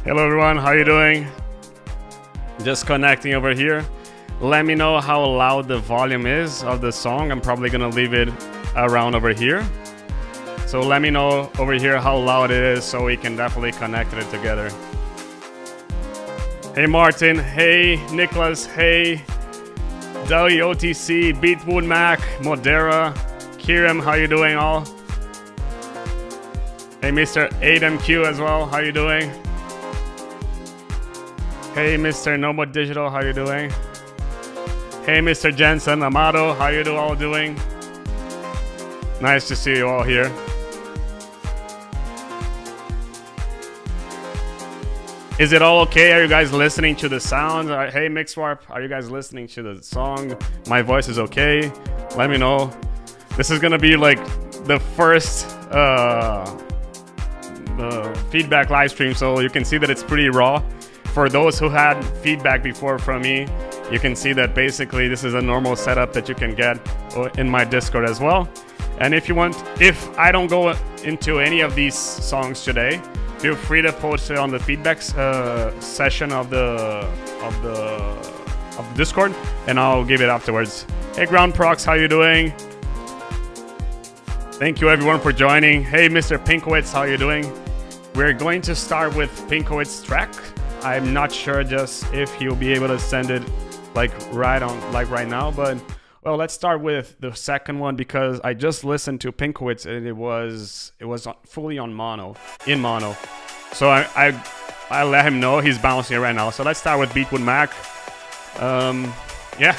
Hello everyone, how you doing? Just connecting over here. Let me know how loud the volume is of the song. I'm probably gonna leave it around over here. So let me know over here how loud it is so we can definitely connect it together. Hey Martin, hey Nicholas, hey WOTC, Beetwood Mac, Modera, Kiram, how you doing all? Hey Mr. ADMQ as well, how you doing? Hey Mr. Nomad Digital, how you doing? Hey Mr. Jensen, Amado, how you all doing? Nice to see you all here. Is it all okay? Are you guys listening to the sound? Hey Mixwarp, are you guys listening to the song? My voice is okay? Let me know. This is gonna be like the first feedback live stream, so you can see that it's pretty raw. For those who had feedback before from me, you can see that basically this is a normal setup that you can get in my Discord as well. And if you want, if I don't go into any of these songs today, feel free to post it on the feedback session of the Discord, and I'll give it afterwards. Hey Ground Prox, how you doing? Thank you everyone for joining. Hey Mr. Pinkowitz, how you doing? We're going to start with Pinkowitz's track. I'm not sure just if he'll be able to send it like right now, but well, let's start with the second one because I just listened to Pinkowitz and it was fully on mono, in mono. So I let him know he's bouncing it right now. So let's start with Beetwood Mac. Yeah,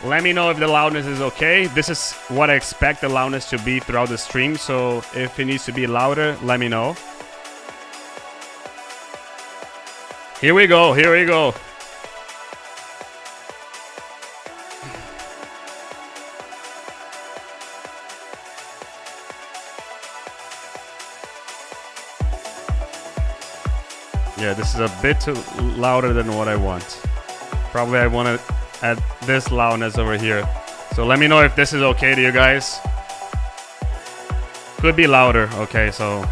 let me know if the loudness is okay. This is what I expect the loudness to be throughout the stream. So if it needs to be louder, let me know. Here we go, here we go. Yeah, this is a bit too louder than what I want. Probably I want to add this loudness over here. So let me know if this is okay to you guys. Could be louder. Okay, so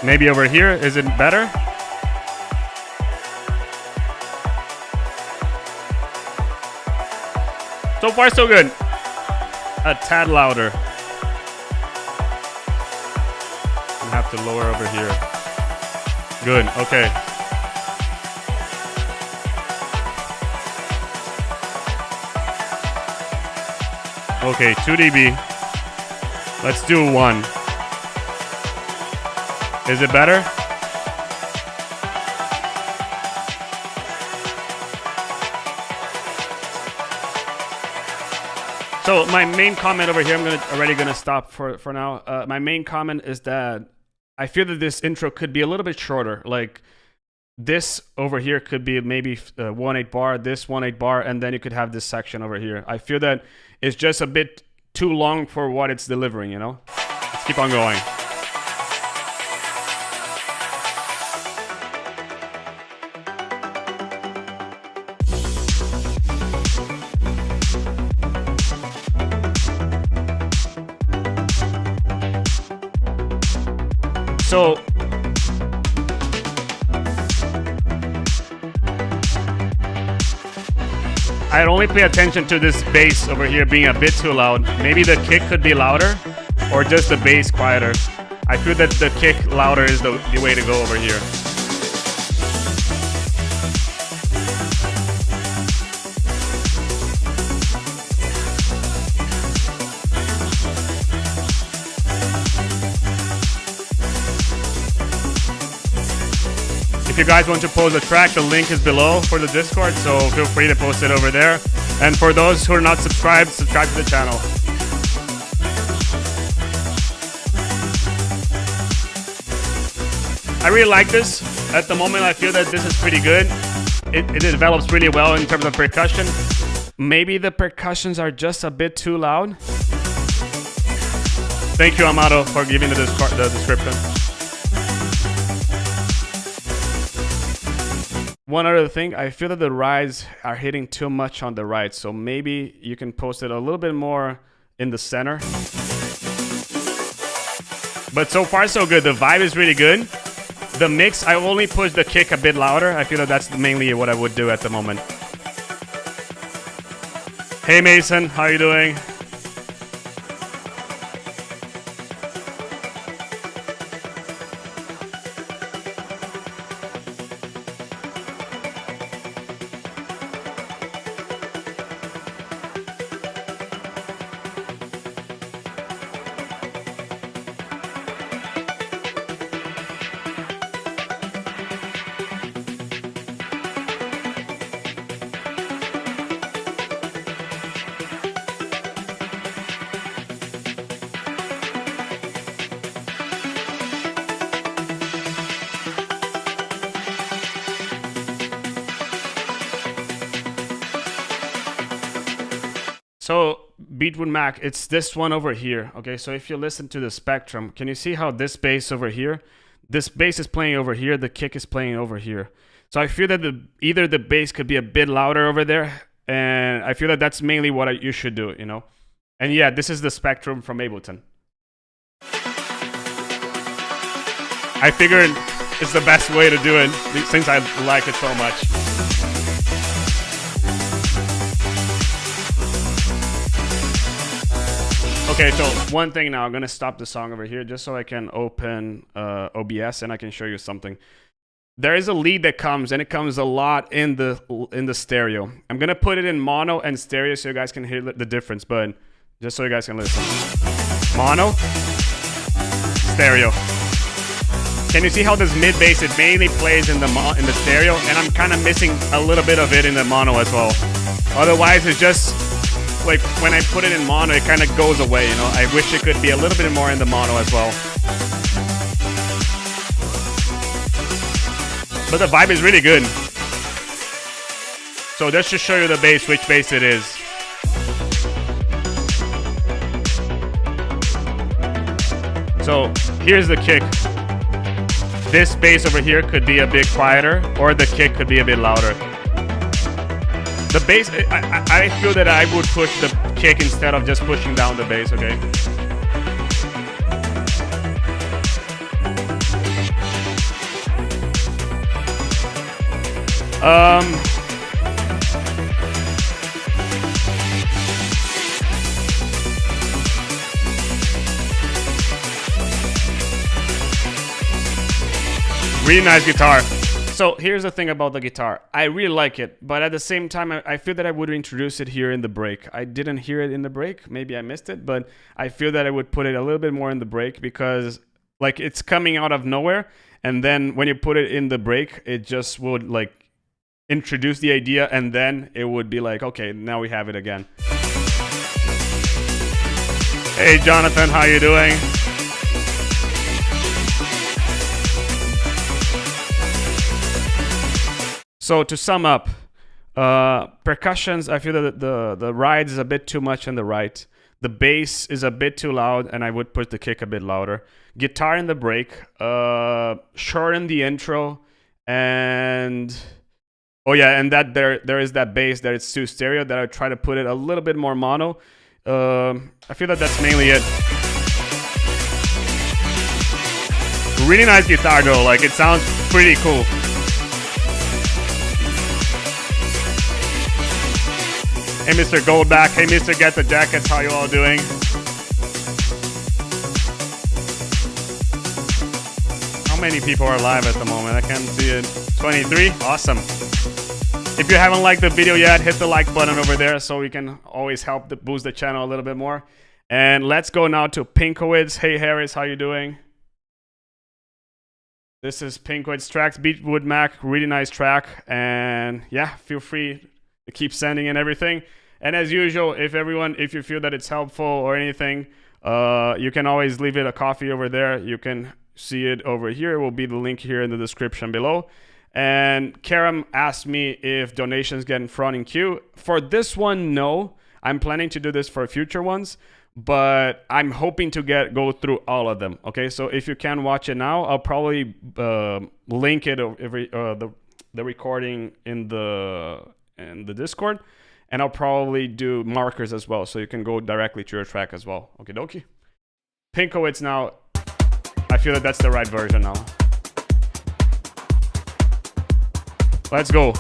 maybe over here. Is it better? So far, so good. A tad louder. I have to lower over here. Good, okay. Okay, 2 dB. Let's do 1. Is it better? So my main comment over here, I'm already gonna stop for now. My main comment is that I feel that this intro could be a little bit shorter. Like this over here could be maybe 1/8 bar, this 1/8 bar, and then you could have this section over here. I feel that it's just a bit too long for what it's delivering, you know? Let's keep on going. So I'd only pay attention to this bass over here being a bit too loud. Maybe the kick could be louder or just the bass quieter. I feel that the kick louder is the way to go over here. If you guys want to post a track, the link is below for the Discord, so feel free to post it over there. And for those who are not subscribed, subscribe to the channel. I really like this. At the moment, I feel that this is pretty good. It develops really well in terms of percussion. Maybe the percussions are just a bit too loud. Thank you, Amado, for giving the description. One other thing, I feel that the rides are hitting too much on the right, so maybe you can post it a little bit more in the center. But so far so good, the vibe is really good. The mix, I only push the kick a bit louder. I feel that that's mainly what I would do at the moment. Hey Mason, how you doing? So Beetwood Mac, it's this one over here. Okay, so if you listen to the spectrum, can you see how this bass over here, this bass is playing over here, the kick is playing over here. So I feel that either the bass could be a bit louder over there, and I feel that that's mainly what you should do, you know. And yeah, this is the spectrum from Ableton. I figured it's the best way to do it since I like it so much. Okay, so one thing now, I'm gonna stop the song over here just so I can open OBS and I can show you something. There is a lead that comes, and it comes a lot in the stereo. I'm gonna put it in mono and stereo so you guys can hear the difference, but just so you guys can listen. Mono, stereo. Can you see how this mid bass, it mainly plays in the stereo, and I'm kind of missing a little bit of it in the mono as well. Otherwise, it's just like when I put it in mono, it kind of goes away, you know. I wish it could be a little bit more in the mono as well. But the vibe is really good. So just to show you the bass, which bass it is. So here's the kick. This bass over here could be a bit quieter, or the kick could be a bit louder. The bass, I feel that I would push the kick instead of just pushing down the bass, okay? Really nice guitar. So here's the thing about the guitar. I really like it, but at the same time, I feel that I would introduce it here in the break. I didn't hear it in the break. Maybe I missed it, but I feel that I would put it a little bit more in the break because like it's coming out of nowhere. And then when you put it in the break, it just would like introduce the idea, and then it would be like, okay, now we have it again. Hey, Jonathan, how you doing? So to sum up, percussions, I feel that the ride is a bit too much on the right. The bass is a bit too loud, and I would put the kick a bit louder. Guitar in the break, shorten the intro, and oh yeah, and that there is that bass that it's too stereo that I try to put it a little bit more mono. I feel that that's mainly it. Really nice guitar though, like it sounds pretty cool. Hey, Mr. Goldback. Hey, Mr. Get the Jackets. How you all doing? How many people are live at the moment? I can't see it. 23? Awesome. If you haven't liked the video yet, hit the like button over there so we can always help boost the channel a little bit more. And let's go now to Pinkowitz. Hey, Harris. How you doing? This is Pinkowitz tracks. Beetwood Mac. Really nice track. And yeah, feel free to keep sending in everything. And as usual, if you feel that it's helpful or anything, you can always leave it a coffee over there. You can see it over here. It will be the link here in the description below. And Karam asked me if donations get in front in queue. For this one, no. I'm planning to do this for future ones, but I'm hoping to go through all of them. Okay, so if you can watch it now, I'll probably link it the recording in the Discord. And I'll probably do markers as well, so you can go directly to your track as well. Okie dokie. Pinkowitz now. I feel that that's the right version now. Let's go.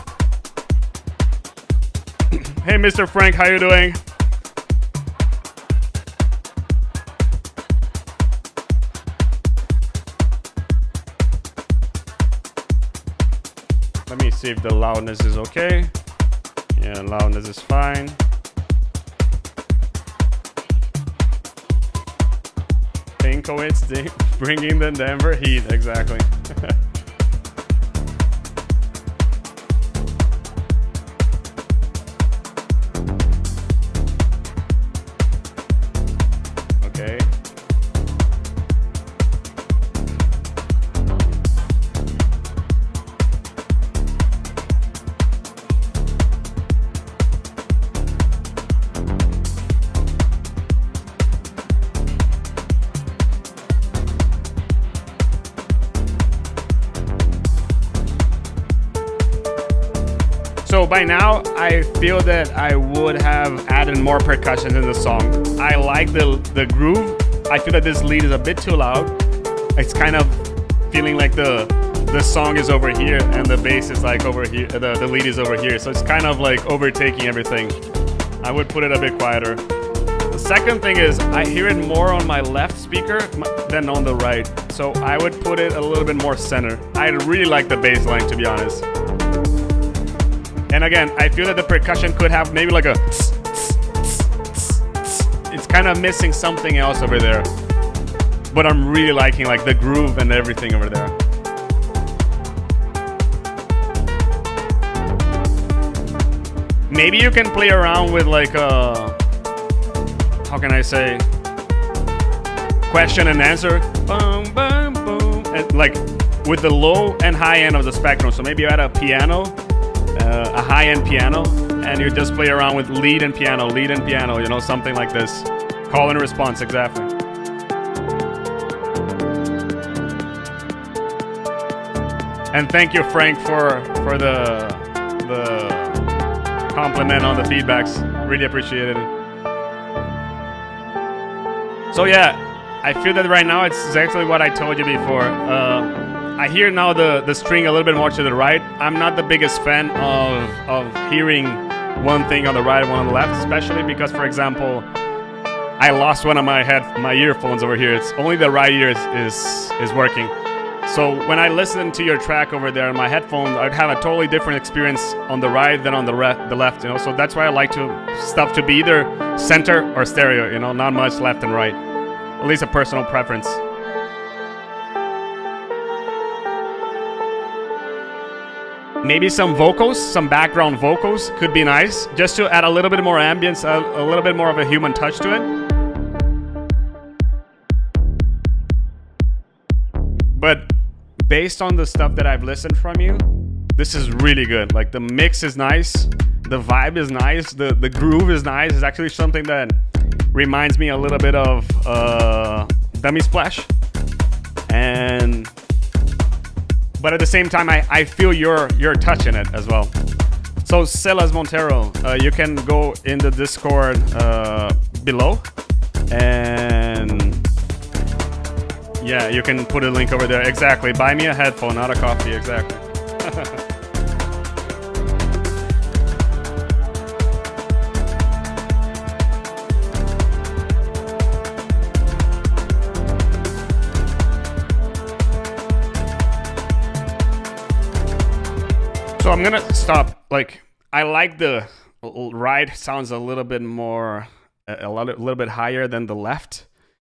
Hey, Mr. Frank, how you doing? Let me see if the loudness is okay. Yeah, loudness is fine. Pinkowitz bringing the Denver heat, exactly. Okay. So by now, I feel that I would have added more percussion in the song. I like the groove. I feel that this lead is a bit too loud. It's kind of feeling like the song is over here and the bass is like over here. The lead is over here. So it's kind of like overtaking everything. I would put it a bit quieter. The second thing is I hear it more on my left speaker than on the right. So I would put it a little bit more center. I really like the bass line, to be honest. And again, I feel that the percussion could have maybe like a tss, tss, tss, tss. It's kind of missing something else over there. But I'm really liking like the groove and everything over there. Maybe you can play around with like a, how can I say, question and answer. Boom, boom, boom. And like with the low and high end of the spectrum. So maybe you add a piano. A high-end piano, and you just play around with lead and piano, you know, something like this. Call and response, exactly. And thank you, Frank, for the compliment on the feedbacks. Really appreciate it. So yeah, I feel that right now it's exactly what I told you before. I hear now the string a little bit more to the right. I'm not the biggest fan of hearing one thing on the right and one on the left, especially because, for example, I lost one of my earphones over here. It's only the right ear is working. So when I listen to your track over there on my headphones, I'd have a totally different experience on the right than on the left, you know. So that's why I like stuff to be either center or stereo, you know, not much left and right. At least a personal preference. Maybe some vocals, some background vocals could be nice, just to add a little bit more ambience, a little bit more of a human touch to it. But based on the stuff that I've listened from you, this is really good. Like the mix is nice, the vibe is nice, the groove is nice. It's actually something that reminds me a little bit of Dummy Splash. But at the same time, I feel your touch in it as well. So Sella's Montero, you can go in the Discord below, and yeah, you can put a link over there. Exactly. Buy me a headphone, not a coffee. Exactly. So I'm gonna stop. Like, I like the right sounds a little bit more, a little bit higher than the left.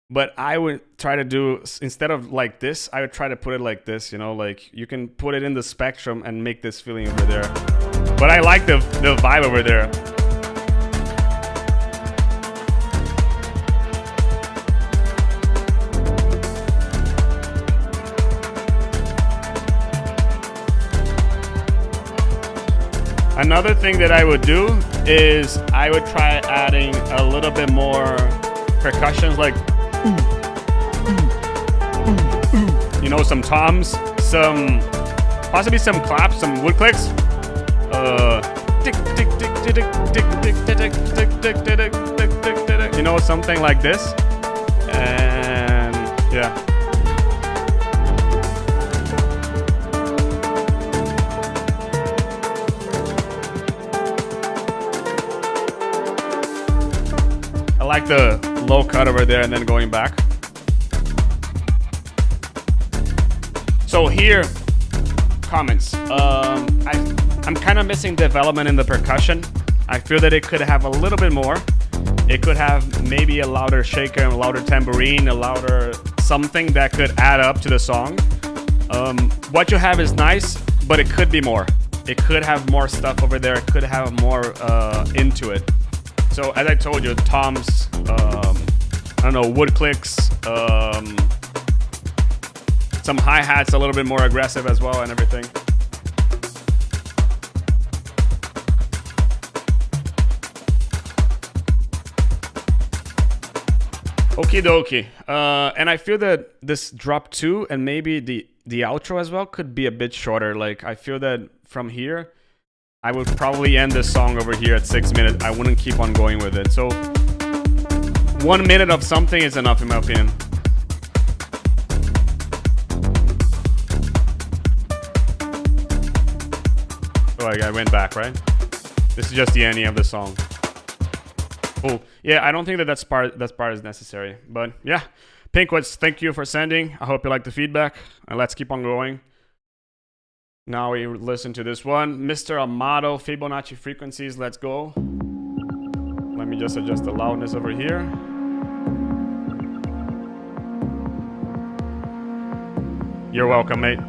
But I would try to do, instead of like this, I would try to put it like this, you know, like you can put it in the spectrum and make this feeling over there. But I like the vibe over there. Another thing that I would do is I would try adding a little bit more percussions, like you know, some toms, possibly some claps, some wood clicks. You know, something like this. And yeah. like the low cut over there and then going back. So here, comments. I'm kind of missing development in the percussion. I feel that it could have a little bit more. It could have maybe a louder shaker, a louder tambourine, a louder something that could add up to the song. What you have is nice, but it could be more. It could have more stuff over there. It could have more into it. So as I told you, toms, I don't know, wood clicks, some hi-hats a little bit more aggressive as well and everything. Okie dokie. And I feel that this drop 2 and maybe the outro as well could be a bit shorter. Like, I feel that from here, I would probably end this song over here at 6 minutes. I wouldn't keep on going with it. So 1 minute of something is enough in my opinion. Oh, I went back, right? This is just the ending of the song. Oh, yeah, I don't think that part is necessary. But yeah, Pinkowitz, thank you for sending. I hope you like the feedback. And let's keep on going. Now we listen to this one. Mr. Amato, Fibonacci frequencies. Let's go. Let me just adjust the loudness over here. You're welcome, mate.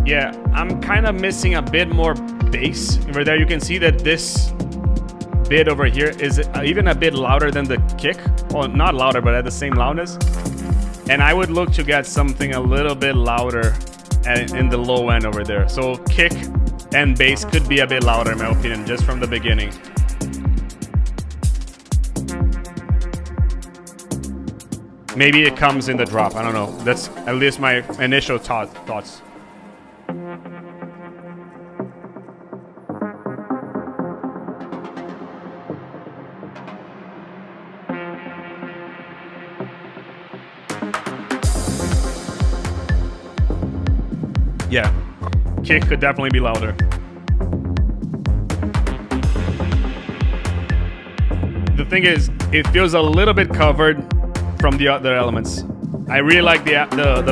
Yeah, I'm kind of missing a bit more bass over there. You can see that this bit over here is even a bit louder than the kick. Well, not louder, but at the same loudness. And I would look to get something a little bit louder in the low end over there. So kick and bass could be a bit louder in my opinion, just from the beginning. Maybe it comes in the drop, I don't know. That's at least my initial thoughts. Yeah, kick could definitely be louder. The thing is, it feels a little bit covered from the other elements. I really like the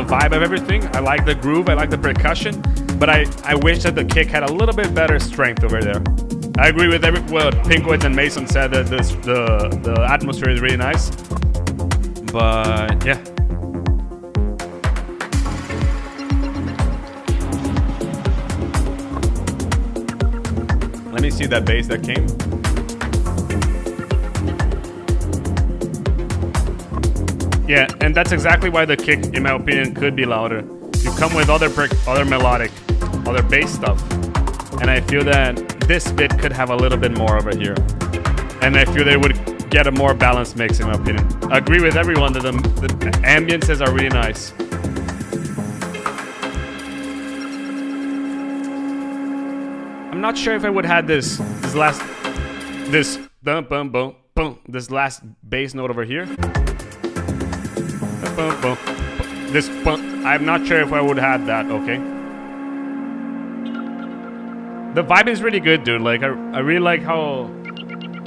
vibe of everything. I like the groove, I like the percussion, but I wish that the kick had a little bit better strength over there. I agree with what Pinkowitz and Mason said, that the atmosphere is really nice. But yeah. Let me see that bass that came. Yeah, and that's exactly why the kick, in my opinion, could be louder. You come with other melodic, other bass stuff, and I feel that this bit could have a little bit more over here. And I feel they would get a more balanced mix, in my opinion. I agree with everyone that the ambiences are really nice. I'm not sure if I would have this last boom boom boom boom, this last bass note over here. Boom boom. This boom. I'm not sure if I would have that. Okay. The vibe is really good, dude. Like I really like how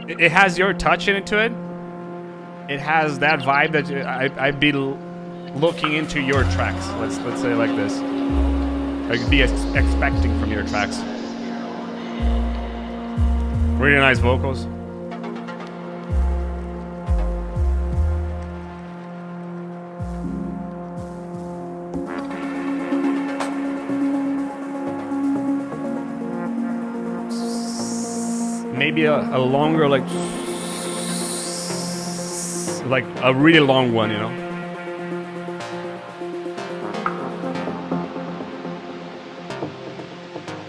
it has your touch into it. It has that vibe that I'd be looking into your tracks. Let's say it like this. I'd be expecting from your tracks. Really nice vocals. Maybe a longer, like a really long one, you know?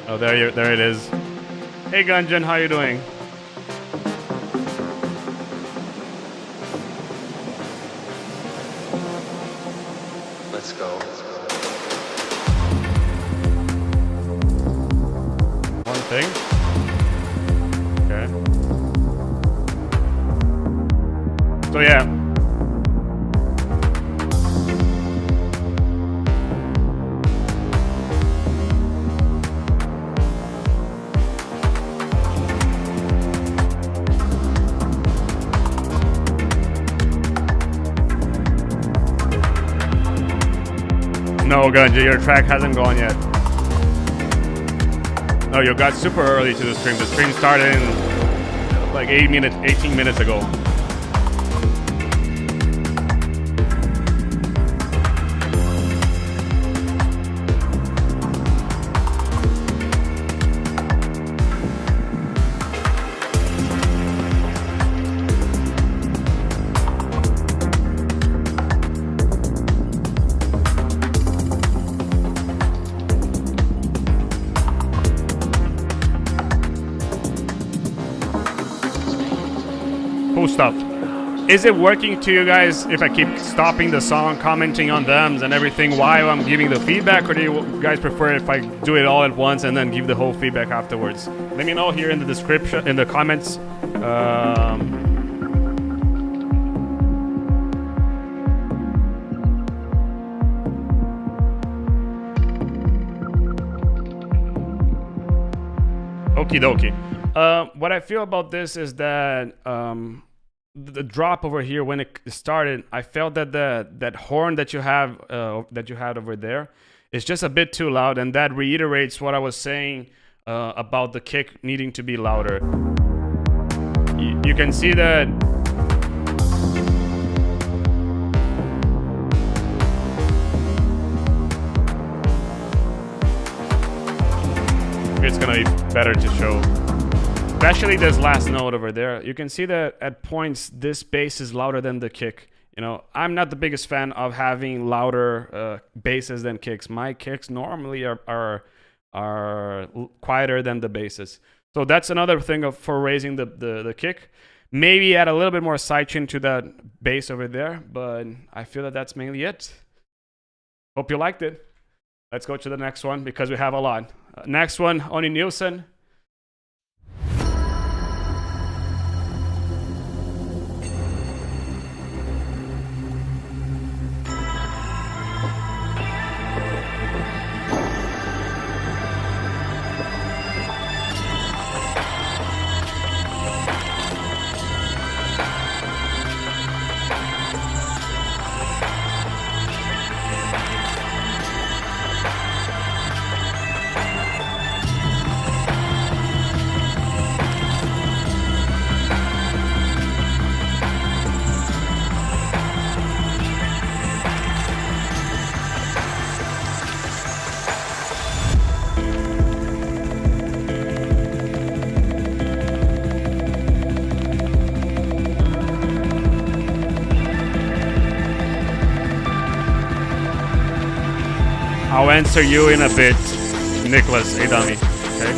Oh, there it is. Hey Gunjan, how you doing? Let's go. One thing. Okay. So yeah. No, Gunji, your track hasn't gone yet. No, you got super early to the stream. The stream started in like 18 minutes ago. Stuff. Is it working to you guys if I keep stopping the song, commenting on them and everything while I'm giving the feedback, or do you guys prefer if I do it all at once and then give the whole feedback afterwards? Let me know here in the description, in the comments. Okie dokie. What I feel about this is that the drop over here when it started, I felt that that horn that you have that you had over there is just a bit too loud, and that reiterates what I was saying about the kick needing to be louder. You can see that it's gonna be better to show. Especially this last note over there. You can see that at points this bass is louder than the kick. You know, I'm not the biggest fan of having louder basses than kicks. My kicks normally are quieter than the basses. So that's another thing for raising the kick. Maybe add a little bit more sidechain to that bass over there, but I feel that that's mainly it. Hope you liked it. Let's go to the next one because we have a lot. Next one, Oni Nielsen. I'll answer you in a bit, Nicholas Adami. Okay.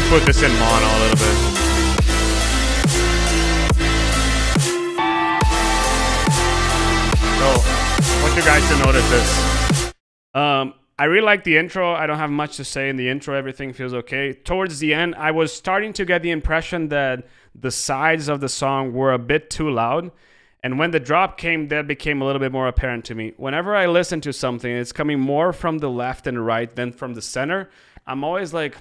Put this in mono a little bit. I want you guys to notice this. I really like the intro. I don't have much to say in the intro. Everything feels okay. Towards the end, I was starting to get the impression that the sides of the song were a bit too loud. And when the drop came, that became a little bit more apparent to me. Whenever I listen to something, it's coming more from the left and right than from the center. I'm always like,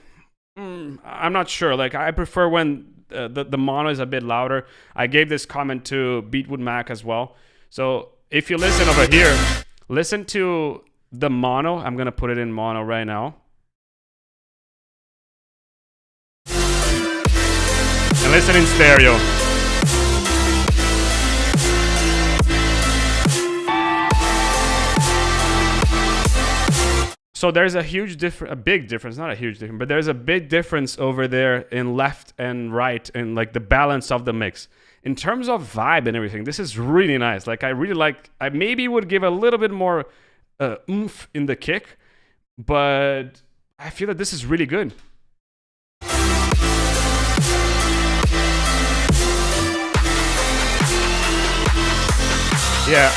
I'm not sure. Like, I prefer when the mono is a bit louder. I gave this comment to Beetwood Mac as well. So if you listen over here, listen to the mono. I'm going to put it in mono right now. And listen in stereo. So there's a huge difference, a big difference, not a huge difference, but there's a big difference over there in left and right and like the balance of the mix. In terms of vibe and everything, this is really nice. Like I really like, I maybe would give a little bit more oomph in the kick, but I feel that this is really good. Yeah.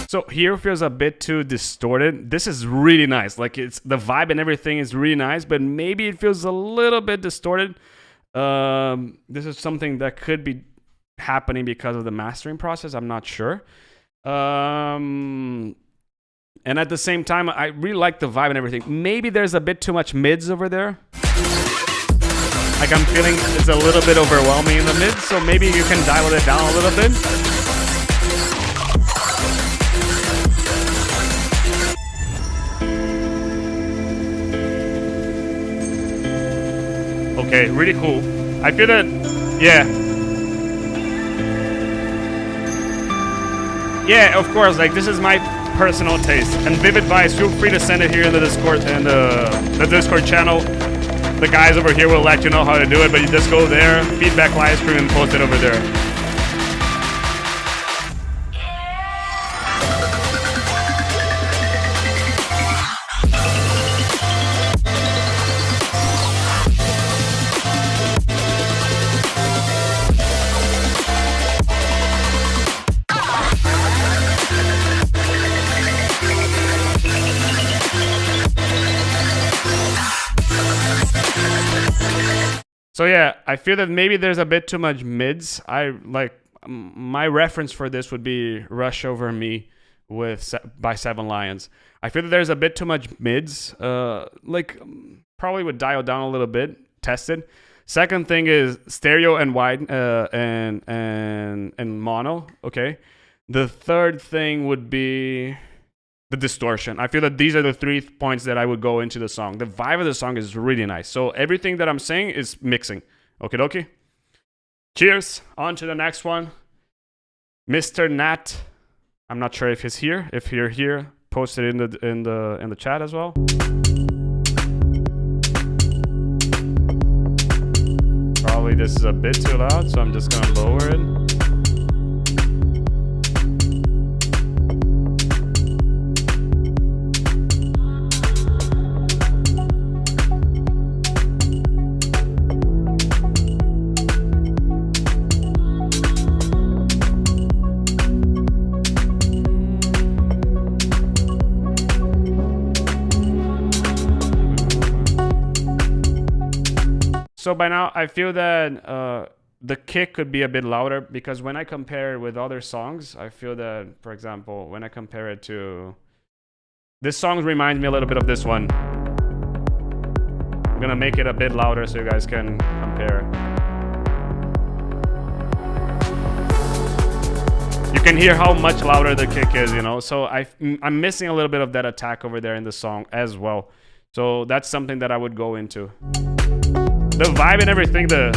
So here feels a bit too distorted. This is really nice. Like it's the vibe and everything is really nice, but maybe it feels a little bit distorted. This is something that could be happening because of the mastering process. I'm not sure. And at the same time, I really like the vibe and everything. Maybe there's a bit too much mids over there. Like I'm feeling it's a little bit overwhelming in the mids, so maybe you can dial it down a little bit. Okay, really cool. I feel that, yeah. Yeah, of course, like this is my personal taste. And Vivid Vice, feel free to send it here in the Discord and the Discord channel. The guys over here will let you know how to do it, but you just go there, feedback Livestream, and post it over there. So yeah, I feel that maybe there's a bit too much mids. I like my reference for this would be Rush Over Me by Seven Lions. I feel that there's a bit too much mids. Like probably would dial down a little bit, test it. Second thing is stereo and wide and mono. Okay. The third thing would be the distortion. I feel that these are the 3 points that I would go into the song. The vibe of the song is really nice. So everything that I'm saying is mixing. Okie dokie. Cheers. On to the next one. Mr. Nat. I'm not sure if he's here. If you're here, post it in the chat as well. Probably this is a bit too loud, so I'm just gonna lower it. So by now, I feel that the kick could be a bit louder because when I compare it with other songs, I feel that, for example, when I compare it to... This song reminds me a little bit of this one. I'm gonna make it a bit louder so you guys can compare. You can hear how much louder the kick is, you know? So I'm missing a little bit of that attack over there in the song as well. So that's something that I would go into. The vibe and everything, the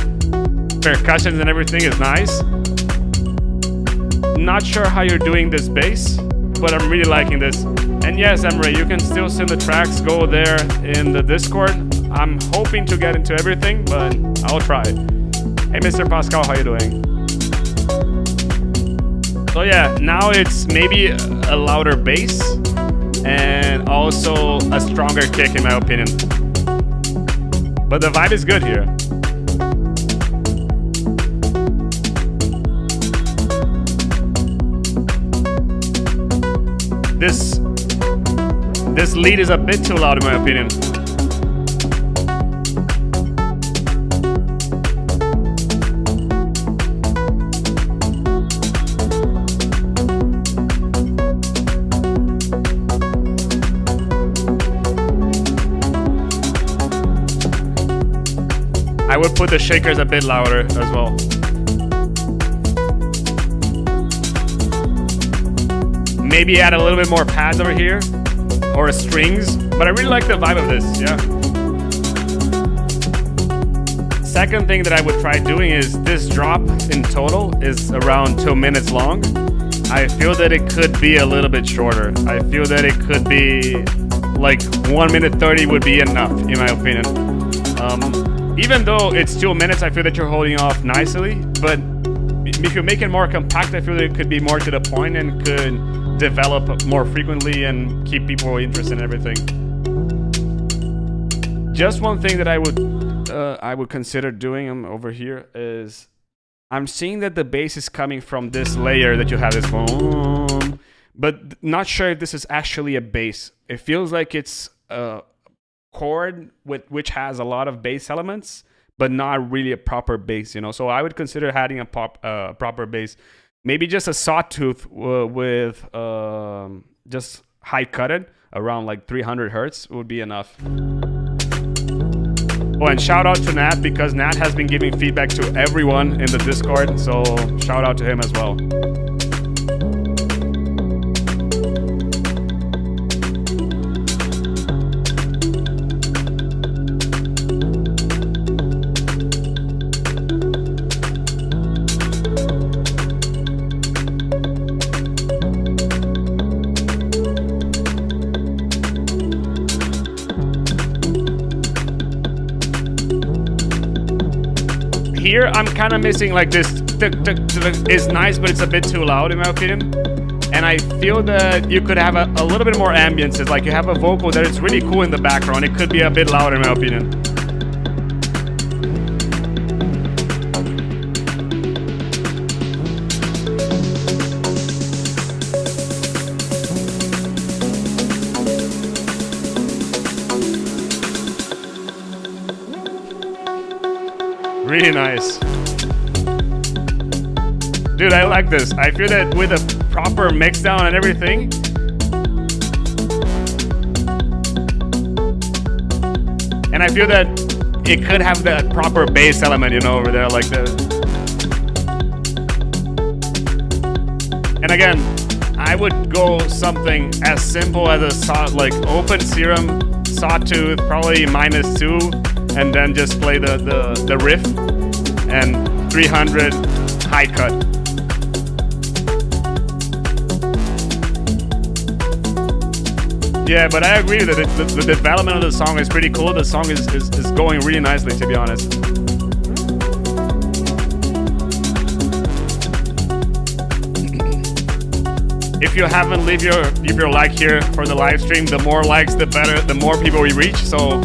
percussions and everything is nice. Not sure how you're doing this bass, but I'm really liking this. And yes, Emre, you can still send the tracks, go there in the Discord. I'm hoping to get into everything, but I'll try. Hey, Mr. Pascal, how you doing? So yeah, now it's maybe a louder bass and also a stronger kick in my opinion. But the vibe is good here. This lead is a bit too loud in my opinion. I would put the shakers a bit louder as well. Maybe add a little bit more pads over here or strings, but I really like the vibe of this, yeah. Second thing that I would try doing is this drop in total is around 2 minutes long. I feel that it could be a little bit shorter. I feel that it could be like 1 minute 30 would be enough in my opinion. Even though it's 2 minutes, I feel that you're holding off nicely, but if you make it more compact, I feel that it could be more to the point and could develop more frequently and keep people interested in everything. Just one thing that I would consider doing over here is I'm seeing that the bass is coming from this layer that you have this boom, but not sure if this is actually a bass. It feels like it's a chord which has a lot of bass elements, but not really a proper bass, you know. So I would consider adding a proper bass. Maybe just a sawtooth with just high cutted around like 300 hertz would be enough. Oh, and shout out to Nat, because Nat has been giving feedback to everyone in the Discord, so shout out to him as well. Here I'm kind of missing like this is nice, but it's a bit too loud in my opinion. And I feel that you could have a little bit more ambience. It's like you have a vocal that is really cool in the background. It could be a bit louder in my opinion. Really nice. Dude, I like this. I feel that with a proper mix down and everything, and I feel that it could have that proper bass element, you know, over there like that. And again, I would go something as simple as a like open serum, sawtooth, probably -2. And then just play the riff and 300 high cut. Yeah, but I agree that the development of the song is pretty cool. The song is going really nicely, to be honest. If you haven't, leave your like here for the live stream. The more likes, the better. The more people we reach. So.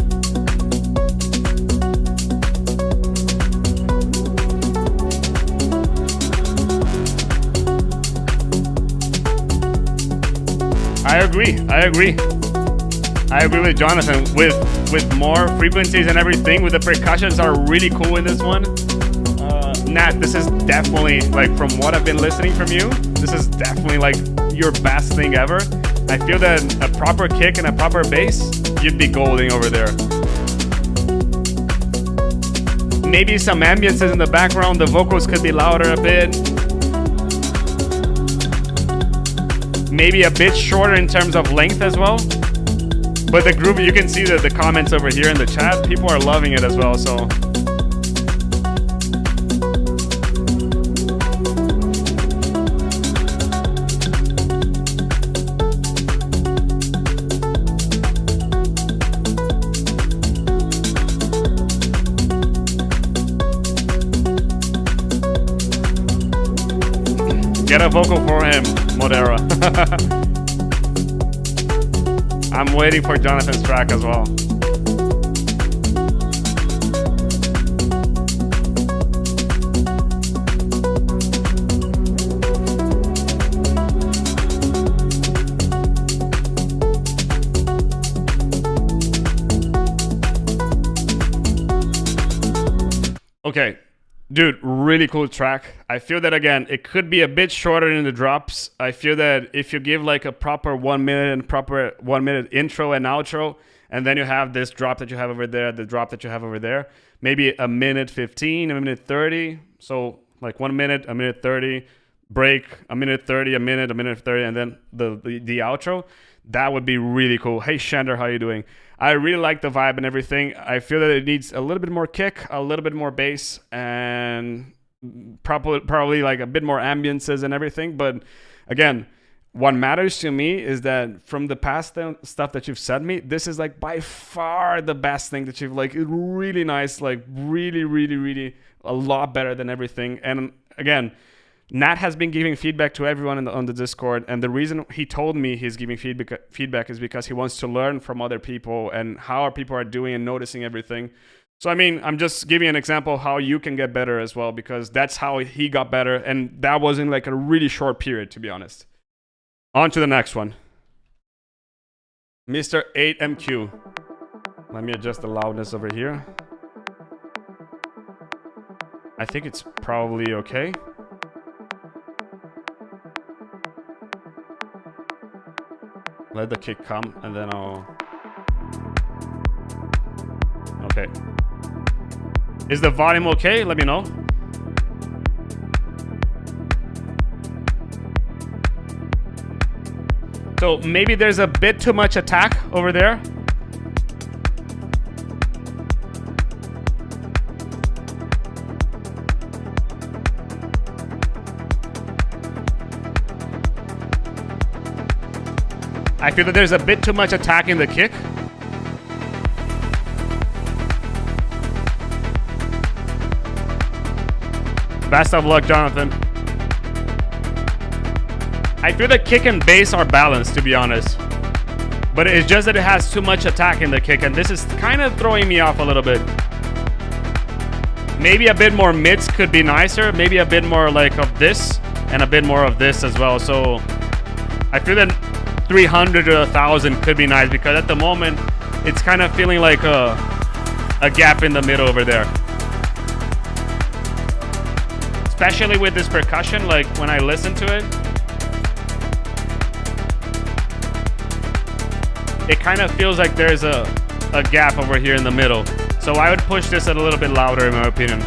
I agree with Jonathan. With more frequencies and everything, with the percussions are really cool in this one. Nat, this is definitely, like, from what I've been listening from you, this is definitely like your best thing ever. I feel that a proper kick and a proper bass, you'd be golding over there. Maybe some ambiences in the background, the vocals could be louder a bit. Maybe a bit shorter in terms of length as well. But the group, you can see that the comments over here in the chat, people are loving it as well, so. Get a vocal for him, Modera. I'm waiting for Jonathan's track as well. Okay. Dude, really cool track. I feel that, again, it could be a bit shorter in the drops. I feel that if you give like a proper 1 minute and proper 1 minute intro and outro, and then you have this drop that you have over there, the drop that you have over there, maybe a minute 15, a minute 30. So like 1 minute, a minute 30, break, a minute 30, a minute 30, and then the outro. That would be really cool. Hey, Shander, how you doing? I really like the vibe and everything. I feel that it needs a little bit more kick, a little bit more bass, and probably like a bit more ambiences and everything. But again, what matters to me is that from the past stuff that you've sent me, this is like by far the best thing that you've, like, really nice, like really a lot better than everything. And again, Nat has been giving feedback to everyone on the Discord, and the reason he told me he's giving feedback is because he wants to learn from other people and how people are doing and noticing everything. So, I mean, I'm just giving an example of how you can get better as well, because that's how he got better, and that was in like a really short period, to be honest. On to the next one. Mr. 8MQ. Let me adjust the loudness over here. I think it's probably okay. Let the kick come and then I'll... Okay. Is the volume okay? Let me know. So maybe there's a bit too much attack over there. I feel that there's a bit too much attack in the kick. Best of luck, Jonathan. I feel the kick and bass are balanced, to be honest. But it's just that it has too much attack in the kick, and this is kind of throwing me off a little bit. Maybe a bit more mids could be nicer. Maybe a bit more like of this, and a bit more of this as well. So I feel that 300 to 1,000 could be nice, because at the moment it's kind of feeling like a gap in the middle over there. Especially with this percussion, like when I listen to it, it kind of feels like there's a gap over here in the middle. So I would push this a little bit louder in my opinion.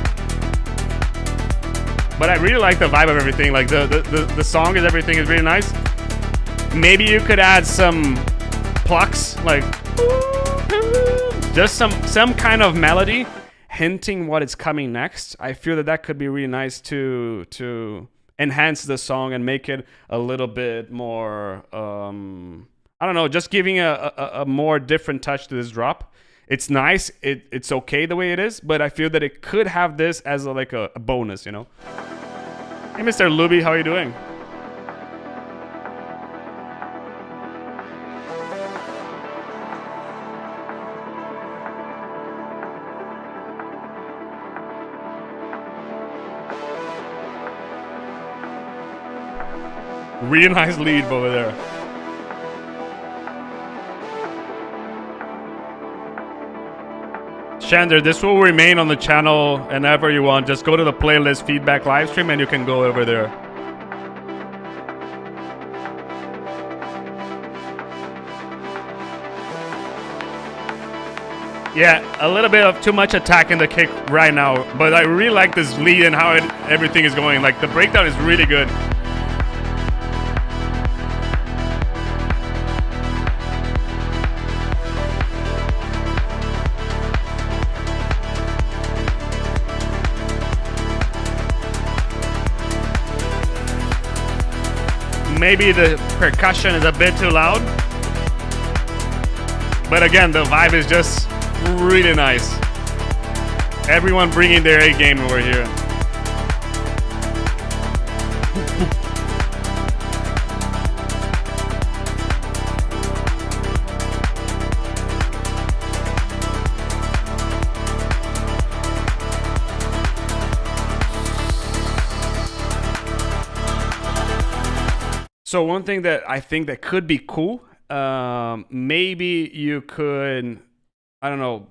But I really like the vibe of everything. Like the song is everything is really nice. Maybe you could add some plucks, like just some kind of melody hinting what is coming next. I feel that that could be really nice to enhance the song and make it a little bit more I don't know, just giving a more different touch to this drop. It's nice, it's okay the way it is, but I feel that it could have this as like a bonus, you know. Hey Mr. Luby, how are you doing? Really nice lead over there. Shander, this will remain on the channel whenever you want. Just go to the playlist feedback live stream and you can go over there. Yeah, a little bit of too much attack in the kick right now, but I really like this lead and how everything is going. Like the breakdown is really good. Maybe the percussion is a bit too loud. But again, the vibe is just really nice. Everyone bringing their A game over here. So one thing that I think that could be cool, maybe you could, I don't know,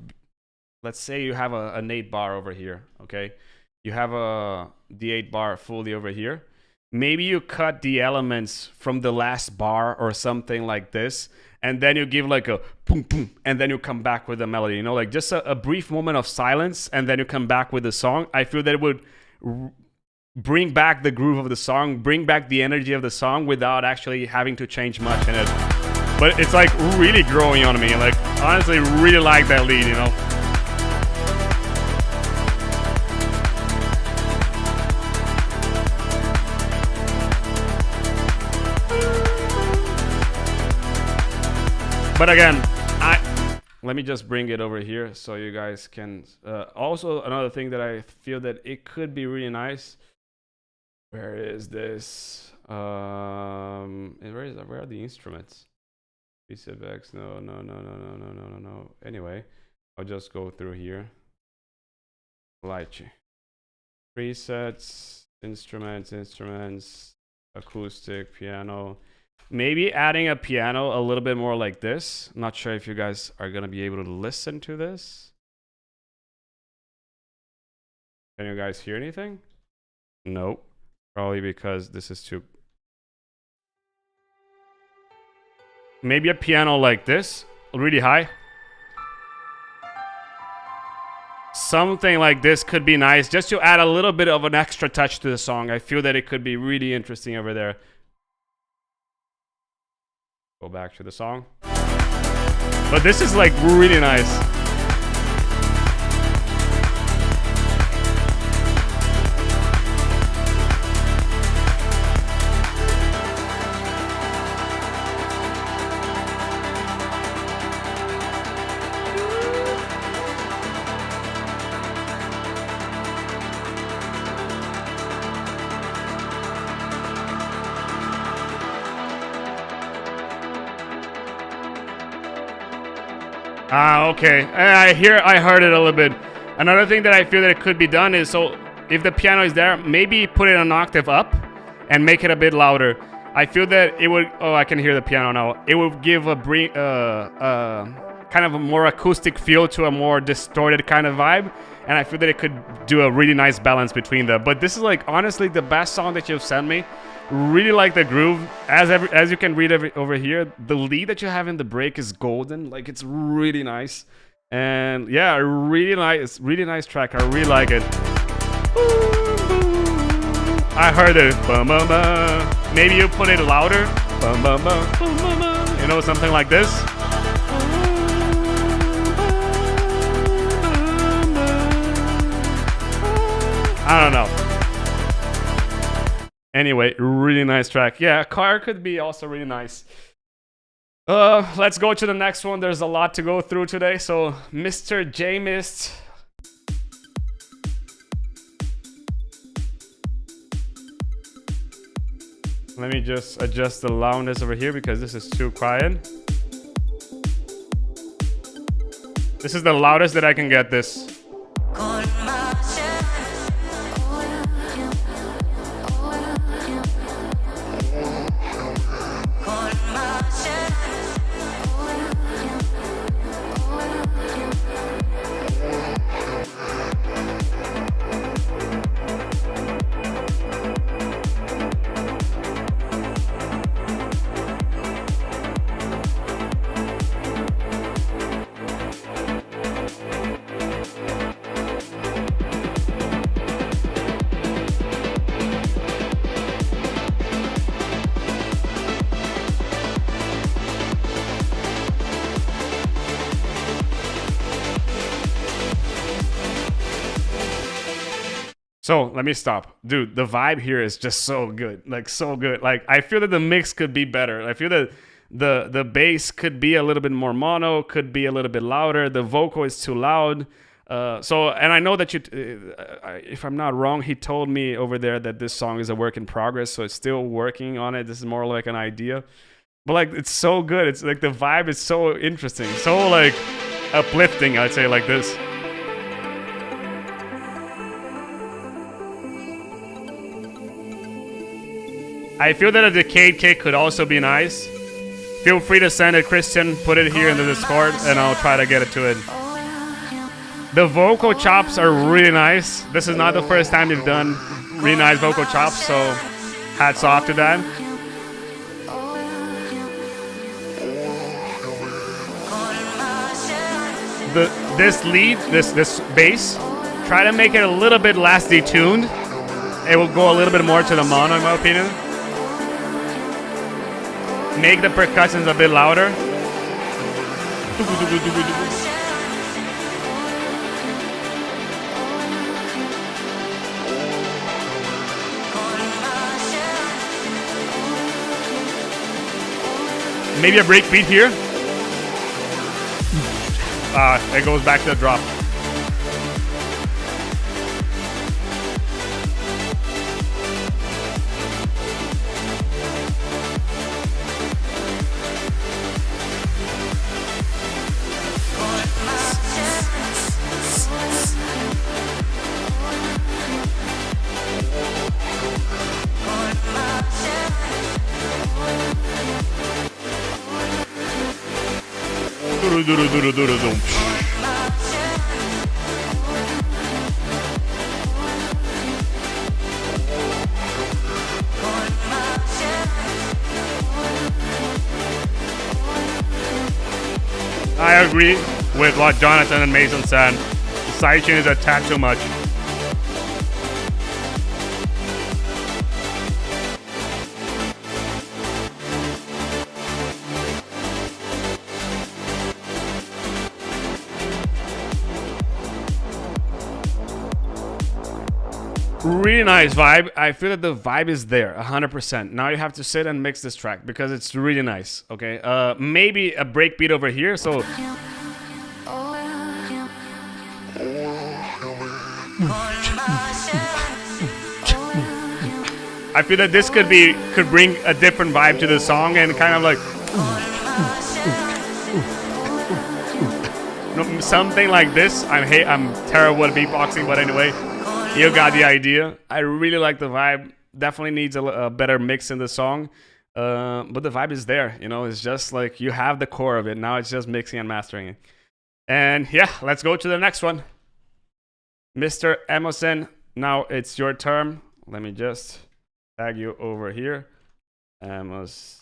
let's say you have an 8 bar over here, okay? You have the 8 bar fully over here. Maybe you cut the elements from the last bar or something like this, and then you give like a boom, boom, and then you come back with the melody, you know, like just a brief moment of silence, and then you come back with the song. I feel that it would bring back the groove of the song, bring back the energy of the song without actually having to change much in it. But it's like really growing on me. Like honestly, really like that lead, you know. But again, let me just bring it over here so you guys can. Also, another thing that I feel that it could be really nice. Where is this? Where are the instruments? PCFX, no. Anyway, I'll just go through here. Lychee. Presets, instruments, acoustic, piano. Maybe adding a piano a little bit more like this. I'm not sure if you guys are gonna be able to listen to this. Can you guys hear anything? Nope. Probably because this is too... Maybe a piano like this, really high. Something like this could be nice, just to add a little bit of an extra touch to the song. I feel that it could be really interesting over there. Go back to the song. But this is like really nice. Okay. I heard it a little bit. Another thing that I feel that it could be done is, so if the piano is there, maybe put it an octave up and make it a bit louder. I feel that it would... Oh, I can hear the piano now. It would give a kind of a more acoustic feel to a more distorted kind of vibe. And I feel that it could do a really nice balance between them. But this is like, honestly, the best song that you've sent me. Really like the groove. As you can read over here, the lead that you have in the break is golden. Like, it's really nice. And yeah, really nice track. I really like it. I heard it. Maybe you put it louder. You know, something like this. I don't know. Anyway, really nice track. Yeah, car could be also really nice. Let's go to the next one. There's a lot to go through today. So, Mr. J Mist. Let me just adjust the loudness over here because this is too quiet. This is the loudest that I can get this. So let me stop. Dude, the vibe here is just so good. Like, so good. Like, I feel that the mix could be better. I feel that the bass could be a little bit more mono, could be a little bit louder. The vocal is too loud. And I know that if I'm not wrong, he told me over there that this song is a work in progress. So it's still working on it. This is more like an idea. But like, it's so good. It's like the vibe is so interesting. So like uplifting, I'd say, like this. I feel that a decayed kick could also be nice. Feel free to send it, Christian. Put it here in the Discord, and I'll try to get it to it. The vocal chops are really nice. This is not the first time you've done really nice vocal chops, so hats off to that. This lead, this bass, try to make it a little bit less detuned. It will go a little bit more to the mono, in my opinion. Make the percussions a bit louder. Maybe a break beat here. It goes back to the drop. I agree with what Jonathan and Mason said. The sidechain is a tad too much. Really nice vibe. I feel that the vibe is there 100%. Now you have to sit and mix this track because it's really nice. Okay, maybe a break beat over here. So I feel that this could bring a different vibe to the song and kind of like something like this. I'm terrible at beatboxing, but anyway. You got the idea. I really like the vibe. Definitely needs a better mix in the song. But the vibe is there. You know, it's just like you have the core of it. Now it's just mixing and mastering it. And yeah, let's go to the next one. Mr. Emerson, now it's your turn. Let me just tag you over here. Amos.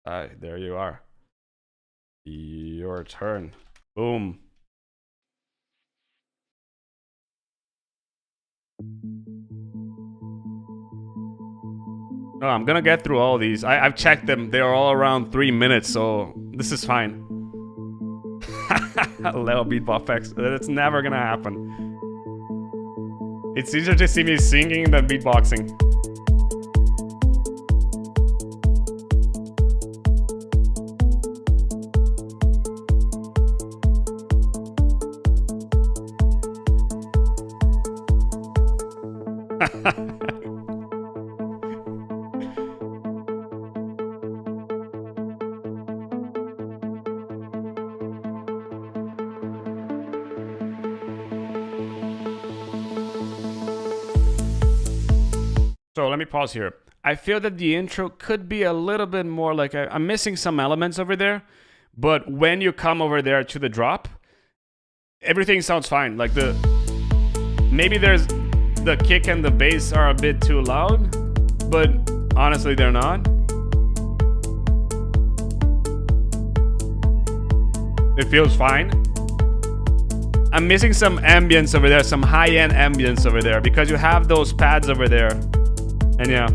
There you are. Your turn. Boom. No, I'm gonna get through all these. I've checked them. They're all around 3 minutes, so this is fine. Little beatbox. That's never gonna happen. It's easier to see me singing than beatboxing. So let me pause here. I feel that the intro could be a little bit more like I'm missing some elements over there, but when you come over there to the drop, everything sounds fine. Like maybe there's the kick and the bass are a bit too loud, but honestly they're not. It feels fine. I'm missing some ambience over there, some high-end ambience over there, because you have those pads over there. And yeah.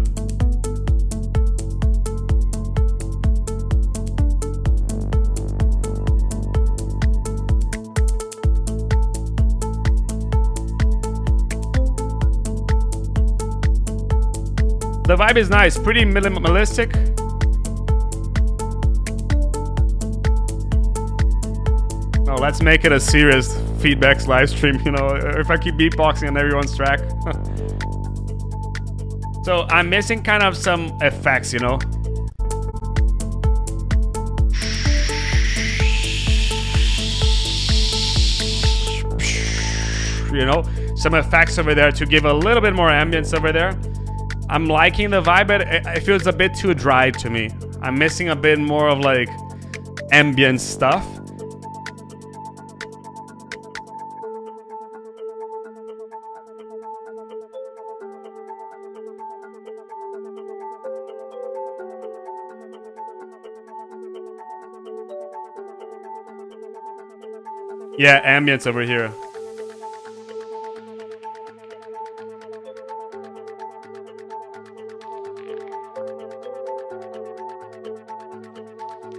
The vibe is nice, pretty minimalistic. Oh, let's make it a serious feedbacks live stream, you know, if I keep beatboxing on everyone's track. So I'm missing kind of some effects, you know. You know, some effects over there to give a little bit more ambience over there. I'm liking the vibe, but it feels a bit too dry to me. I'm missing a bit more of like ambient stuff. Yeah, ambience over here.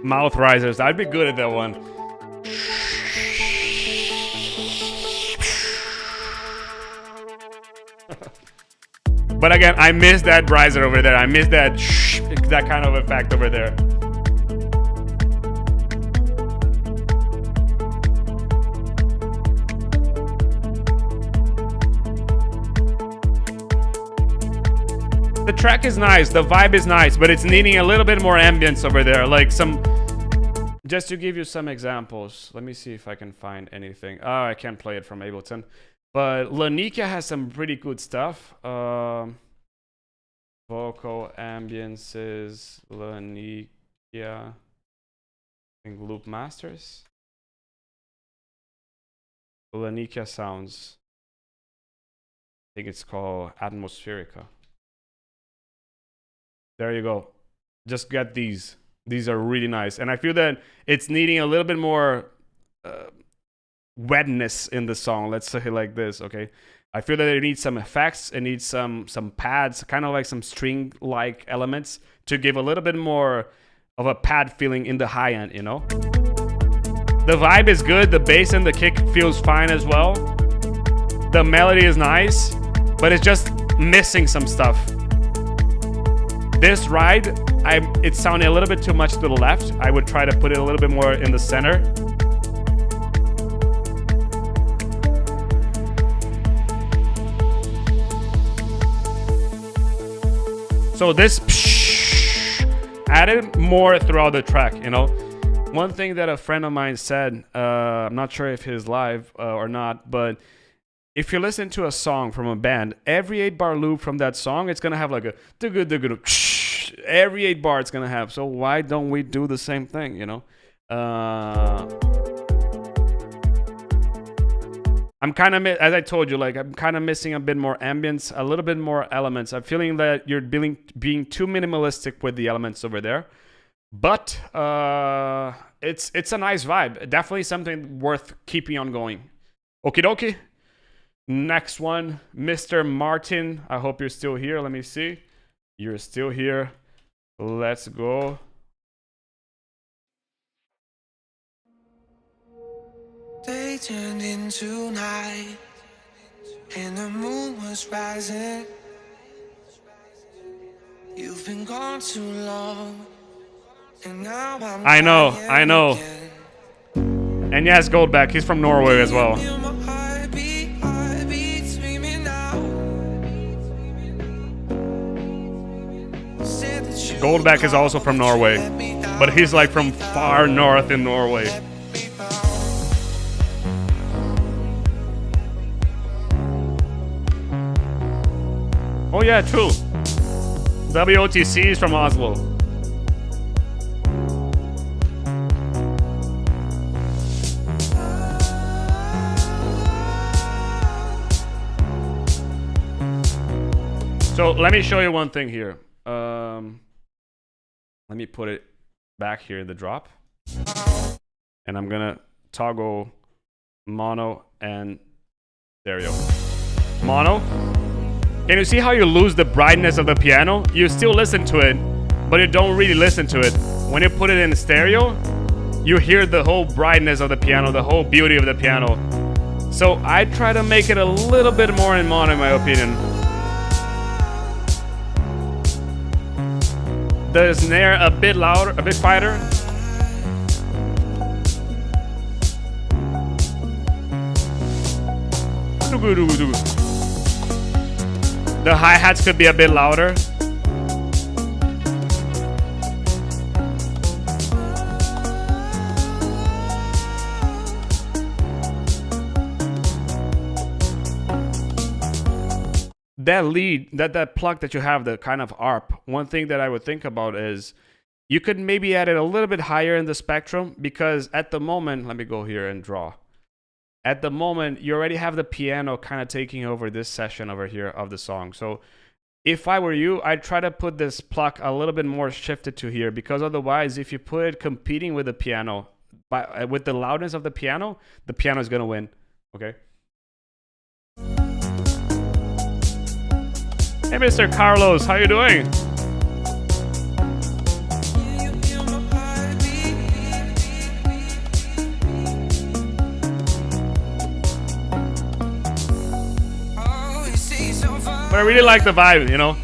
Mouth risers. I'd be good at that one. But again, I miss that riser over there. I miss that kind of effect over there. The track is nice, the vibe is nice, but it's needing a little bit more ambience over there. Like some... Just to give you some examples, let me see if I can find anything. Oh, I can't play it from Ableton. But Lanika has some pretty good stuff. Vocal ambiences, Lanika. I think Loop Masters. Lanikia sounds. I think it's called Atmospherica. There you go. Just get these. These are really nice. And I feel that it's needing a little bit more wetness in the song. Let's say it like this, okay? I feel that it needs some effects. It needs some pads, kind of like some string-like elements to give a little bit more of a pad feeling in the high end, you know? The vibe is good. The bass and the kick feels fine as well. The melody is nice, but it's just missing some stuff. This ride, it's sounding a little bit too much to the left. I would try to put it a little bit more in the center. So this added more throughout the track, you know. One thing that a friend of mine said, I'm not sure if he's live or not, but if you listen to a song from a band, every 8-bar loop from that song, it's gonna have like a every 8 bar it's gonna have. So why don't we do the same thing, you know? I'm kind of, as I told you, like I'm kind of missing a bit more ambience, a little bit more elements. I'm feeling that you're being too minimalistic with the elements over there. But it's a nice vibe. Definitely something worth keeping on going. Okie dokie. Next one, Mr. Martin. I hope you're still here. Let me see. You're still here. Let's go. Day turned into night, and the moon was rising. You've been gone too long, and now I know. again. And yes, Goldback, he's from Norway as well. Feel my heartbeat screaming out. Said that you Goldback is also from Norway, let me down. but he's like from far north in Norway. Let me down. Oh yeah, true. WOTC is from Oslo. So let me show you one thing here. Let me put it back here in the drop. And I'm gonna toggle mono and stereo. Mono. Can you see how you lose the brightness of the piano? You still listen to it, but you don't really listen to it. When you put it in stereo, you hear the whole brightness of the piano, the whole beauty of the piano. So I try to make it a little bit more in mono, in my opinion. The snare a bit louder, a bit quieter. The hi-hats could be a bit louder. That lead, that plug that you have, the kind of ARP, one thing that I would think about is you could maybe add it a little bit higher in the spectrum, because at the moment, let me go here and draw. At the moment, you already have the piano kind of taking over this session over here of the song. So if I were you, I'd try to put this pluck a little bit more shifted to here, because otherwise, if you put it competing with the piano, with the loudness of the piano is going to win. Okay? Hey, Mr. Carlos, how you doing? But I really like the vibe, you know?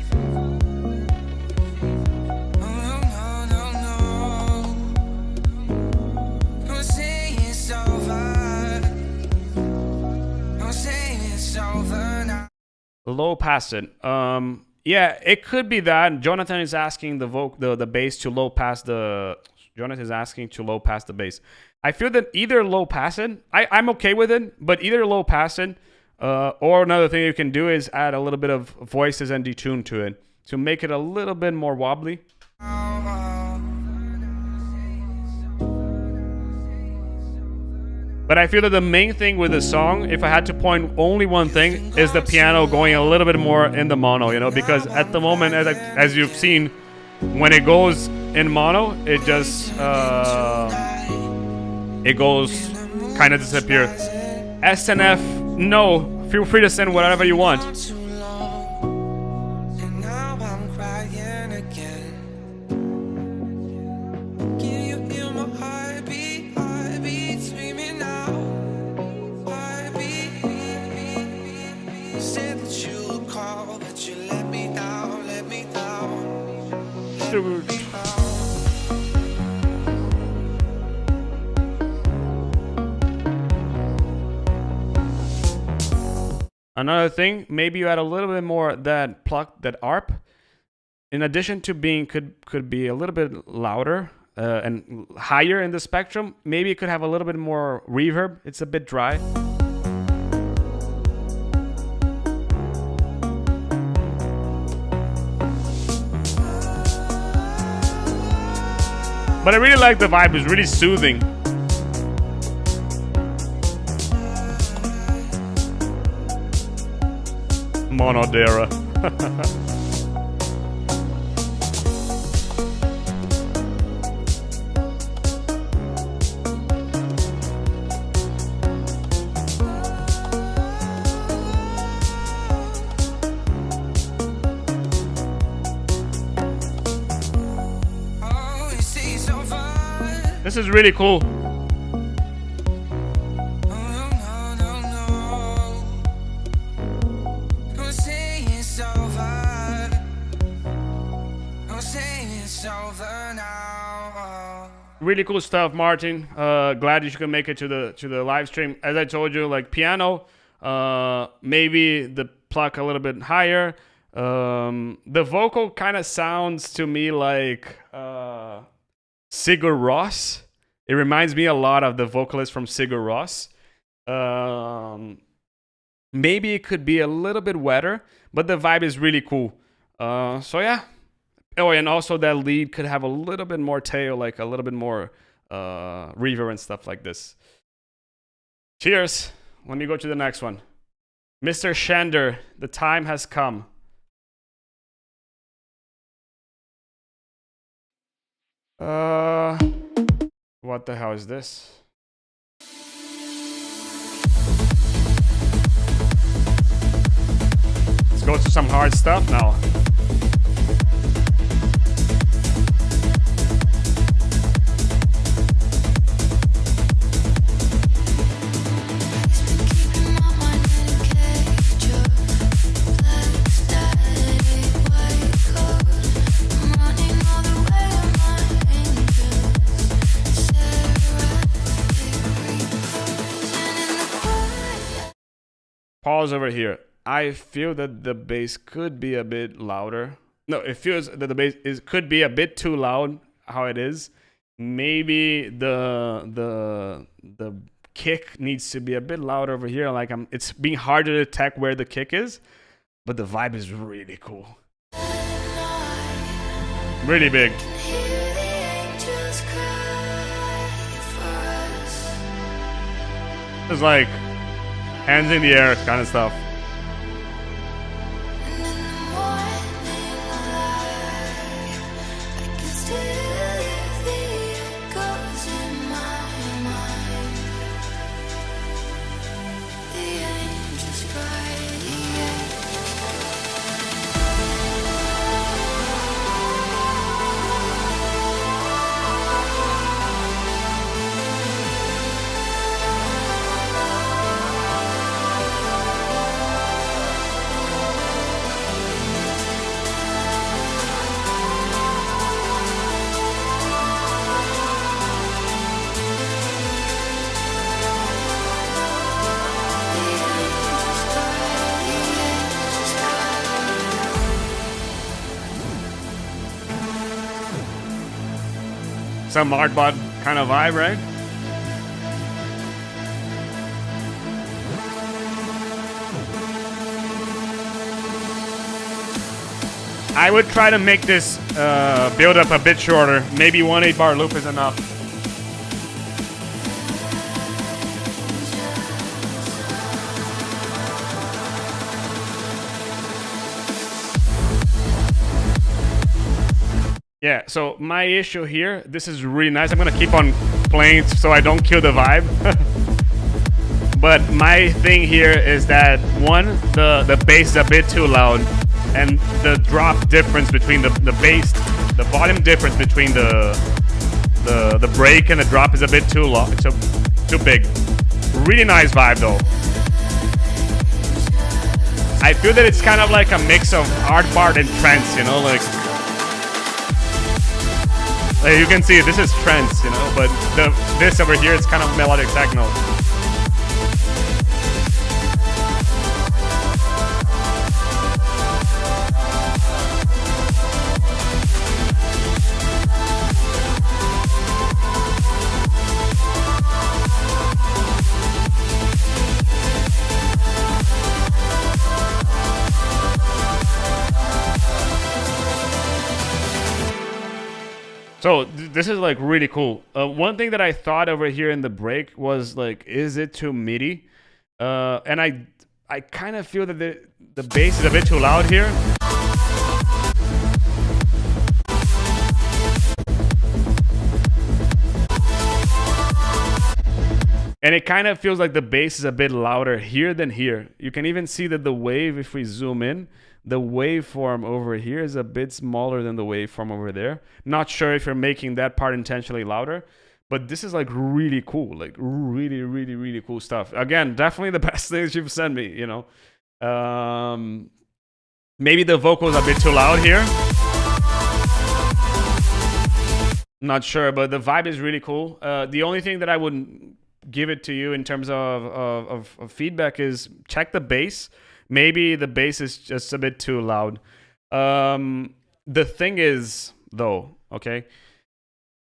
Low pass it. Yeah, it could be that. Jonathan is asking the bass to low pass the. Jonathan is asking to low pass the bass. I feel that either low pass it. I'm okay with it, but either low pass it, or another thing you can do is add a little bit of voices and detune to it to make it a little bit more wobbly. But I feel that the main thing with the song, if I had to point only one thing, is the piano going a little bit more in the mono, you know, because at the moment, as you've seen, when it goes in mono, it just it goes kind of disappear. SNF, no, feel free to send whatever you want. Another thing, maybe you add a little bit more that pluck, that arp. In addition to being, could be a little bit louder and higher in the spectrum. Maybe it could have a little bit more reverb. It's a bit dry. But I really like the vibe. It's really soothing. Modera. This is really cool. Really cool stuff, Martin. Glad you could make it to the live stream. As I told you, like piano, maybe the pluck a little bit higher. The vocal kind of sounds to me like Sigur Rós. It reminds me a lot of the vocalist from Sigur Rós. Maybe it could be a little bit wetter, but the vibe is really cool. So yeah. Oh, and also that lead could have a little bit more tail, like a little bit more reverb and stuff like this. Cheers. Let me go to the next one. Mr. Shander, the time has come. What the hell is this? Let's go to some hard stuff now. Pause over here. I feel that the bass could be a bit louder. No, it feels that the bass could be a bit too loud how it is. Maybe the kick needs to be a bit louder over here. Like it's being hard to detect where the kick is, but the vibe is really cool. Really big. It's like hands in the air kind of stuff. Some Artbot kind of vibe, right? I would try to make this build up a bit shorter. Maybe 1 8-bar loop is enough. Yeah, so my issue here, this is really nice. I'm gonna keep on playing so I don't kill the vibe. But my thing here is that one, the bass is a bit too loud, and the drop difference between the bass, the volume difference between the break and the drop is a bit too low, too big. Really nice vibe though. I feel that it's kind of like a mix of hard part and trance, you know, like you can see this is trance, you know, but this over here is kind of melodic techno. So this is like really cool. One thing that I thought over here in the break was like, is it too MIDI? And I kind of feel that the bass is a bit too loud here. And it kind of feels like the bass is a bit louder here than here. You can even see that the wave, if we zoom in, the waveform over here is a bit smaller than the waveform over there. Not sure if you're making that part intentionally louder, but this is like really cool, like really, really, really cool stuff. Again, definitely the best things you've sent me, you know. Maybe the vocals are a bit too loud here. Not sure, but the vibe is really cool. The only thing that I would give it to you in terms of feedback is check the bass. Maybe the bass is just a bit too loud. The thing is, though, okay,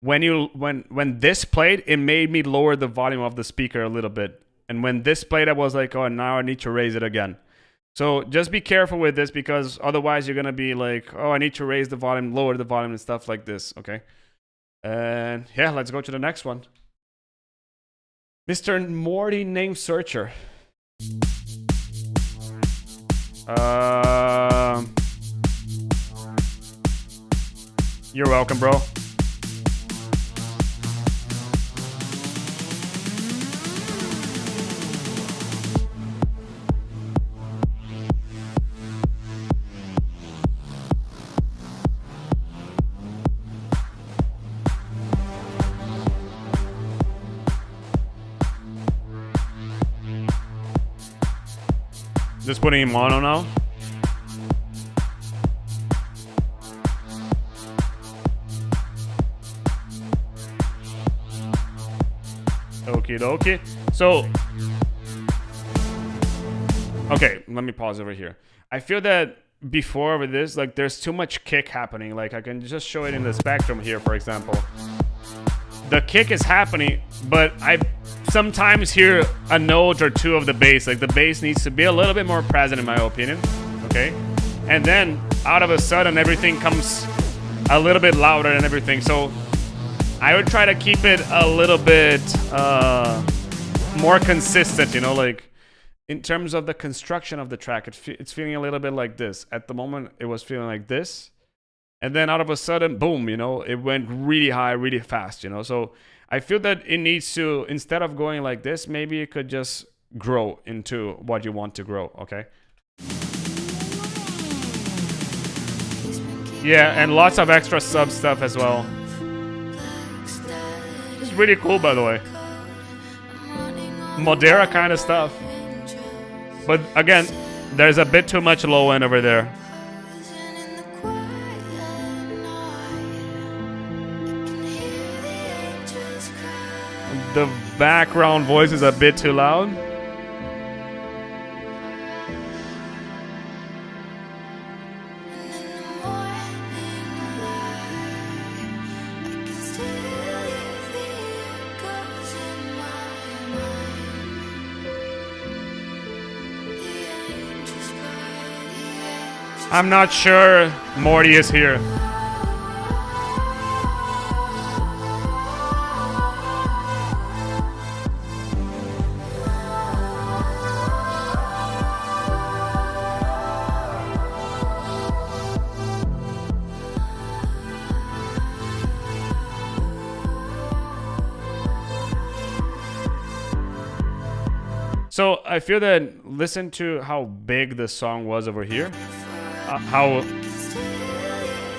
when this played, it made me lower the volume of the speaker a little bit. And when this played, I was like, oh, now I need to raise it again. So just be careful with this, because otherwise you're gonna be like, oh, I need to raise the volume, lower the volume, and stuff like this. Okay, and yeah, let's go to the next one. Mr. Morty Name Searcher. You're welcome, bro. Just putting in mono now. Okie dokie. So, okay, let me pause over here. I feel that before with this, like there's too much kick happening. Like I can just show it in the spectrum here, for example. The kick is happening, but I sometimes hear a note or two of the bass. Like the bass needs to be a little bit more present, in my opinion. Okay, and then out of a sudden everything comes a little bit louder and everything. So I would try to keep it a little bit more consistent, you know, like in terms of the construction of the track. It's feeling a little bit like this. At the moment it was feeling like this, and then out of a sudden, boom, you know, it went really high, really fast, you know. So I feel that it needs to, instead of going like this, maybe it could just grow into what you want to grow, okay? Yeah, and lots of extra sub stuff as well. It's really cool, by the way. Modera kind of stuff. But again, there's a bit too much low end over there. The background voice is a bit too loud. I'm not sure Morty is here. So I feel that, listen to how big the song was over here. How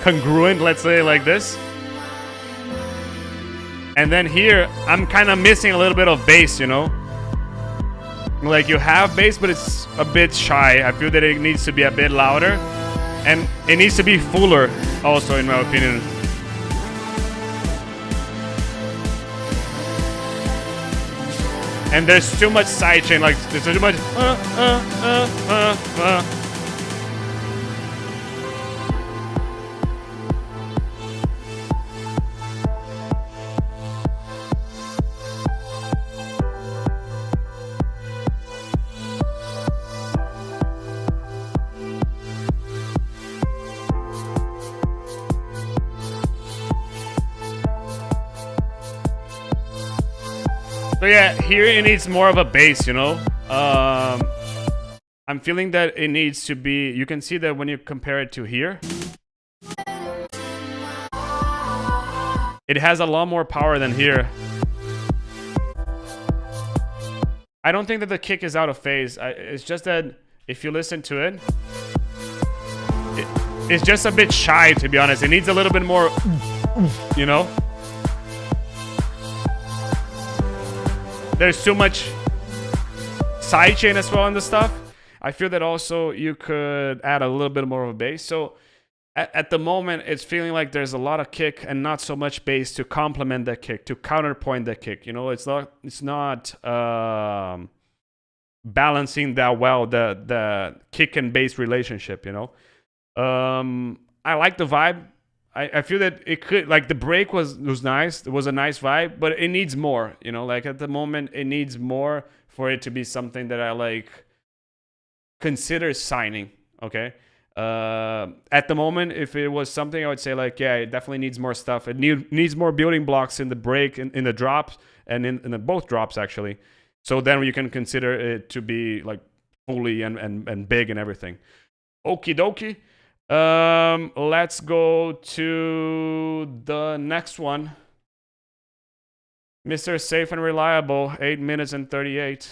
congruent, let's say, like this. And then here, I'm kind of missing a little bit of bass, you know? Like, you have bass, but it's a bit shy. I feel that it needs to be a bit louder. And it needs to be fuller, also, in my opinion. And there's too much sidechain, like, there's too much, So yeah, here it needs more of a bass, you know? I'm feeling that it needs to be... You can see that when you compare it to here. It has a lot more power than here. I don't think that the kick is out of phase. It's just that if you listen to it, it's just a bit shy, to be honest. It needs a little bit more, you know? There's too much sidechain as well in the stuff. I feel that also you could add a little bit more of a bass. So at the moment, it's feeling like there's a lot of kick and not so much bass to complement that kick, to counterpoint that kick. You know, it's not balancing that well, the kick and bass relationship, you know. I like the vibe. I feel that it could, like, the break was nice. It was a nice vibe, but it needs more, you know, like at the moment it needs more for it to be something that I like consider signing. Okay. At the moment, if it was something, I would say like, yeah, it definitely needs more stuff. It needs more building blocks in the break, in the drops, and in the both drops actually. So then you can consider it to be like fully and big and everything. Okie dokie. Let's go to the next one. Mr. Safe and Reliable, 8 minutes and 38.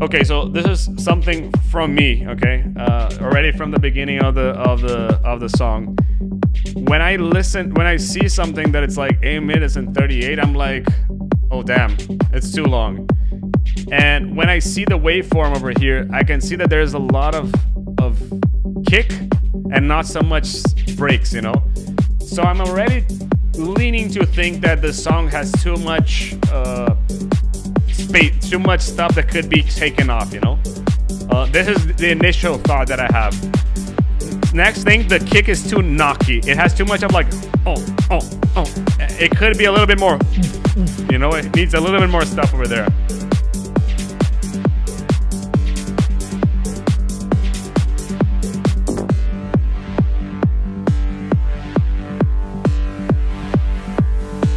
Okay, so this is something from me, okay? Already from the beginning of the song. When I see something that it's like 8 minutes and 38, I'm like, oh damn, it's too long. And when I see the waveform over here, I can see that there's a lot of kick and not so much breaks, you know? So I'm already leaning to think that the song has too much space, too much stuff that could be taken off, you know? This is the initial thought that I have. Next thing, the kick is too knocky. It has too much of like, oh. It could be a little bit more, you know? It needs a little bit more stuff over there.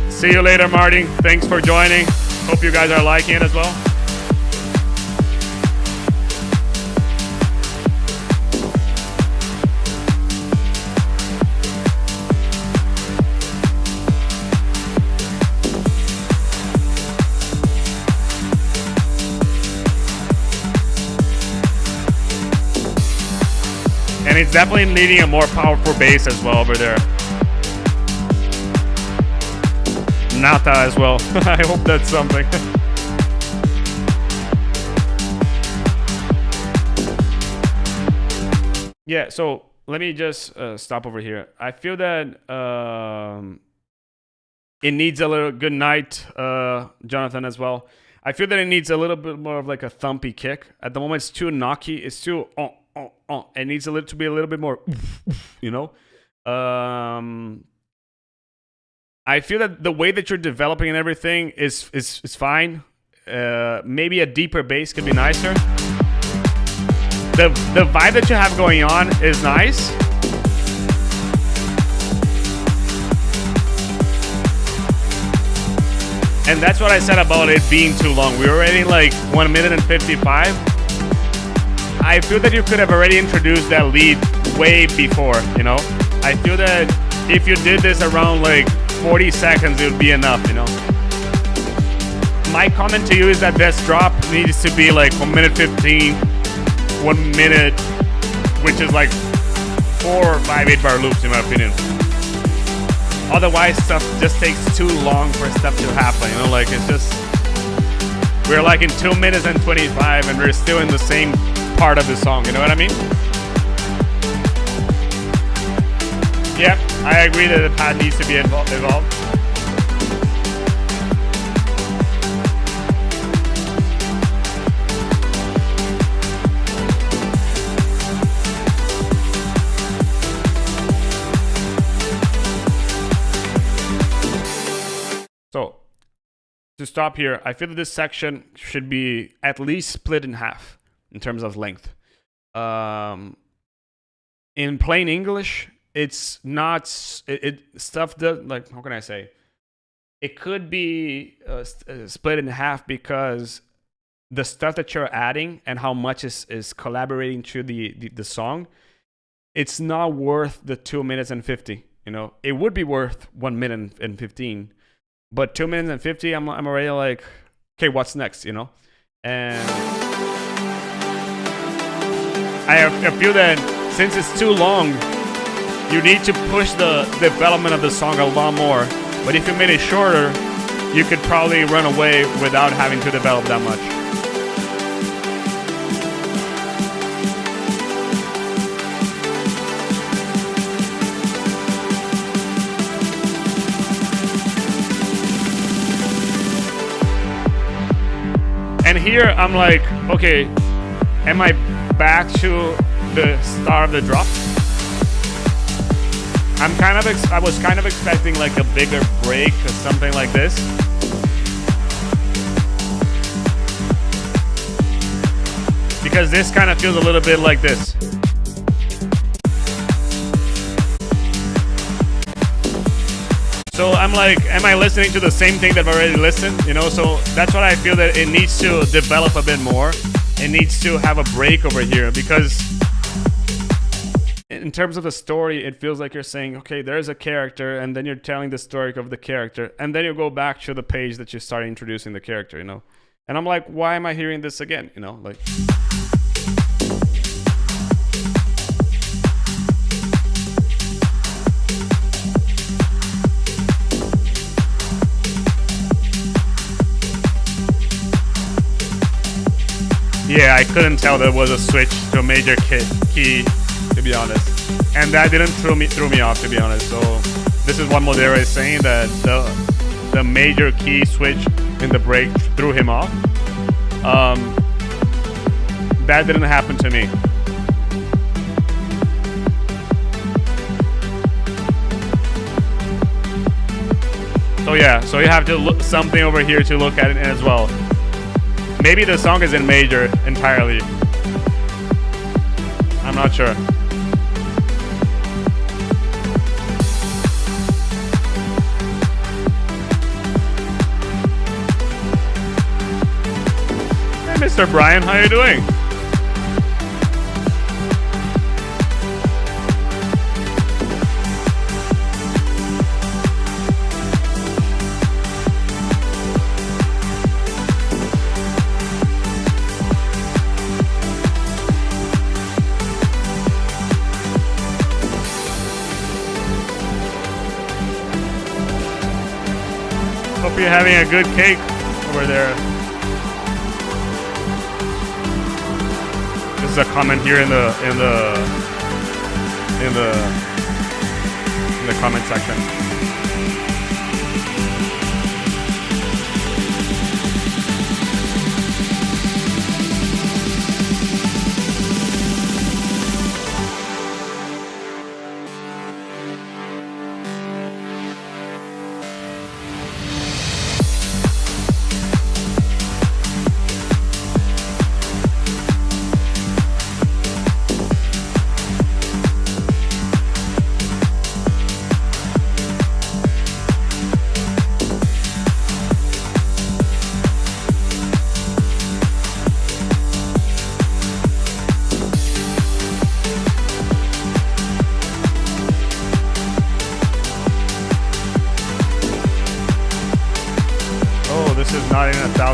See you later, Marty. Thanks for joining. Hope you guys are liking it as well. And it's definitely needing a more powerful bass as well over there. Nata as well. I hope that's something. Yeah, so let me just stop over here. I feel that it needs a little good night, Jonathan, as well. I feel that it needs a little bit more of like a thumpy kick. At the moment, it's too knocky. It's too It needs to be a little bit more, you know. I feel that the way that you're developing and everything is fine. Maybe a deeper bass could be nicer. The vibe that you have going on is nice. And that's what I said about it being too long. We're already like 1 minute and 55. I feel that you could have already introduced that lead way before, you know? I feel that if you did this around like 40 seconds, it would be enough, you know. My comment to you is that this drop needs to be like 1 minute 15, 1 minute, which is like 4 or 5 8-bar loops in my opinion. Otherwise, stuff just takes too long for stuff to happen, you know, like it's just, we're like in 2 minutes and 25 and we're still in the same part of the song, you know what I mean? Yep, I agree that the pad needs to be evolved. So, to stop here, I feel that this section should be at least split in half in terms of length. In plain English, it's not stuff that, like, how can I say? It could be split in half because the stuff that you're adding and how much is collaborating to the song, it's not worth the 2 minutes and 50. You know, it would be worth 1 minute and 15. But 2 minutes and 50, I'm already like, okay, what's next, you know? And I feel that since it's too long, you need to push the development of the song a lot more. But if you made it shorter, you could probably run away without having to develop that much. And here I'm like, okay, am I back to the start of the drop? I was kind of expecting like a bigger break or something like this. Because this kind of feels a little bit like this. So I'm like, am I listening to the same thing that I've already listened? You know, so that's what I feel that it needs to develop a bit more. It needs to have a break over here because in terms of the story, it feels like you're saying, okay, there's a character, and then you're telling the story of the character, and then you go back to the page that you started introducing the character, you know? And I'm like, why am I hearing this again? You know, like... Yeah, I couldn't tell there was a switch to a major key, to be honest. And that didn't throw me off, to be honest. So this is what Modera is saying, that the major key switch in the break threw him off. That didn't happen to me. So yeah, so you have to look something over here to look at it as well. Maybe the song is in major entirely. I'm not sure. Hey, Mr. Brian, how are you doing? Hope you're having a good cake over there. This is a comment here in the comment section.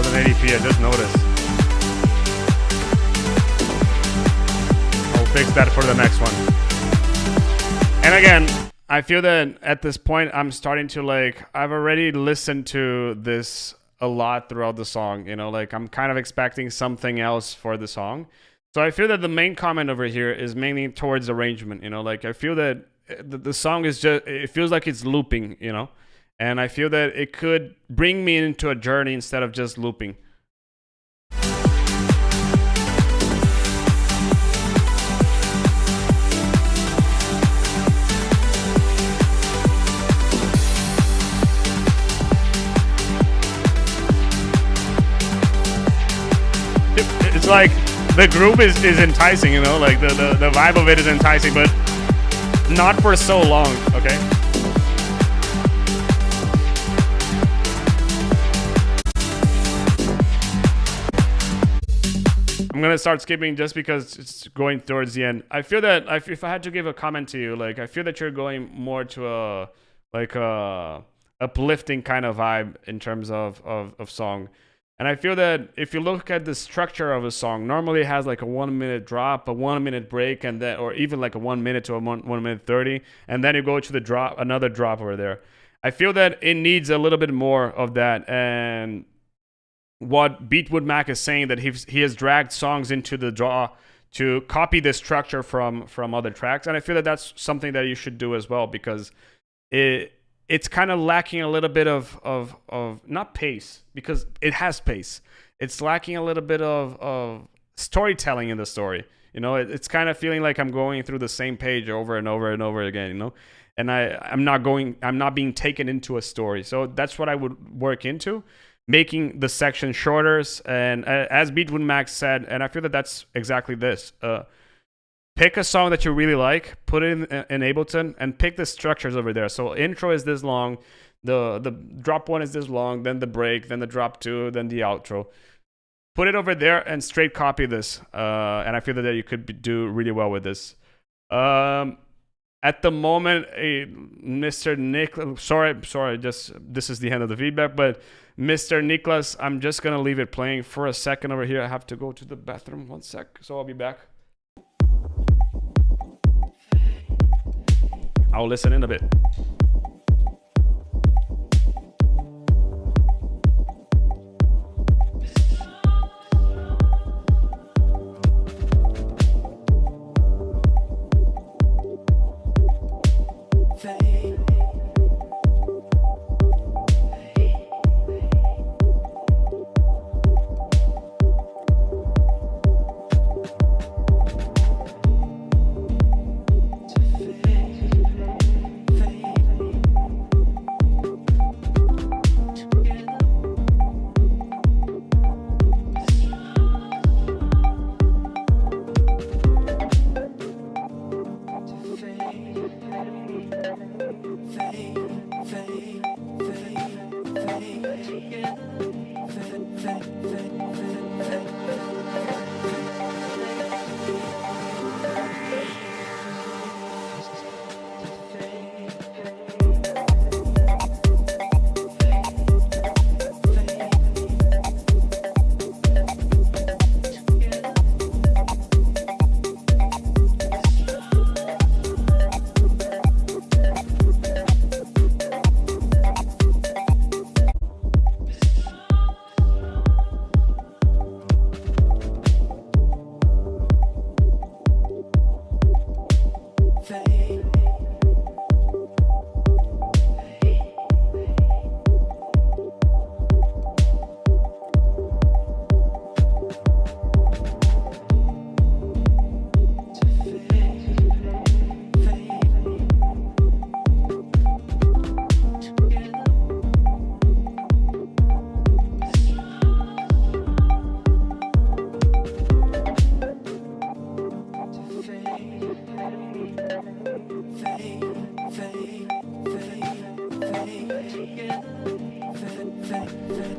1080p, I just noticed. I'll fix that for the next one. And again, I feel that at this point, I'm starting to like, I've already listened to this a lot throughout the song, you know, like I'm kind of expecting something else for the song. So I feel that the main comment over here is mainly towards arrangement, you know, like I feel that the song is just, it feels like it's looping, you know, and I feel that it could bring me into a journey instead of just looping. It's like the groove is enticing, you know, like the vibe of it is enticing, but not for so long, okay? I'm gonna start skipping just because it's going towards the end. I feel that if I had to give a comment to you, like I feel that you're going more to a like a uplifting kind of vibe in terms of song. And I feel that if you look at the structure of a song, normally it has like a 1 minute drop, a 1 minute break, and then, or even like a 1 minute to a 1 minute 30, and then you go to the drop, another drop over there. I feel that it needs a little bit more of that. And what Beetwood Mac is saying, that he has dragged songs into the draw to copy the structure from other tracks. And I feel that that's something that you should do as well, because it's kind of lacking a little bit of not pace, because it has pace. It's lacking a little bit of storytelling in the story. You know, it's kind of feeling like I'm going through the same page over and over and over again, you know, and I'm not being taken into a story. So that's what I would work into, making the section shorter. And as Beetwood Mac said, and I feel that that's exactly this, pick a song that you really like, put it in Ableton, and pick the structures over there. So intro is this long, the drop 1 is this long, then the break, then the drop 2, then the outro. Put it over there and straight copy this. And I feel that you could do really well with this. At the moment, Mr. Nick, sorry, just this is the end of the feedback, but Mr. Nicholas, I'm just gonna leave it playing for a second over here. I have to go to the bathroom, 1 sec, so I'll be back. I'll listen in a bit.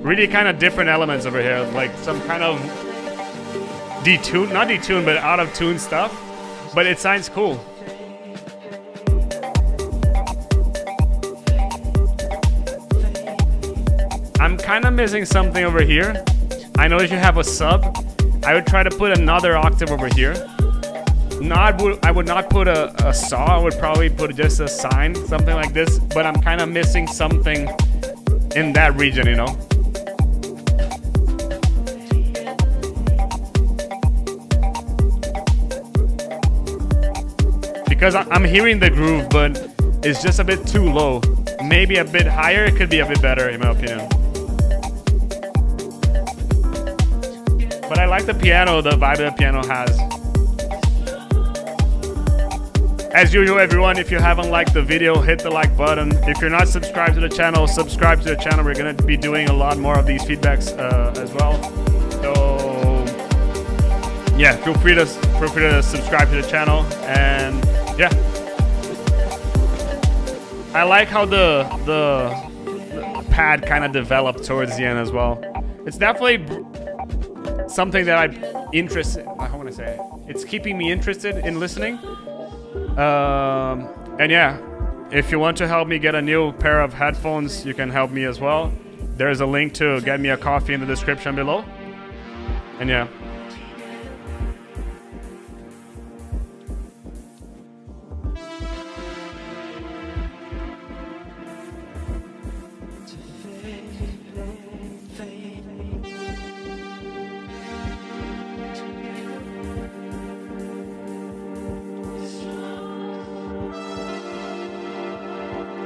Really kind of different elements over here, like some kind of detune, not detune, but out of tune stuff, but it sounds cool. I'm kind of missing something over here. I know if you have a sub, I would try to put another octave over here. I would not put a saw, I would probably put just a sine, something like this, but I'm kind of missing something in that region, you know? Because I'm hearing the groove, but it's just a bit too low. Maybe a bit higher, it could be a bit better, in my opinion. But I like the piano, the vibe the piano has. As usual, everyone, if you haven't liked the video, hit the like button. If you're not subscribed to the channel, subscribe to the channel. We're going to be doing a lot more of these feedbacks as well. So, yeah, feel free to subscribe to the channel. And yeah, I like how the pad kind of developed towards the end as well. It's definitely something that I'm interested. How want to say? It's keeping me interested in listening. And yeah, if you want to help me get a new pair of headphones, you can help me as well. There's a link to get me a coffee in the description below. And yeah.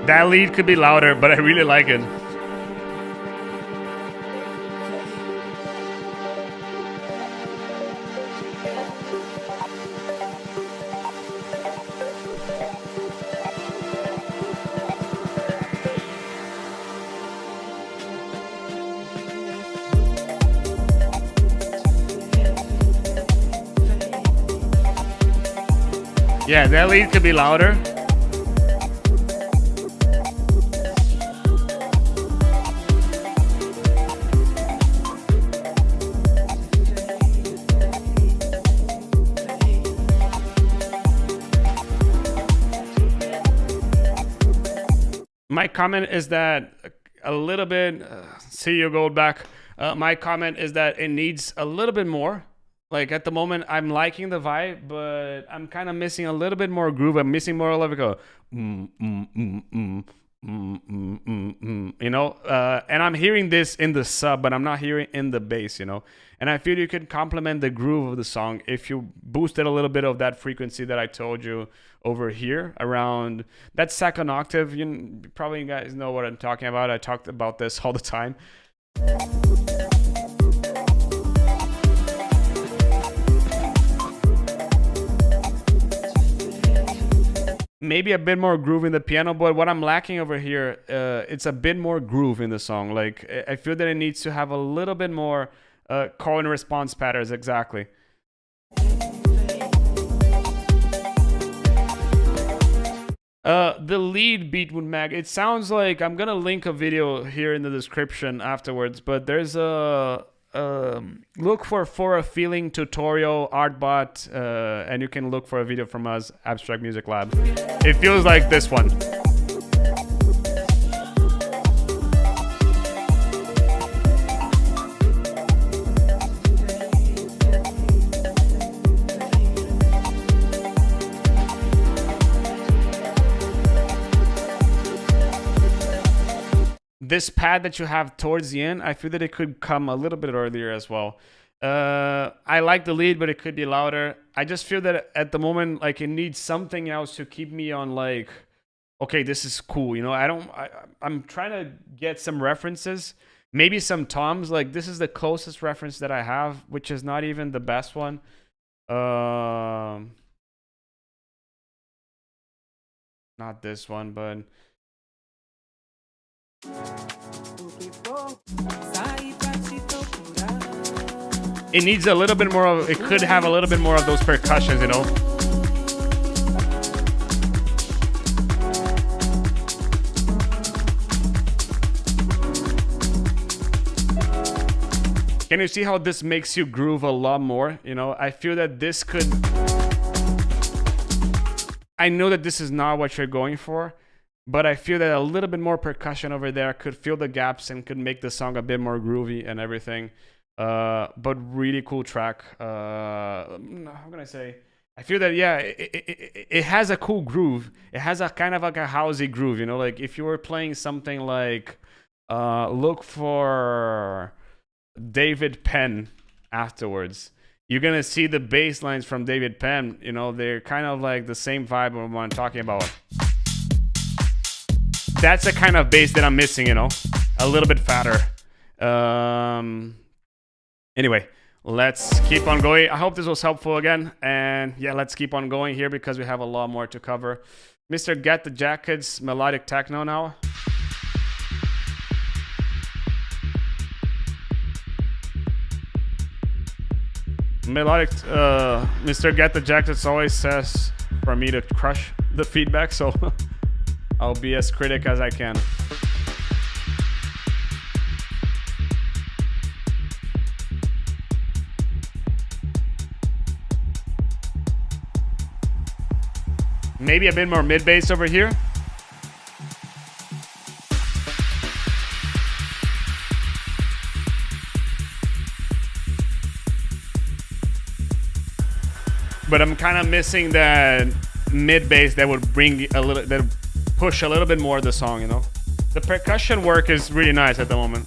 That lead could be louder, but I really like it. Yeah, that lead could be louder. My comment is that a little bit, see you Goldback. My comment is that it needs a little bit more. Like at the moment, I'm liking the vibe, but I'm kind of missing a little bit more groove. I'm missing more like a, you know, and I'm hearing this in the sub, but I'm not hearing in the bass, you know. And I feel you could complement the groove of the song if you boosted a little bit of that frequency that I told you over here around that second octave. Probably you guys know what I'm talking about. I talked about this all the time. Maybe a bit more groove in the piano, but what I'm lacking over here, it's a bit more groove in the song. Like I feel that it needs to have a little bit more call and response patterns, exactly. The lead Beetwood Mac, it sounds like, I'm gonna link a video here in the description afterwards, but there's a look for a feeling tutorial artbot, and you can look for a video from us, Abstrakt Music Lab. It feels like this one. This pad that you have towards the end, I feel that it could come a little bit earlier as well. I like the lead, but it could be louder. I just feel that at the moment, like it needs something else to keep me on like, okay, this is cool. You know, I'm trying to get some references, maybe some toms. Like this is the closest reference that I have, which is not even the best one. Not this one, but it needs a little bit more of, it could have a little bit more of those percussions, you know. Can you see how this makes you groove a lot more? You know, I feel that this could, I know that this is not what you're going for, but I feel that a little bit more percussion over there could fill the gaps and could make the song a bit more groovy and everything. But really cool track. How can I say? I feel that, yeah, it has a cool groove. It has a kind of like a housey groove, you know? Like if you were playing something like, look for David Penn afterwards, you're going to see the bass lines from David Penn, you know, they're kind of like the same vibe of what I'm talking about. That's the kind of bass that I'm missing, you know, a little bit fatter. Anyway, let's keep on going. I hope this was helpful again. And yeah, let's keep on going here because we have a lot more to cover. Mr. Get the Jackets, melodic techno now. Melodic, Mr. Get the Jackets always says for me to crush the feedback, so I'll be as critic as I can. Maybe a bit more mid bass over here. But I'm kind of missing that mid bass that would bring a little, that would push a little bit more of the song, you know. The percussion work is really nice at the moment.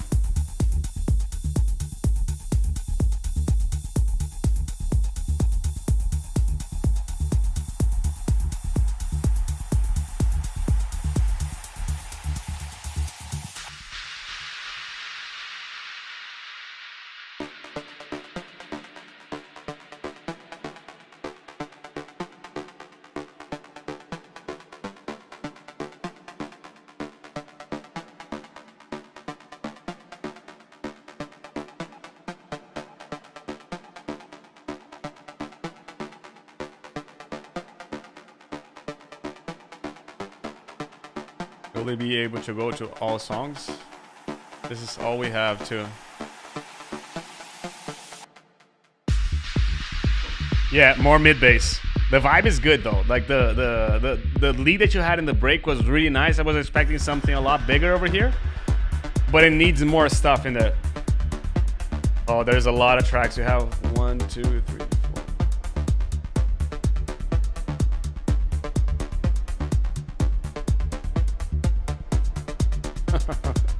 Will they be able to go to all songs? This is all we have too. Yeah, more mid bass. The vibe is good though. Like the lead that you had in the break was really nice. I was expecting something a lot bigger over here, but it needs more stuff in there. Oh, there's a lot of tracks. You have 1, 2, 3, 4.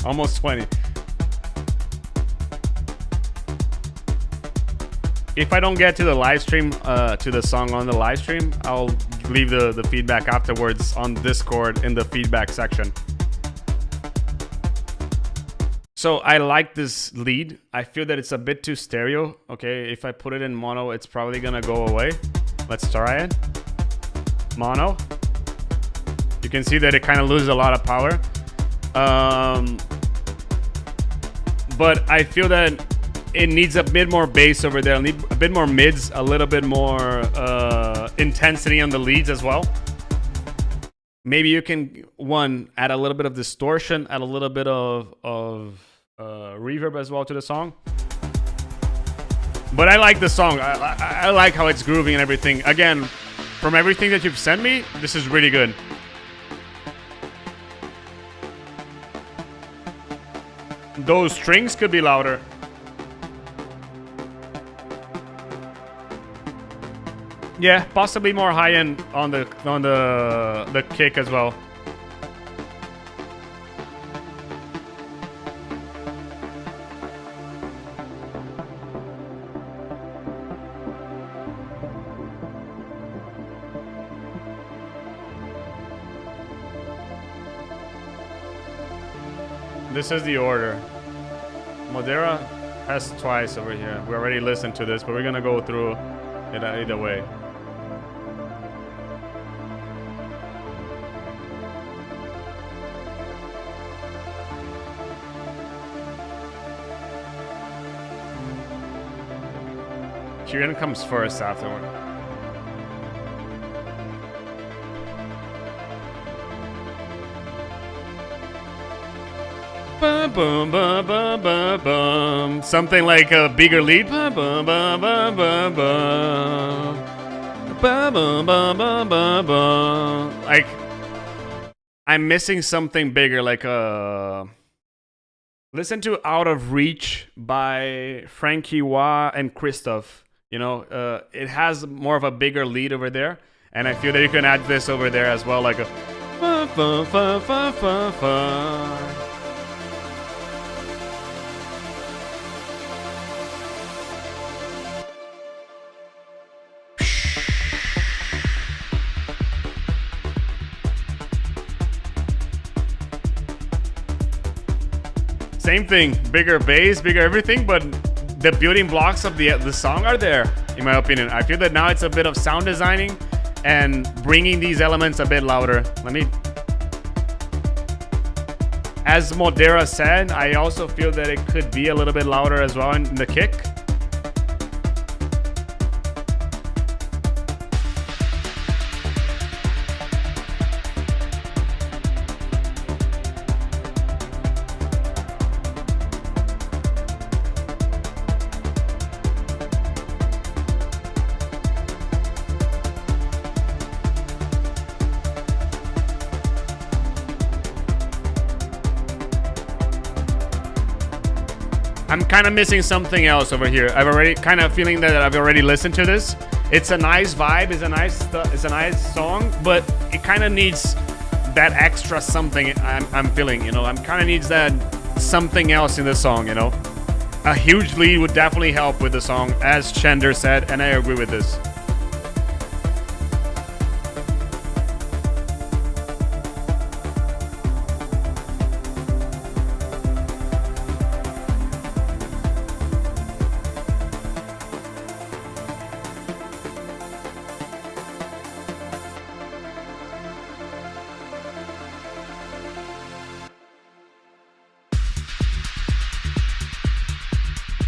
Almost 20. If I don't get to the live stream, to the song on the live stream, I'll leave the feedback afterwards on Discord in the feedback section. So I like this lead. I feel that it's a bit too stereo. Okay, if I put it in mono, it's probably gonna go away. Let's try it. Mono. You can see that it kind of loses a lot of power. But I feel that it needs a bit more bass over there. I need a bit more mids, a little bit more intensity on the leads as well. Maybe you can, add a little bit of distortion, add a little bit of reverb as well to the song. But I like the song. I like how it's grooving and everything. Again, from everything that you've sent me, this is really good. Those strings could be louder. Yeah, possibly more high end on the kick as well. This is the order. Modera has twice over here. We already listened to this, but we're gonna go through it either way. Kieran comes first afterward. Bum, bum, bum, bum, bum, bum. Something like a bigger lead. Bum, bum, bum, bum, bum, bum. Bum, bum, bum, bum, bum, bum. Like I'm missing something bigger, like listen to Out of Reach by Frankie Wah and Christoph. You know, it has more of a bigger lead over there, and I feel that you can add this over there as well, like a fa fa fa fa fa fa. Same thing, bigger bass, bigger everything, but the building blocks of the song are there, in my opinion. I feel that now it's a bit of sound designing and bringing these elements a bit louder. As Modera said, I also feel that it could be a little bit louder as well in the kick. I'm kind of missing something else over here. I've already kind of feeling that I've already listened to this. It's a nice vibe. It's a nice song, but it kind of needs that extra something. I'm feeling, you know. I'm kind of needs that something else in the song, you know. A huge lead would definitely help with the song, as Shander said, and I agree with this.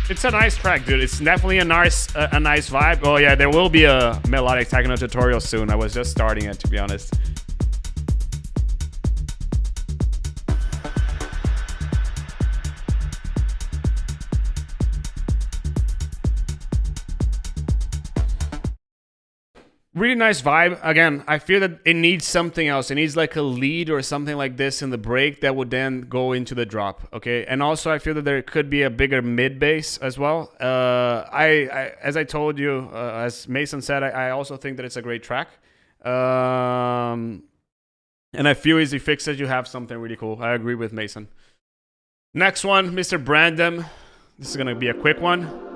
It's a nice track, dude. It's definitely a nice vibe. Oh yeah, there will be a melodic techno tutorial soon. I was just starting it, to be honest. Really nice vibe. Again, I feel that it needs something else. It needs like a lead or something like this in the break that would then go into the drop. Okay, and also I feel that there could be a bigger mid bass as well. As I told you, as Mason said, I also think that it's a great track. And I feel easy fixes. You have something really cool. I agree with Mason. Next one, Mr. Brandon. This is gonna be a quick one.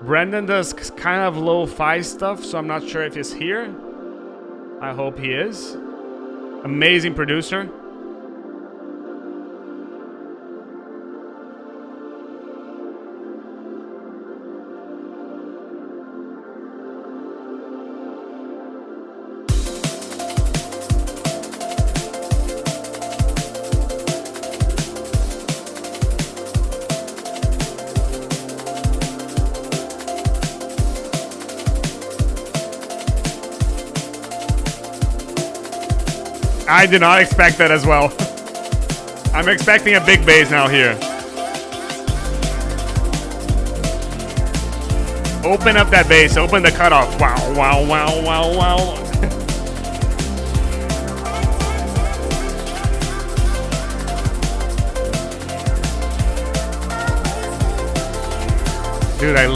Brandon does kind of lo-fi stuff, so I'm not sure if he's here. I hope he is. Amazing producer. I did not expect that as well. I'm expecting a big bass now here. Open up that bass, open the cutoff. Wow, wow, wow, wow, wow. Dude, I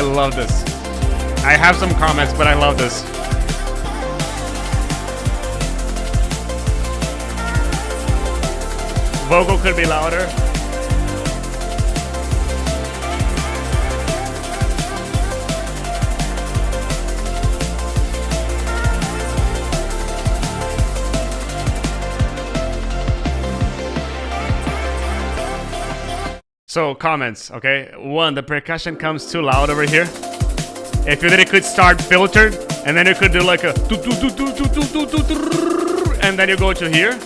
love this. I have some comments, but I love this. Vocal could be louder. So comments, okay? One, the percussion comes too loud over here. I feel that it could start filtered, and then it could do like a and then you go to here.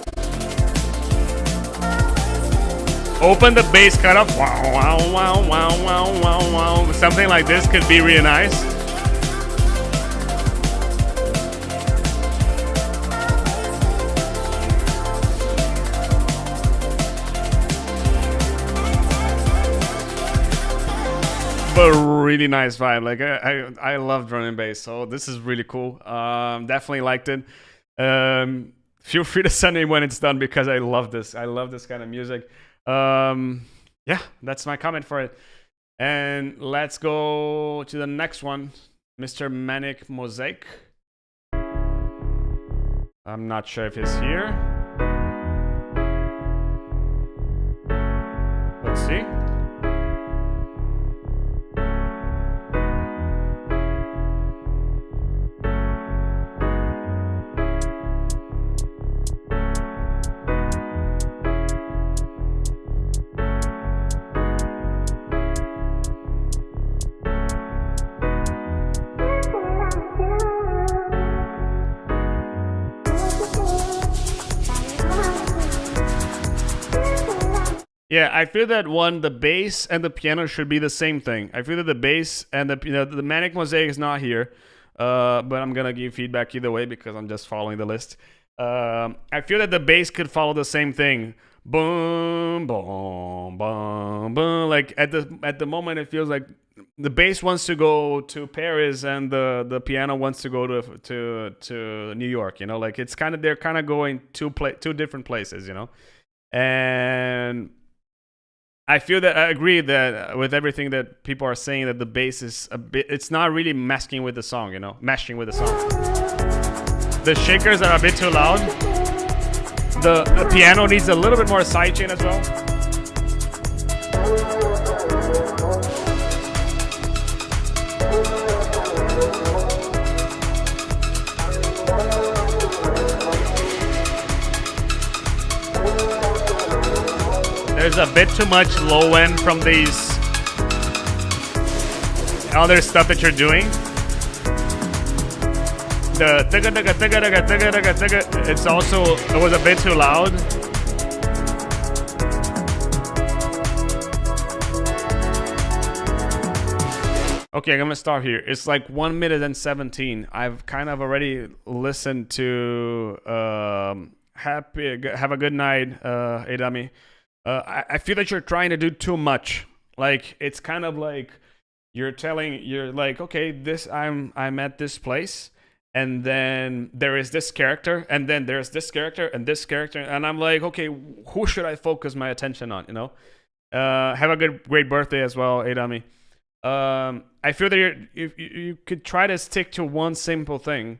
Open the bass cutoff. Wow, wow, wow, wow, wow, wow, wow. Something like this could be really nice. But really nice vibe. Like I love drum and bass, so this is really cool. Definitely liked it. Feel free to send me when it's done because I love this. I love this kind of music. Yeah, that's my comment for it. And let's go to the next one, Mr. Manic Mosaic. I'm not sure if he's here. Let's see. Yeah, I feel that the bass and the piano should be the same thing. I feel that the bass and the Manic Mosaic is not here, but I'm gonna give feedback either way because I'm just following the list. I feel that the bass could follow the same thing. Boom, boom, boom, boom. Like at the moment, it feels like the bass wants to go to Paris and the piano wants to go to New York. You know, like they're kind of going two different places. You know, and I feel that I agree that with everything that people are saying that the bass is it's not really meshing with the song, you know, meshing with the song. The shakers are a bit too loud. The piano needs a little bit more sidechain as well. There's a bit too much low end from these other stuff that you're doing. The it was a bit too loud. Okay, I'm gonna start here. It's like 1 minute and 17. I've kind of already listened to have a good night, Edami. I feel that you're trying to do too much. Like it's kind of like you're like, okay, I'm at this place, and then there is this character, and then there's this character and this character, and I'm like, okay, who should I focus my attention on? You know, have a great birthday as well, Edami. I feel that you could try to stick to one simple thing.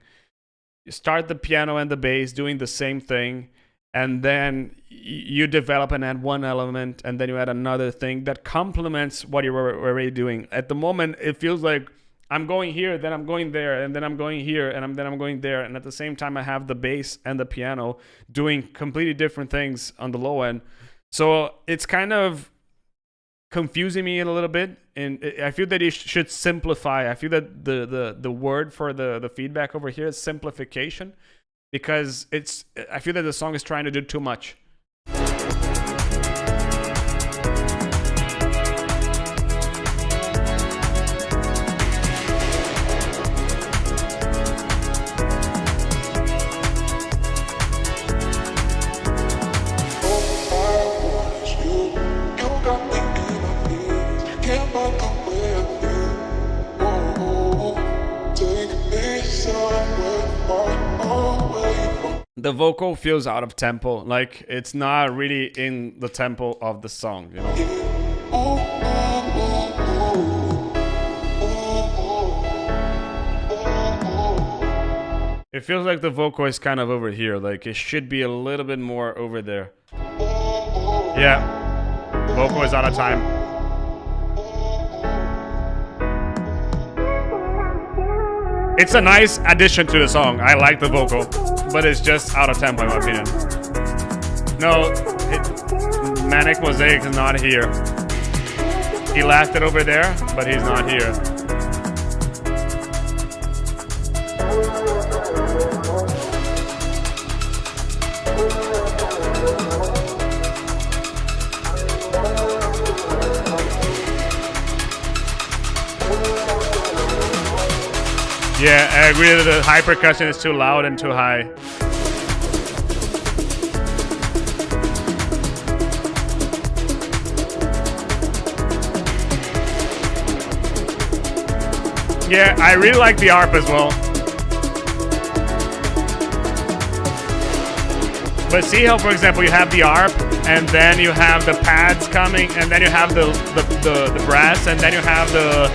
You start the piano and the bass doing the same thing, and then you develop and add one element, and then you add another thing that complements what you were already doing. At the moment, it feels like I'm going here, then I'm going there, and then I'm going here, and then I'm going there. And at the same time, I have the bass and the piano doing completely different things on the low end. So it's kind of confusing me a little bit. And I feel that you should simplify. I feel that the word for the feedback over here is simplification, because I feel that the song is trying to do too much. The vocal feels out of tempo, like it's not really in the tempo of the song, you know. It feels like the vocal is kind of over here, like it should be a little bit more over there. Yeah, vocal is out of time. It's a nice addition to the song. I like the vocal, but it's just out of tempo in my opinion. No, Manic Mosaic is not here. He left it over there, but he's not here. Yeah, I agree that the high percussion is too loud and too high. Yeah, I really like the ARP as well. But see how, for example, you have the ARP, and then you have the pads coming, and then you have the brass, and then you have the...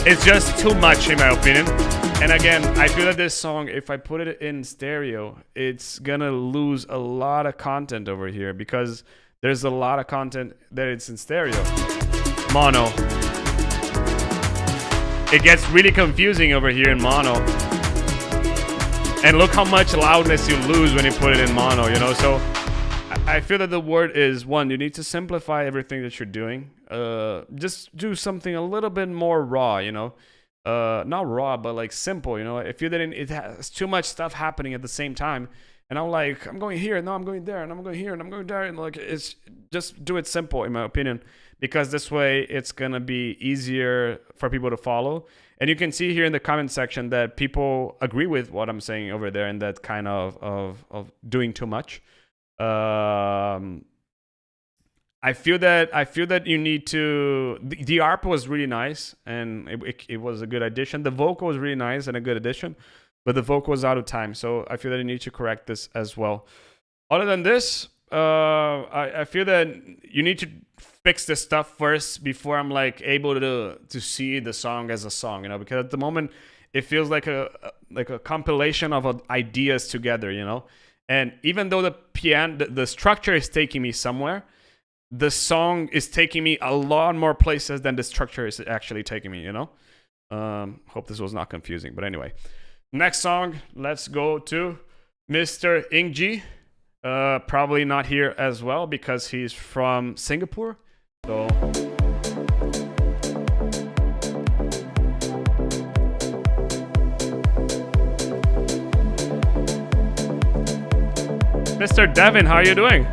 It's just too much, in my opinion. And again, I feel that this song, if I put it in stereo, it's gonna lose a lot of content over here, because there's a lot of content that it's in stereo. Mono. It gets really confusing over here in mono. And look how much loudness you lose when you put it in mono, you know? So I feel that the word is, one, you need to simplify everything that you're doing. Just do something a little bit more raw, you know? Not raw, but like simple, you know? I feel that it has too much stuff happening at the same time. And I'm like, I'm going here, no, I'm going there, and I'm going here, and I'm going there. And like, it's just do it simple, in my opinion, because this way it's gonna be easier for people to follow. And you can see here in the comment section that people agree with what I'm saying over there, and that kind of doing too much. I feel that you need to. The ARP was really nice, and it was a good addition. The vocal was really nice and a good addition, but the vocal was out of time, so I feel that you need to correct this as well. Other than this, I feel that you need to fix this stuff first before I'm like able to see the song as a song, you know, because at the moment it feels like a compilation of ideas together, you know. And even though the piano, the structure is taking me somewhere, the song is taking me a lot more places than the structure is actually taking me, you know. Hope this was not confusing, but anyway. Next song, let's go to Mr. Ingji. Probably not here as well because he's from Singapore. So Mr. Devin, how are you doing?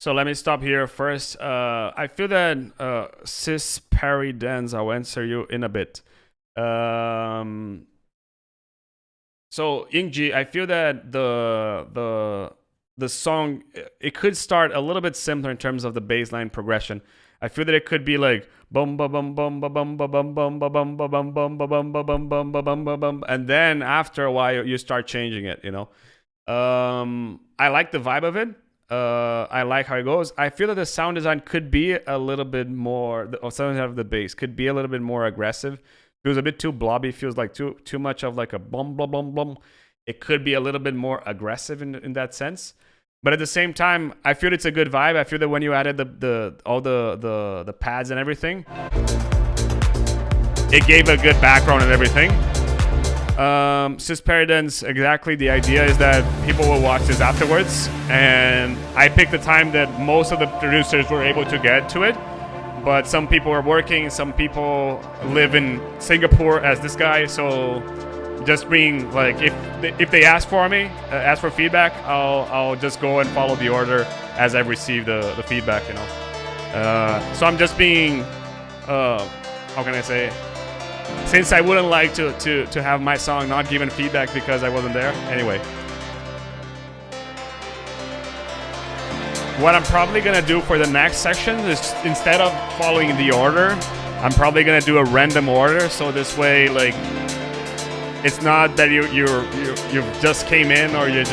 So let me stop here first. I feel that Sis Perry Dance, I'll answer you in a bit. So Ingji, I feel that the song, it could start a little bit simpler in terms of the bass line progression. I feel that it could be like bum bum bum bum bum bum bum bum bum bum bum bum bum bum bum bum bum bum bum, and then after a while you start changing it, you know. I like the vibe of it. I like how it goes. I feel that the sound design could be a little bit more, or sound design of the bass could be a little bit more aggressive. It was a bit too blobby. Feels like too much of like a bum bum bum bum. It could be a little bit more aggressive in that sense. But at the same time, I feel it's a good vibe. I feel that when you added all the pads and everything, it gave a good background and everything. Sis Paradance, exactly. The idea is that people will watch this afterwards, and I picked the time that most of the producers were able to get to it. But some people are working, some people live in Singapore as this guy, so just being like, if they ask for me, ask for feedback, I'll just go and follow the order as I receive the feedback, you know. So I'm just being, how can I say, since I wouldn't like to have my song not given feedback because I wasn't there. Anyway, what I'm probably gonna do for the next section is, instead of following the order, I'm probably gonna do a random order, so this way, like, it's not that you just came in or you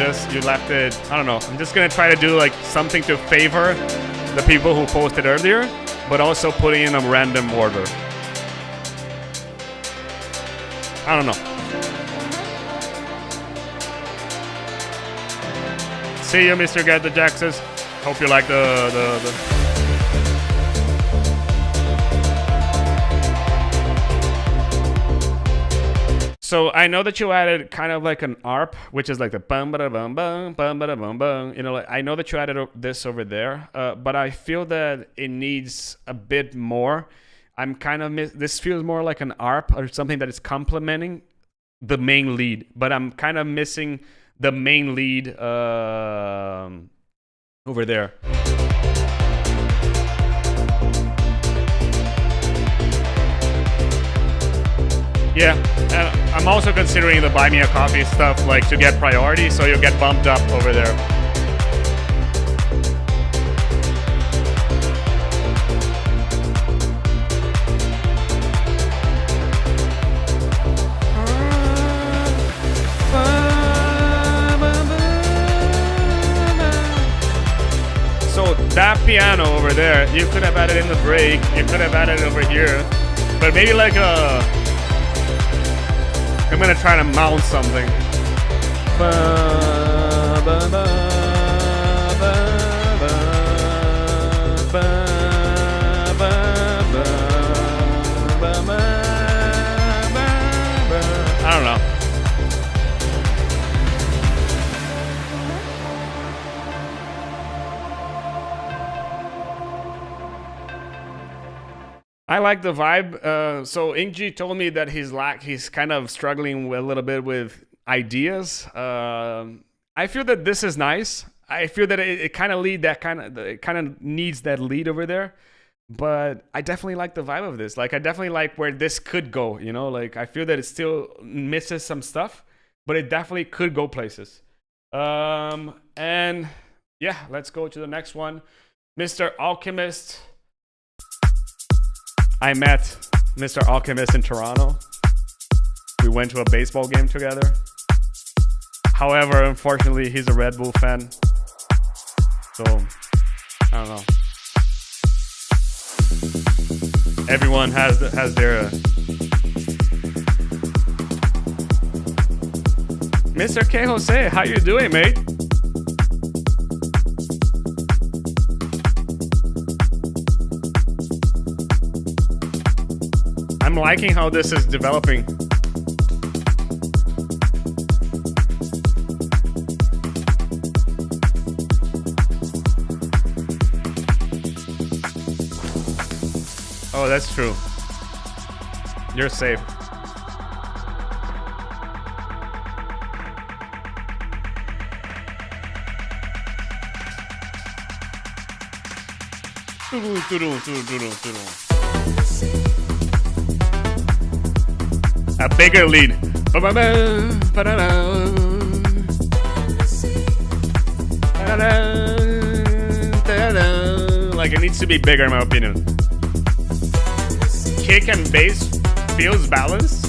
left it. I don't know. I'm just gonna try to do like something to favor the people who posted earlier, but also putting in a random order. I don't know. See you, Mr. Get the Jaxes. Hope you like the So I know that you added kind of like an ARP, which is like the bum ba da bum bum bum ba da bum bum. You know, like, I know that you added this over there, but I feel that it needs a bit more. I'm kind of this feels more like an ARP or something that is complementing the main lead, but I'm kind of missing the main lead over there. Yeah, and I'm also considering the buy me a coffee stuff, like to get priority, so you'll get bumped up over there. So that piano over there, you could have added in the break, you could have added it over here, but maybe like a... I'm gonna try to mount something. Ba, ba, ba, ba, ba, ba, ba, ba, ba, ba. I don't know. I like the vibe. So Ingji told me that he's kind of struggling a little bit with ideas. I feel that this is nice. I feel that it kind of needs that lead over there. But I definitely like the vibe of this. Like I definitely like where this could go. You know, like I feel that it still misses some stuff, but it definitely could go places. And yeah, let's go to the next one, Mr. Alchemist. I met Mr. Alchemist in Toronto. We went to a baseball game together. However, unfortunately, he's a Red Bull fan. So, I don't know. Everyone has their... Mr. K. Jose, how you doing, mate? I'm liking how this is developing. Oh, that's true. You're safe. A bigger lead. Like it needs to be bigger in my opinion. Kick and bass feels balanced.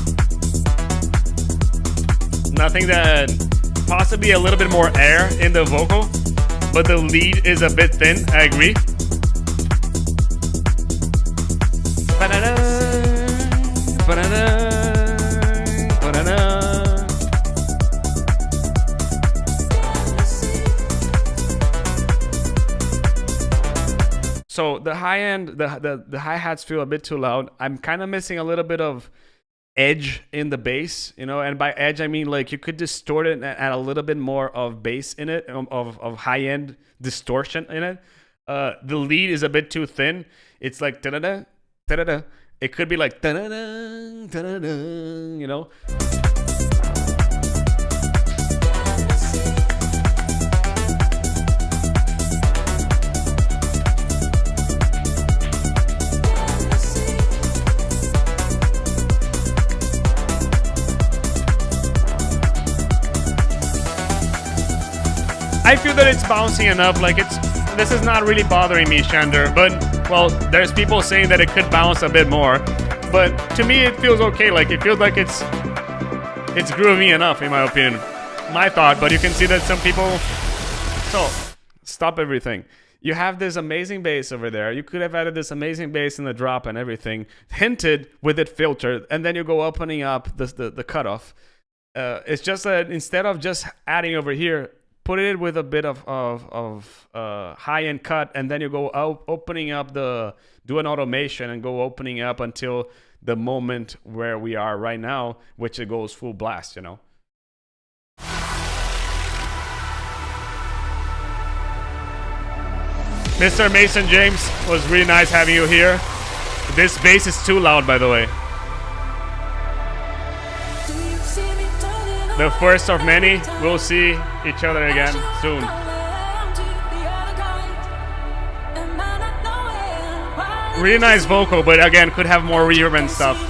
Nothing that possibly a little bit more air in the vocal, but the lead is a bit thin. I agree. So the high end, the hi-hats feel a bit too loud. I'm kind of missing a little bit of edge in the bass, you know, and by edge I mean like you could distort it and add a little bit more of bass in it, of high-end distortion in it. The lead is a bit too thin. It's like da-da-da, da-da-da. It could be like da-da-da, da-da-da, you know. I feel that it's bouncing enough, like this is not really bothering me, Shander, but, well, there's people saying that it could bounce a bit more, but to me it feels okay, like it feels like it's groovy enough, in my opinion. My thought, but you can see that some people... So, stop everything. You have this amazing bass over there, you could have added this amazing bass in the drop and everything, hinted with it filtered, and then you go opening up the cutoff. It's just that instead of just adding over here, put it with a bit of high end cut, and then you go out opening up do an automation and go opening up until the moment where we are right now, which it goes full blast, you know. Mr. Mason James, was really nice having you here. This bass is too loud, by the way. The first of many. We'll see each other again soon. Really nice vocal, but again, could have more reverb and stuff.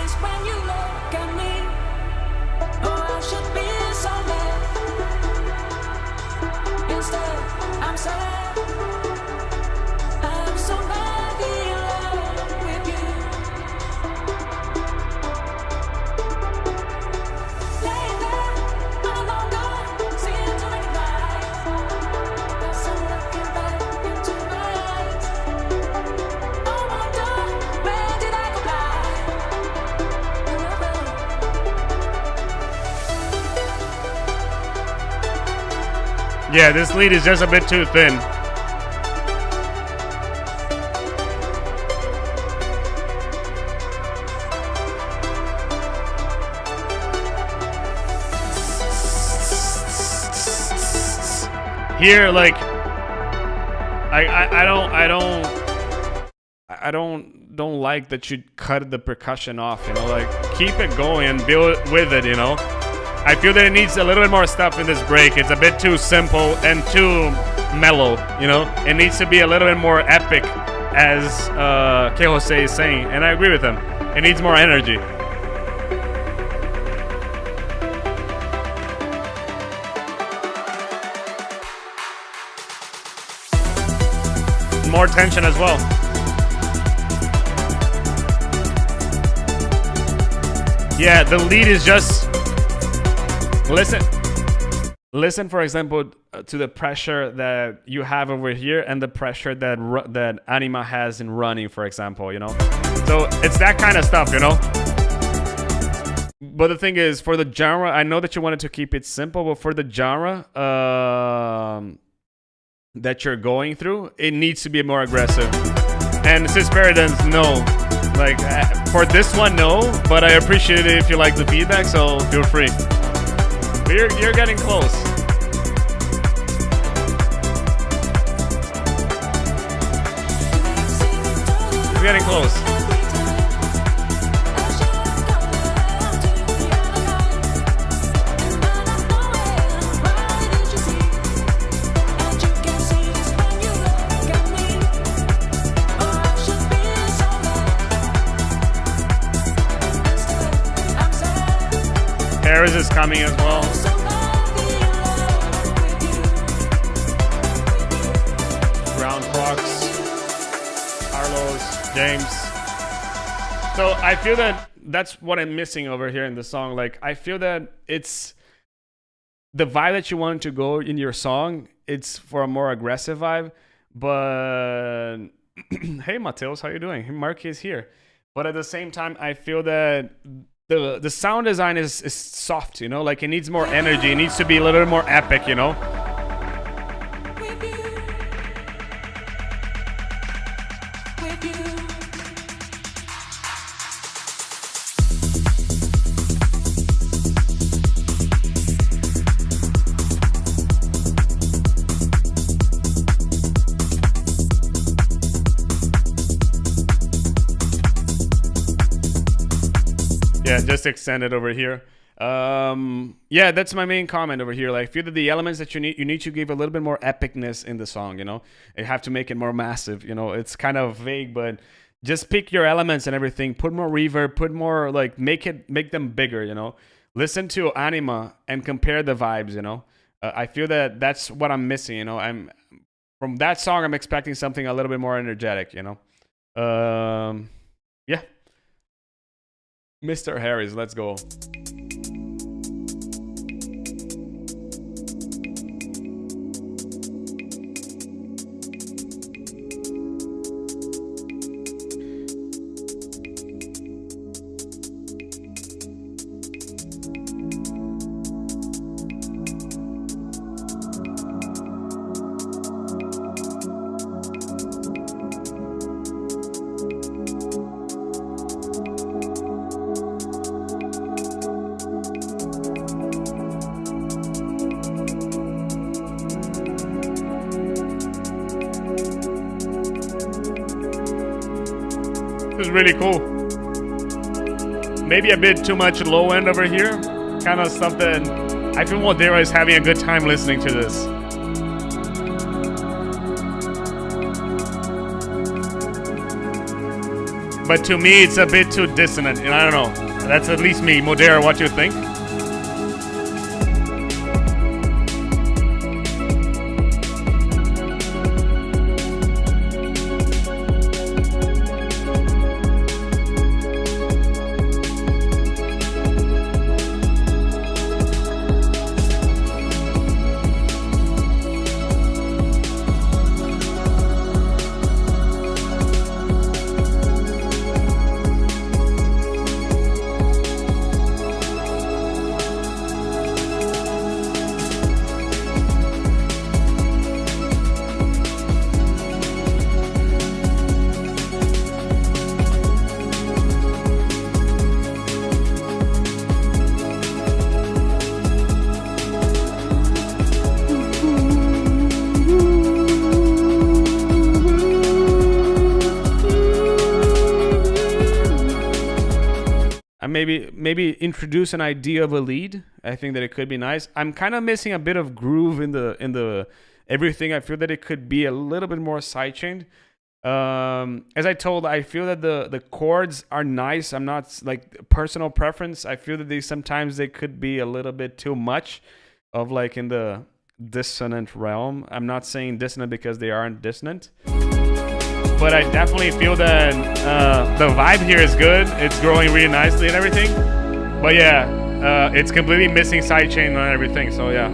Yeah, this lead is just a bit too thin. Here, like, I don't like that you cut the percussion off, you know, like, keep it going and build with it, you know. I feel that it needs a little bit more stuff in this break. It's a bit too simple and too mellow, you know. It needs to be a little bit more epic, as K. Jose is saying, and I agree with him. It needs more energy. More tension as well. Yeah, the lead is just... Listen, for example, to the pressure that you have over here and the pressure that Anima has in running, for example, you know? So it's that kind of stuff, you know? But the thing is, for the genre, I know that you wanted to keep it simple, but for the genre that you're going through, it needs to be more aggressive. And Sis Paradise, no. Like, for this one, no, but I appreciate it if you like the feedback, so feel free. You're getting close. You're getting close. Harris is coming as well. Brown Fox, Carlos, James. So I feel that that's what I'm missing over here in the song. Like, I feel that it's the vibe that you want to go in your song. It's for a more aggressive vibe. But hey, Mateos, how you doing? Mark is here. But at the same time, I feel that the sound design is soft, you know, like it needs more energy. It needs to be a little bit more epic, you know. Yeah, just extend it over here. Yeah, that's my main comment over here. Like, I feel that the elements that you need to give a little bit more epicness in the song, you know. You have to make it more massive, you know. It's kind of vague, but just pick your elements and everything. Put more reverb, put more, like, make them bigger, you know. Listen to Anima and compare the vibes, you know. I feel that that's what I'm missing, you know. From that song, I'm expecting something a little bit more energetic, you know. Yeah. Mr. Harris, let's go. This is really cool. Maybe a bit too much low end over here. Kind of something. I feel Modera is having a good time listening to this. But to me, it's a bit too dissonant, and I don't know. That's at least me. Modera, what do you think? Maybe introduce an idea of a lead. I think that it could be nice. I'm kind of missing a bit of groove in the everything. I feel that it could be a little bit more sidechained. As I told, I feel that the chords are nice. I'm not like personal preference. I feel that sometimes they could be a little bit too much of like in the dissonant realm. I'm not saying dissonant because they aren't dissonant. But I definitely feel that the vibe here is good. It's growing really nicely and everything. But yeah, it's completely missing sidechain on everything. So yeah.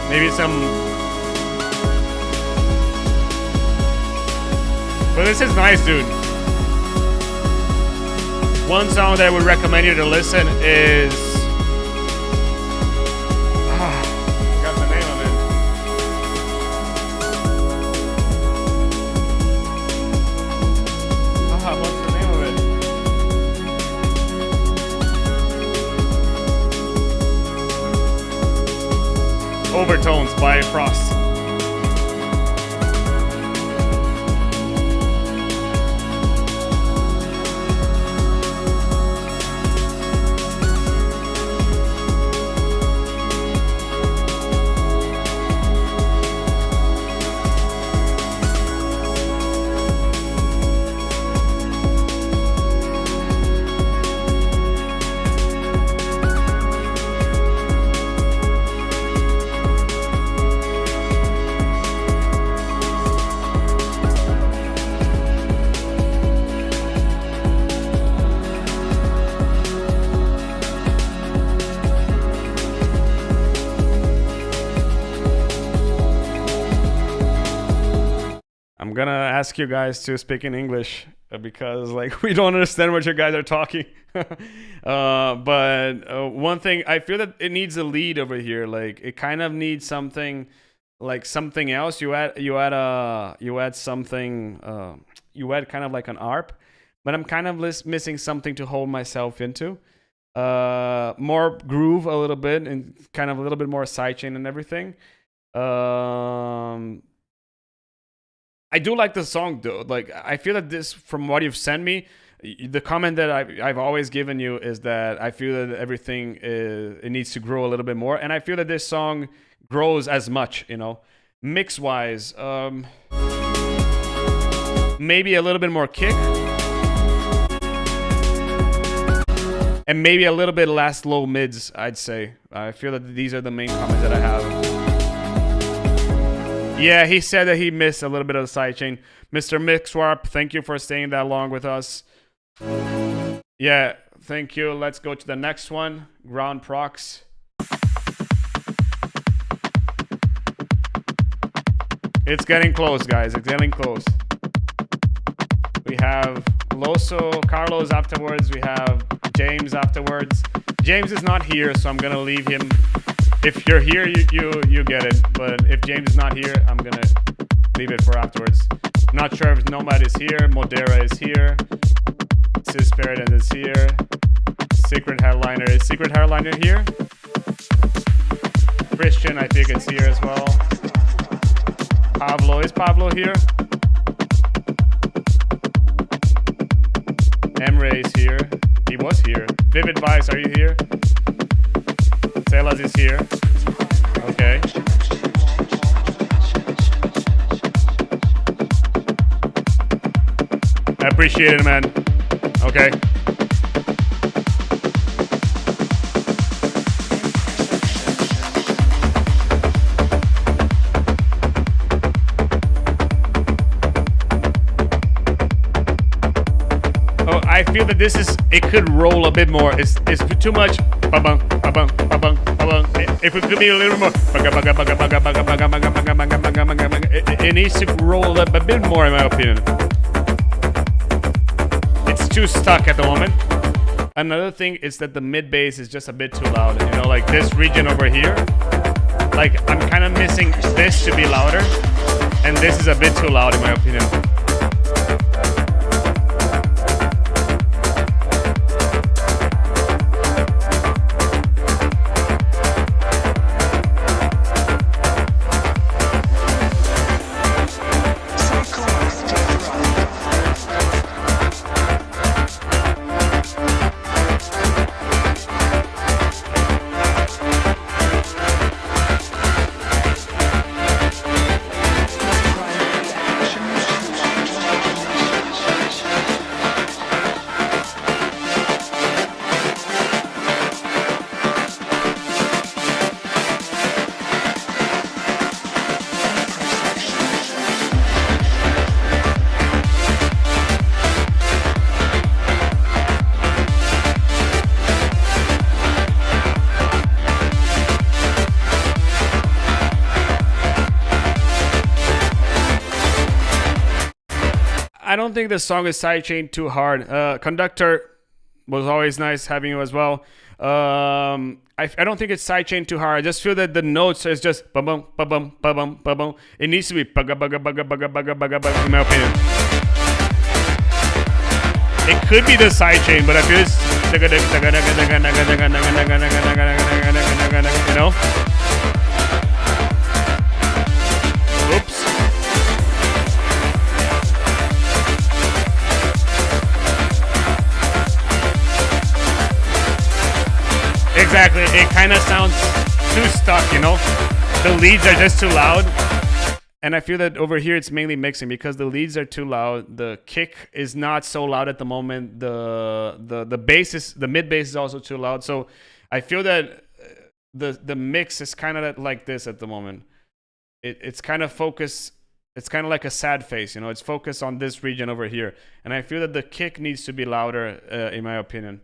Maybe some... But this is nice, dude. One song that I would recommend you to listen is... I forgot the name of it. What's the name of it? Overtones by Frost. I'm gonna ask you guys to speak in English because like we don't understand what you guys are talking. But one thing, I feel that it needs a lead over here. Like it kind of needs something like something else. You add something. You add kind of like an ARP, but I'm kind of missing something to hold myself into. More groove a little bit and kind of a little bit more sidechain and everything. I do like the song though. Like I feel that this, from what you've sent me, the comment that I've always given you is that I feel that everything it needs to grow a little bit more, and I feel that this song grows as much, you know, mix wise. Maybe a little bit more kick, and maybe a little bit less low mids. I'd say. I feel that these are the main comments that I have. Yeah, he said that he missed a little bit of the sidechain. Mr. Mixwarp, thank you for staying that long with us. Yeah, Thank you. Let's go to the next one. Ground procs. It's getting close, guys. It's getting close. We have Loso, Carlos afterwards. We have James afterwards. James is not here, so I'm gonna leave him. If you're here, you get it. But if James is not here, I'm gonna leave it for afterwards. Not sure if Nomad is here. Modera is here. Sis Forts is here. Secret Headliner. Is Secret Headliner here? Christian, I think it's here as well. Pavlo. Is Pavlo here? Emre is here. He was here. Vivid Vice, are you here? Sella is here. Okay. I appreciate it, man. Okay. I feel that it could roll a bit more. It's too much. If it could be a little more. It needs to roll a bit more, in my opinion. It's too stuck at the moment. Another thing is that the mid bass is just a bit too loud. You know, like this region over here. Like, I'm kind of missing this to be louder. And this is a bit too loud, in my opinion. I don't think the song is sidechained too hard. Conductor was always nice having you as well. I don't think it's sidechained too hard. I just feel that the notes is just ba-bum, ba-bum, ba-bum, ba-bum. It needs to be bugga, bugga, bugga, bugga, bugga, bugga, bugga, in my opinion. It could be the sidechain, but I feel it's, you know? Oops. Exactly, it kind of sounds too stuck, you know? The leads are just too loud. And I feel that over here it's mainly mixing because the leads are too loud. The kick is not so loud at the moment. The bass is, the mid bass is also too loud. So I feel that the mix is kind of like this at the moment. It's kind of focused. It's kind of like a sad face, you know? It's focused on this region over here. And I feel that the kick needs to be louder, in my opinion.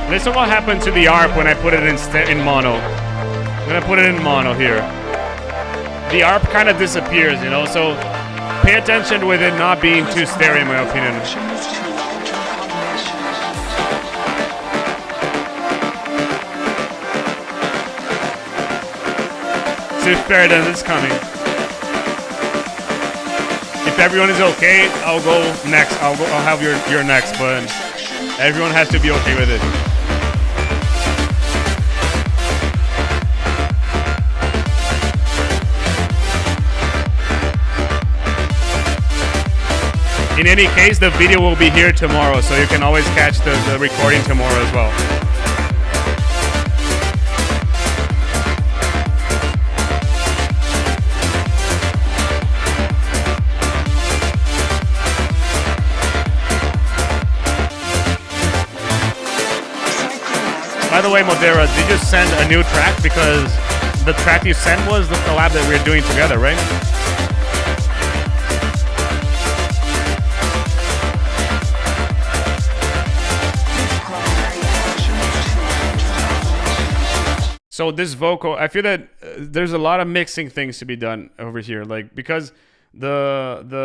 Listen what happened to the ARP when I put it in mono. I'm gonna put it in mono here. The ARP kind of disappears, you know, so pay attention with it not being too stereo in my opinion. Sis Forts is coming. If everyone is okay, I'll go next. I'll have your next, but everyone has to be okay with it. In any case, the video will be here tomorrow, so you can always catch the recording tomorrow as well. By the way, Modera, did you send a new track? Because the track you sent was the collab that we're doing together, right? So this vocal, I feel that there's a lot of mixing things to be done over here, like because there's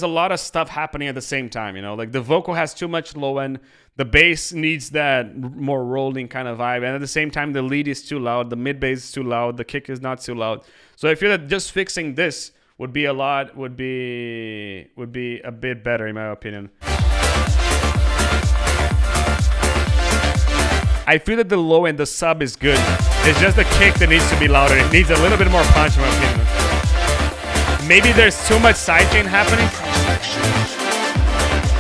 a lot of stuff happening at the same time, you know, like the vocal has too much low end, the bass needs that more rolling kind of vibe, and at the same time the lead is too loud, the mid bass is too loud, the kick is not too loud. So I feel that just fixing this would be a bit better in my opinion. I feel that the low end, the sub is good. It's just the kick that needs to be louder. It needs a little bit more punch in my opinion. Maybe there's too much sidechain happening.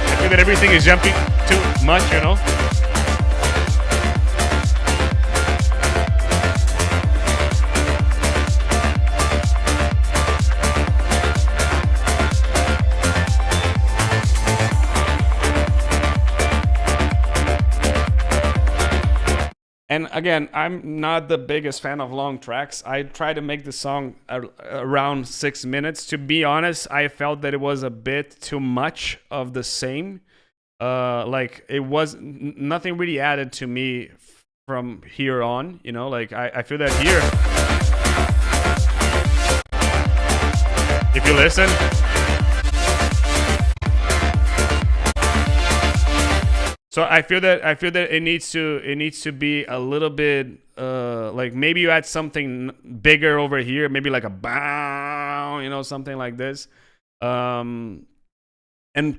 I feel that everything is jumping too much, you know? And again, I'm not the biggest fan of long tracks. I try to make the song around 6 minutes. To be honest, I felt that it was a bit too much of the same. Like it was nothing really added to me from here on, you know, like I feel that here, if you listen, so I feel that it needs to be a little bit like maybe you add something bigger over here, maybe like a bow, you know, something like this, and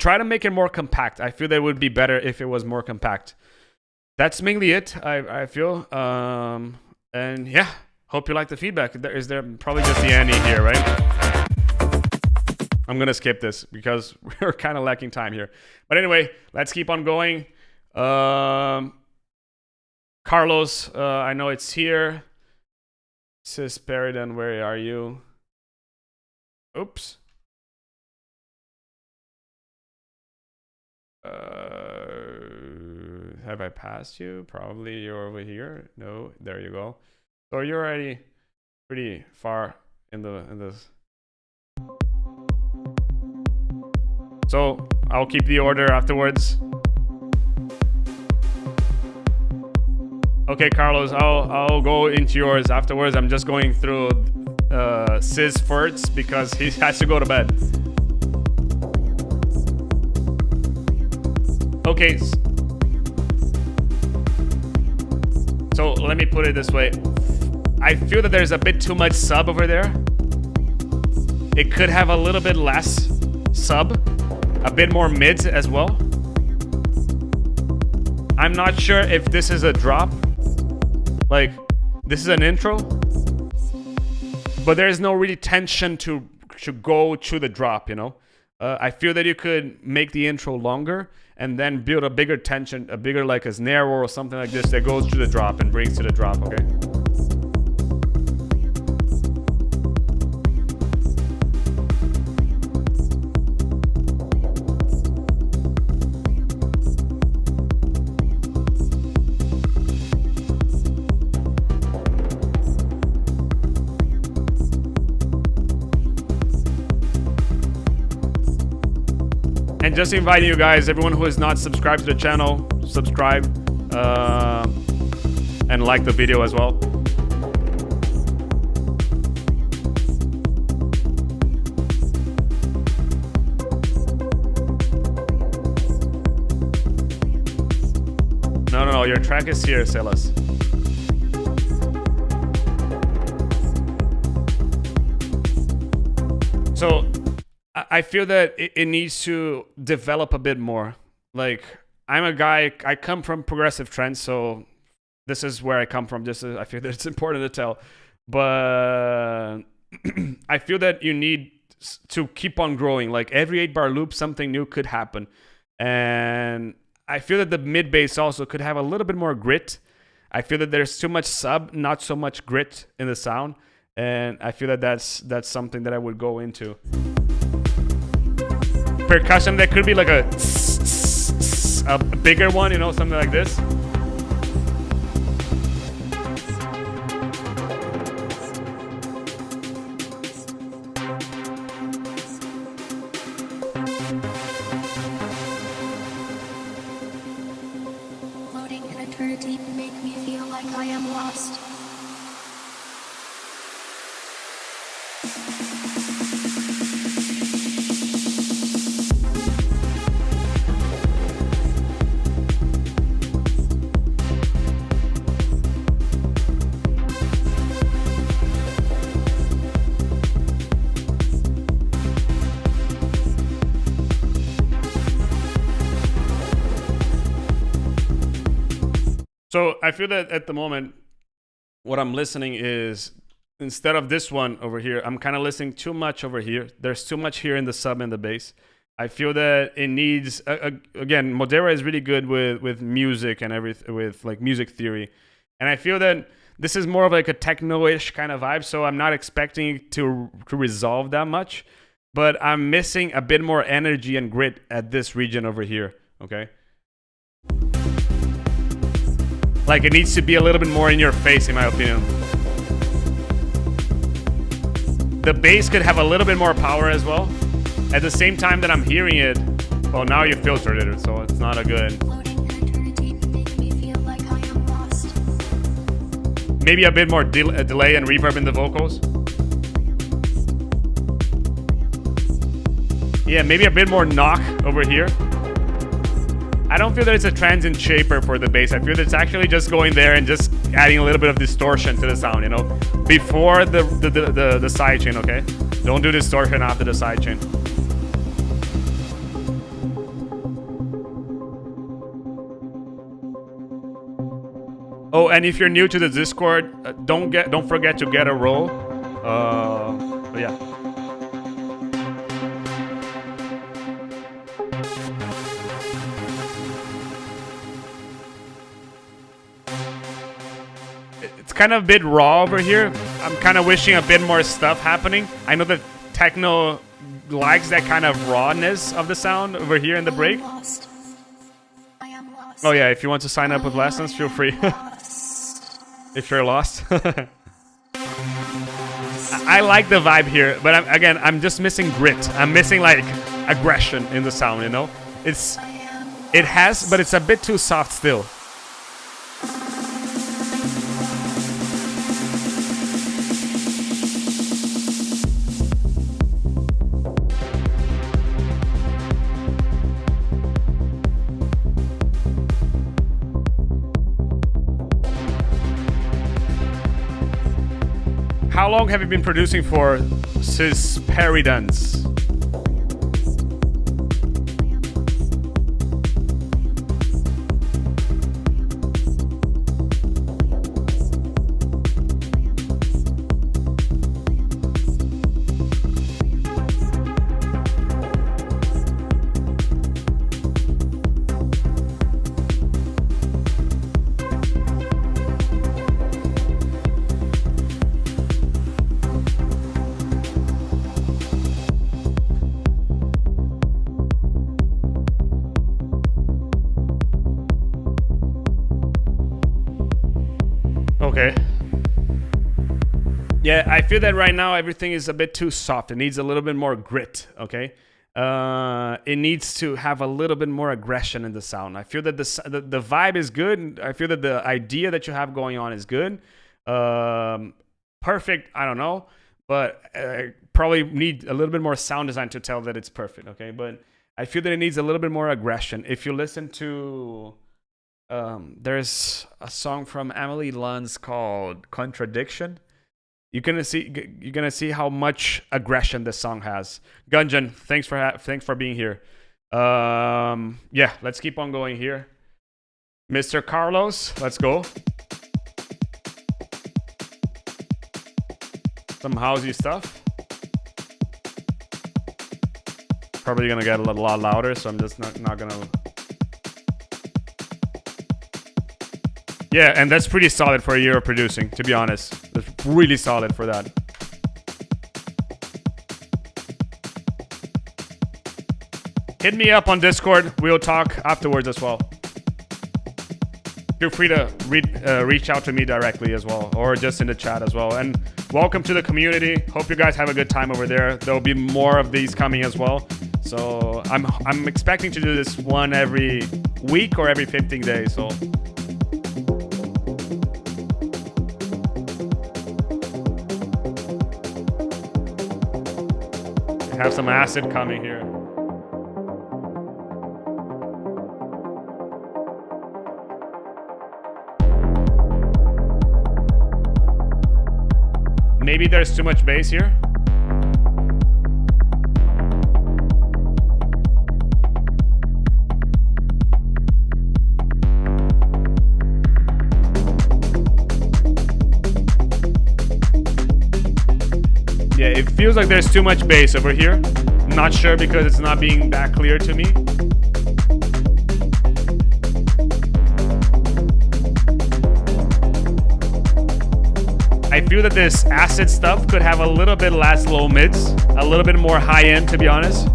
try to make it more compact. I feel that it would be better if it was more compact. That's mainly it. I feel, and yeah, hope you like the feedback. Is there probably just the ending here, right? I'm gonna skip this because we're kind of lacking time here. But anyway, let's keep on going. Carlos, I know it's here. Sis Peridan, where are you? Oops. Have I passed you? Probably you're over here. No, there you go. So you're already pretty far in this. So I'll keep the order afterwards. Okay, Carlos, I'll go into yours afterwards. I'm just going through Sis Forts because he has to go to bed. Okay. So let me put it this way. I feel that there's a bit too much sub over there. It could have a little bit less sub, a bit more mids as well. I'm not sure if this is a drop. Like, this is an intro, but there's no really tension to go to the drop, you know? I feel that you could make the intro longer and then build a bigger tension, a bigger like a snare roll or something like this that goes to the drop and brings to the drop, okay? And just inviting you guys, everyone who is not subscribed to the channel, subscribe and like the video as well. No, your track is here, Sellas. So I feel that it needs to develop a bit more. Like, I'm a guy, I come from progressive trends, so this is where I come from. I feel that it's important to tell. But I feel that you need to keep on growing. Like, every 8-bar loop, something new could happen. And I feel that the mid bass also could have a little bit more grit. I feel that there's too much sub, not so much grit in the sound. And I feel that that's something that I would go into. Percussion that could be like a bigger one, you know, something like this. Floating in eternity make me feel like I am lost. So I feel that at the moment, what I'm listening is, instead of this one over here, I'm kind of listening too much over here. There's too much here in the sub and the bass. I feel that it needs, again, Modera is really good with music and everything, with like music theory. And I feel that this is more of like a techno-ish kind of vibe, so I'm not expecting it to resolve that much. But I'm missing a bit more energy and grit at this region over here, okay? Like, it needs to be a little bit more in your face, in my opinion. The bass could have a little bit more power as well. At the same time that I'm hearing it, well, now you filtered it, so it's not a good. Maybe a bit more delay and reverb in the vocals. Yeah, maybe a bit more knock over here. I don't feel that it's a transient shaper for the bass. I feel that it's actually just going there and just adding a little bit of distortion to the sound, you know, before the sidechain, okay? Don't do distortion after the sidechain. Oh, and if you're new to the Discord, don't forget to get a roll. But yeah. It's kind of a bit raw over here. I'm kind of wishing a bit more stuff happening. I know that techno likes that kind of rawness of the sound over here in the break. Oh yeah, if you want to sign up with lessons, feel free. If you're lost. I like the vibe here, but I'm just missing grit. I'm missing like aggression in the sound, you know? It has, but it's a bit too soft still. How long have you been producing for Sis Forts? Okay. Yeah, I feel that right now everything is a bit too soft. It needs a little bit more grit, okay? It needs to have a little bit more aggression in the sound. I feel that the vibe is good. I feel that the idea that you have going on is good. Perfect, I don't know. But probably need a little bit more sound design to tell that it's perfect, okay? But I feel that it needs a little bit more aggression. If you listen to... there's a song from Emily Luntz called Contradiction. you're gonna see how much aggression this song has. Gunjan, thanks for being here. Yeah, let's keep on going here. Mr. Carlos, let's go. Some housey stuff. Probably gonna get a lot louder, so I'm just not gonna. Yeah, and that's pretty solid for a year of producing, to be honest. That's really solid for that. Hit me up on Discord. We'll talk afterwards as well. Feel free to reach out to me directly as well, or just in the chat as well. And welcome to the community. Hope you guys have a good time over there. There'll be more of these coming as well. So I'm expecting to do this one every week or every 15 days. So. Have some acid coming here. Maybe there's too much bass here. Yeah, it feels like there's too much bass over here. I'm not sure because it's not being that clear to me. I feel that this acid stuff could have a little bit less low mids, a little bit more high end, to be honest.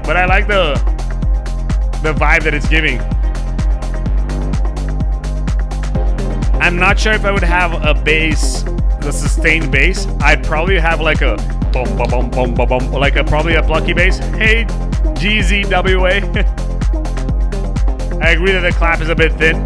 But I like the vibe that it's giving. I'm not sure if I would have a bass, the sustained bass. I'd probably have like a boom, boom, boom, boom, boom, boom, like probably a plucky bass. Hey, GZWA. I agree that the clap is a bit thin.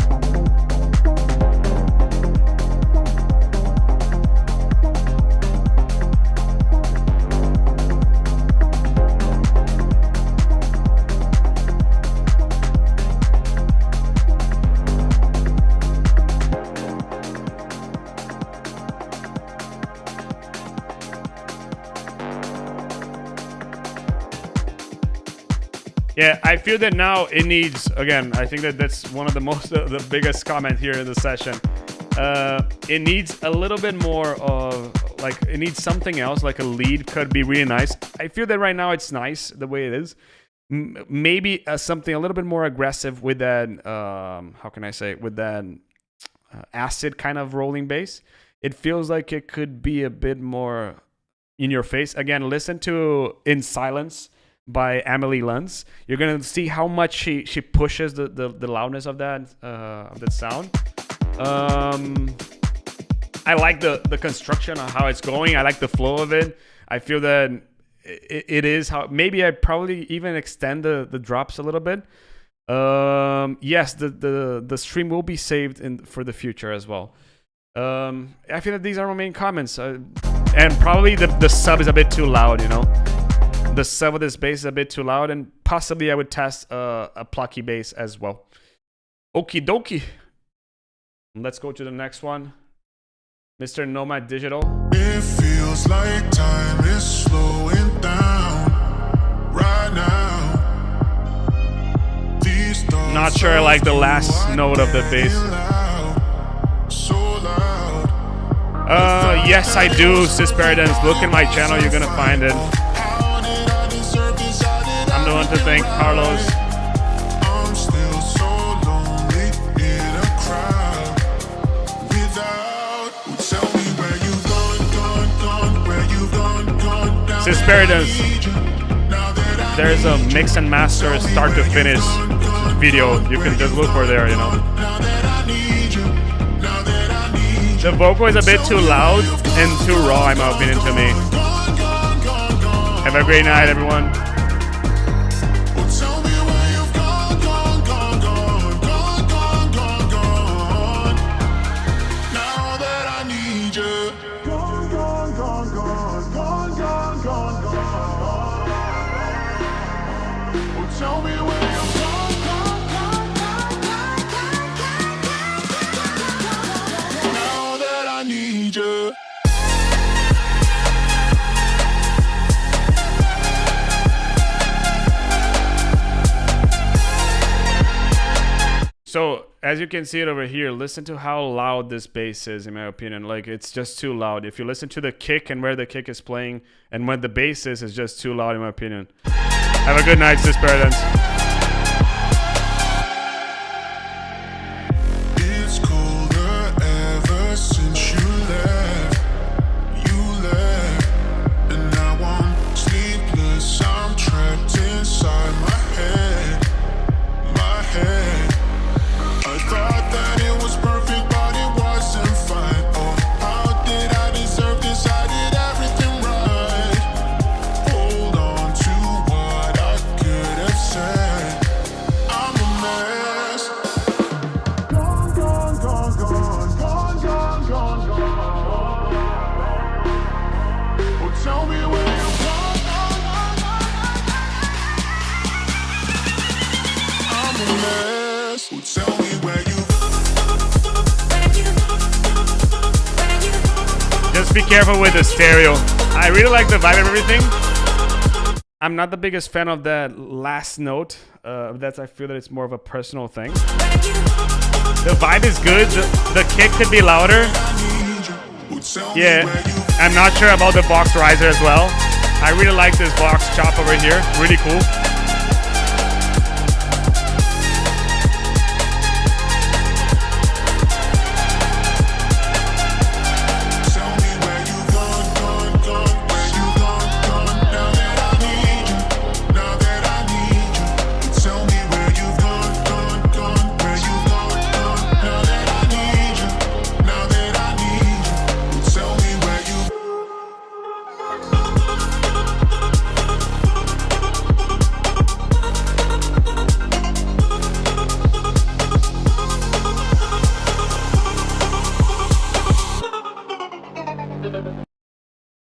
Yeah, I feel that now it needs, again, I think that that's one of the biggest comment here in the session. It needs a little bit more of, like, it needs something else, like a lead could be really nice. I feel that right now it's nice the way it is. Maybe something a little bit more aggressive with that, how can I say, with that acid kind of rolling bass. It feels like it could be a bit more in your face. Again, listen to In Silence by Amelie Luntz. You're gonna see how much she pushes the loudness of that sound. I like the construction of how it's going. I like the flow of it. I feel that it is how maybe I probably even extend the drops a little bit. Yes, the stream will be saved for the future as well. I feel that these are my main comments, and probably the sub is a bit too loud, you know. The sub of this bass is a bit too loud, and possibly I would test a plucky bass as well. Okie dokie. Let's go to the next one. Mr. Nomad Digital. It feels like time is slowing down right now. Not sure I like the last note of the bass. Yes I do, Sis Paradise. Look in my channel, you're gonna find it. I'm the one to thank Carlos. Sis Paradise. there's a mix and master start to finish video. You can just look for there, you know. The vocal is a bit too loud and too raw, in my opinion, to me. Have a great night, everyone. So, as you can see it over here, listen to how loud this bass is, in my opinion. Like, it's just too loud. If you listen to the kick and where the kick is playing and when the bass is, it's just too loud, in my opinion. Have a good night, Sis Forts. It's colder ever since you left. You left, and now I'm sleepless. I'm trapped inside my head. My head. I thought that it was perfect, but it wasn't fine. Oh, how did I deserve this? I did everything right. Hold on to what I could have said. I'm a mess. Gone, gone, gone, gone, gone, gone, gone, gone. Oh, tell me where you've gone, gone, gone, gone. I'm a mess. Oh, tell me where you've Just be careful with the stereo. I really like the vibe of everything. I'm not the biggest fan of that last note. I feel that it's more of a personal thing. The vibe is good. The kick could be louder. Yeah, I'm not sure about the box riser as well. I really like this box chop over here. Really cool.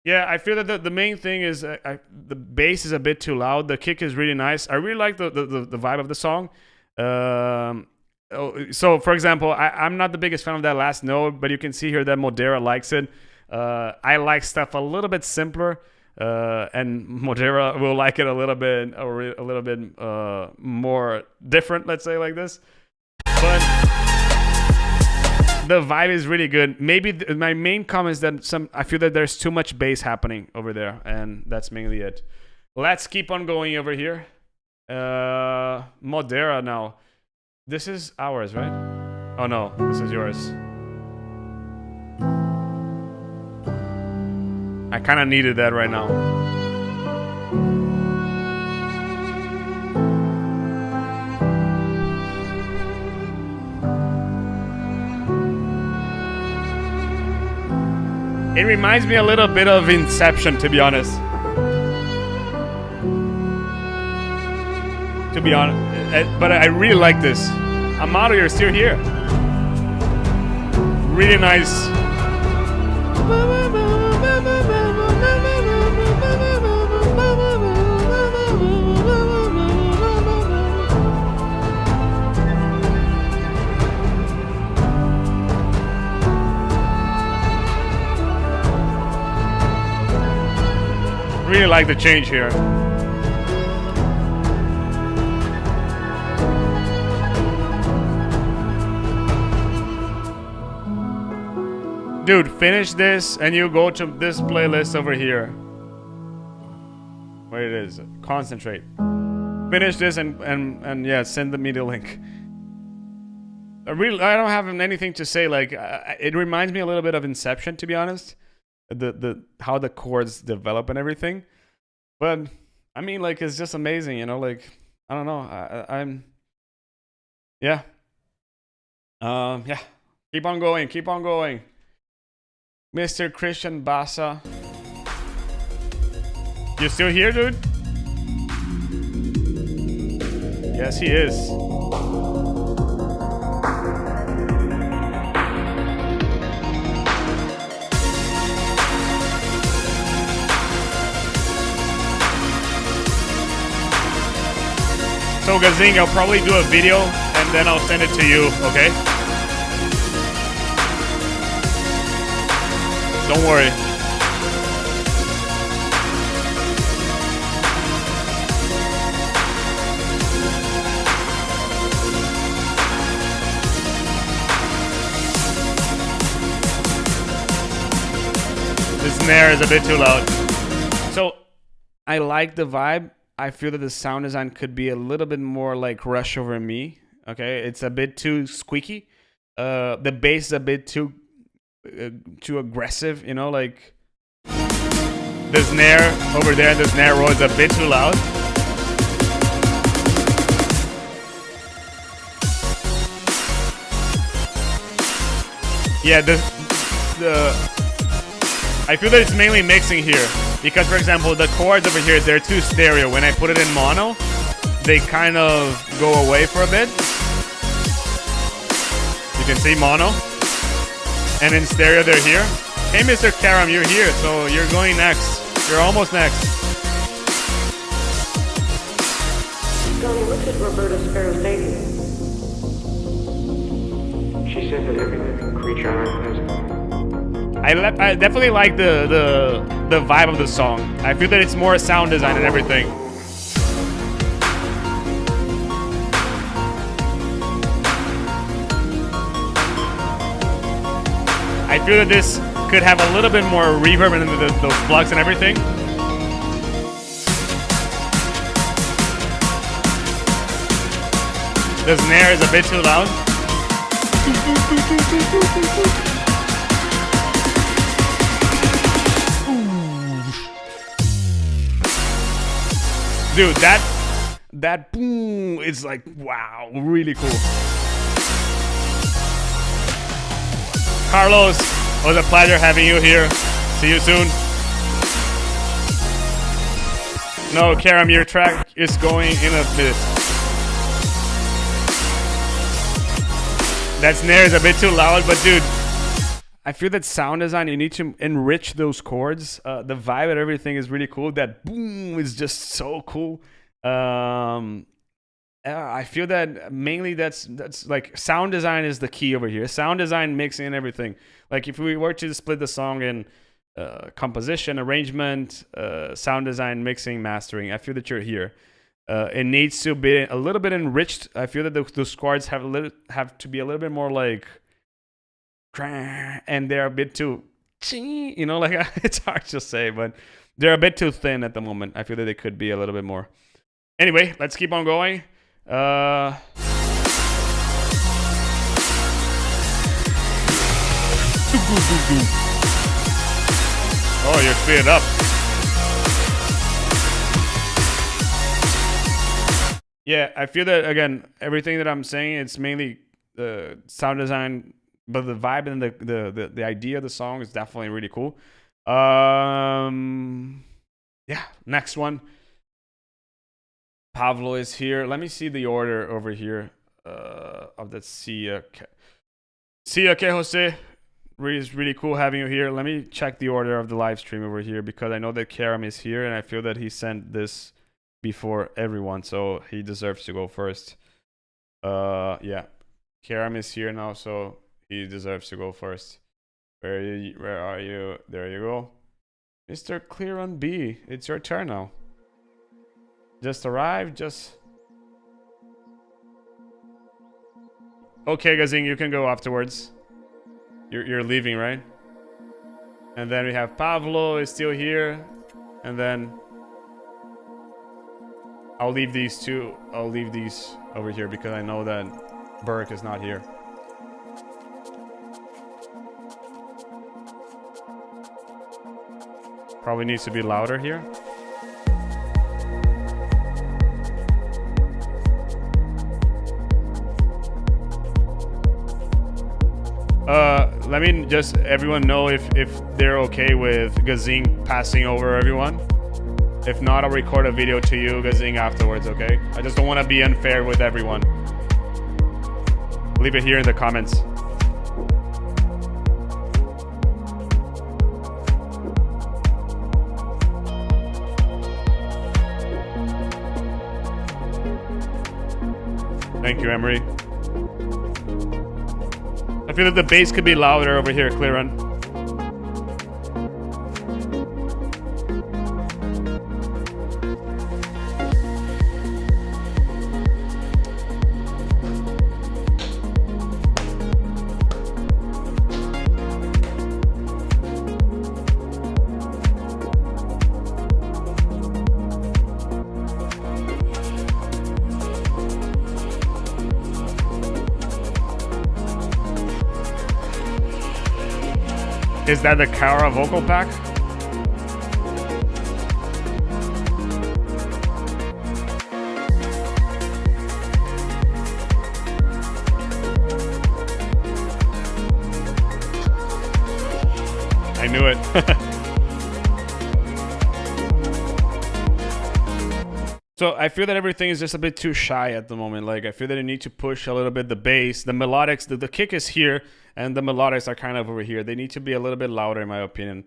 Yeah, I feel that the main thing is the bass is a bit too loud. The kick is really nice. I really like the vibe of the song. So, for example, I'm not the biggest fan of that last note, but you can see here that Modera likes it. I like stuff a little bit simpler, and Modera will like it a little bit more different, let's say like this. But the vibe is really good. Maybe my main comment is that I feel that there's too much bass happening over there, and that's mainly it. Let's keep on going over here. Modera now. This is ours, right? Oh no, this is yours. I kind of needed that right now. It reminds me a little bit of Inception, to be honest. But I really like this. Amado, you're still here. Really nice. Really like the change here. Dude, finish this and you go to this playlist over here. Where it is. Concentrate. Finish this and yeah, send me the link. I don't have anything to say. Like, it reminds me a little bit of Inception, to be honest. The how the chords develop and everything. But I mean, like, it's just amazing, you know, like, I don't know. I'm, yeah. Yeah. Keep on going. Keep on going. Mr. Christian Bassa. You still here, dude? Yes, he is. So Gazing, I'll probably do a video and then I'll send it to you, okay? Don't worry. The snare is a bit too loud. So I like the vibe. I feel that the sound design could be a little bit more like Rush Over Me. Okay, it's a bit too squeaky. The bass is a bit too aggressive. You know, like the snare over there, the snare roll is a bit too loud. Yeah, I feel that it's mainly mixing here. Because, for example, the chords over here, they're too stereo. When I put it in mono, they kind of go away for a bit. You can see mono. And in stereo, they're here. Hey, Mr. Karam, you're here, so you're going next. You're almost next. Donnie, look at Roberta Sparrow's stadium. She said that every living creature on Earth has. I definitely like the vibe of the song. I feel that it's more sound design and everything. I feel that this could have a little bit more reverb and those plugs and everything. The snare is a bit too loud. Dude, that boom is like, wow, really cool. Carlos, it was a pleasure having you here. See you soon. No, Karam, your track is going in a bit. That snare is a bit too loud, but dude, I feel that sound design, you need to enrich those chords. The vibe and everything is really cool. That boom is just so cool. I feel that mainly that's like sound design is the key over here. Sound design, mixing and everything. Like if we were to split the song in composition, arrangement, sound design, mixing, mastering, I feel that you're here. It needs to be a little bit enriched. I feel that those chords have to be a little bit more like, and they're a bit too, you know, like it's hard to say, but they're a bit too thin at the moment. I feel that they could be a little bit more. Anyway, let's keep on going. Oh, you're speeding up. Yeah, I feel that, again, everything that I'm saying, it's mainly sound design, but the vibe and the idea of the song is definitely really cool. Yeah, next one. Pavlo is here. Let me see the order over here of that Sia. Sia, que Jose. Really cool having you here. Let me check the order of the live stream over here because I know that Karam is here and I feel that he sent this before everyone, so he deserves to go first. Yeah, Karam is here now, so he deserves to go first. Where are you? There you go. Mr. Clear on B, it's your turn now. Just arrived, just... Okay, Gazing, you can go afterwards. You're leaving, right? And then we have Pavlo is still here. And then... I'll leave these two. I'll leave these over here because I know that Burke is not here. Probably needs to be louder here. Let me just everyone know if they're okay with Gazing passing over everyone. If not, I'll record a video to you, Gazing, afterwards, okay? I just don't want to be unfair with everyone. Leave it here in the comments. Thank you, Emery. I feel that the bass could be louder over here, Clear Run. Is that the Kara vocal pack? I knew it. So I feel that everything is just a bit too shy at the moment. Like I feel that I need to push a little bit the bass, the melodics, the kick is here and the melodics are kind of over here. They need to be a little bit louder in my opinion.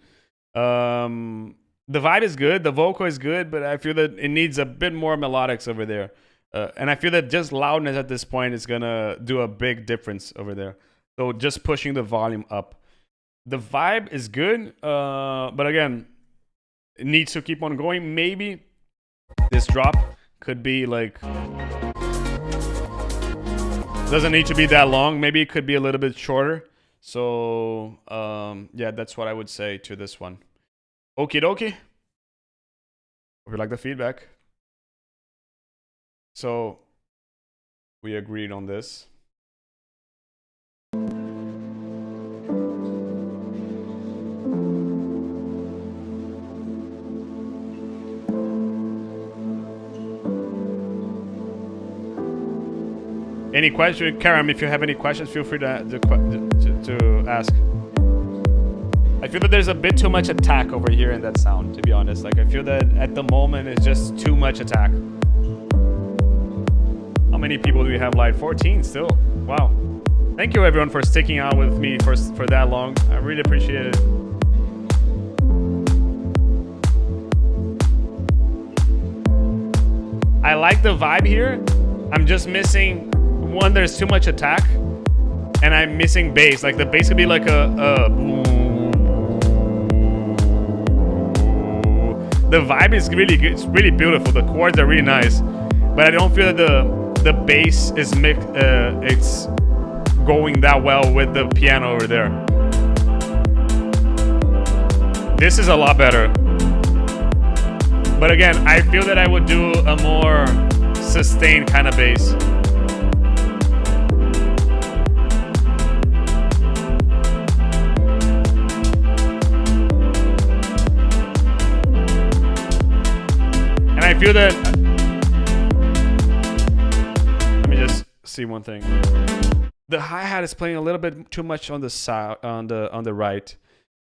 The vibe is good, the vocal is good, but I feel that it needs a bit more melodics over there. And I feel that just loudness at this point is gonna do a big difference over there. So just pushing the volume up. The vibe is good, but again, it needs to keep on going. Maybe this drop could be like, doesn't need to be that long. Maybe it could be a little bit shorter. So yeah, that's what I would say to this one. Okie dokie. Hope you like the feedback. So we agreed on this. Any question, Karam? If you have any questions, feel free to ask. I feel that there's a bit too much attack over here in that sound, to be honest. Like I feel that at the moment it's just too much attack. How many people do we have live? 14 still. Wow. Thank you everyone for sticking out with me for that long. I really appreciate it. I like the vibe here. I'm just missing. One, there's too much attack, and I'm missing bass. Like the bass could be like a the vibe is really good. It's really beautiful. The chords are really nice, but I don't feel that the bass is it's going that well with the piano over there. This is a lot better, but again, I feel that I would do a more sustained kind of bass. I feel that. Let me just see one thing. The hi-hat is playing a little bit too much on the side, on the right.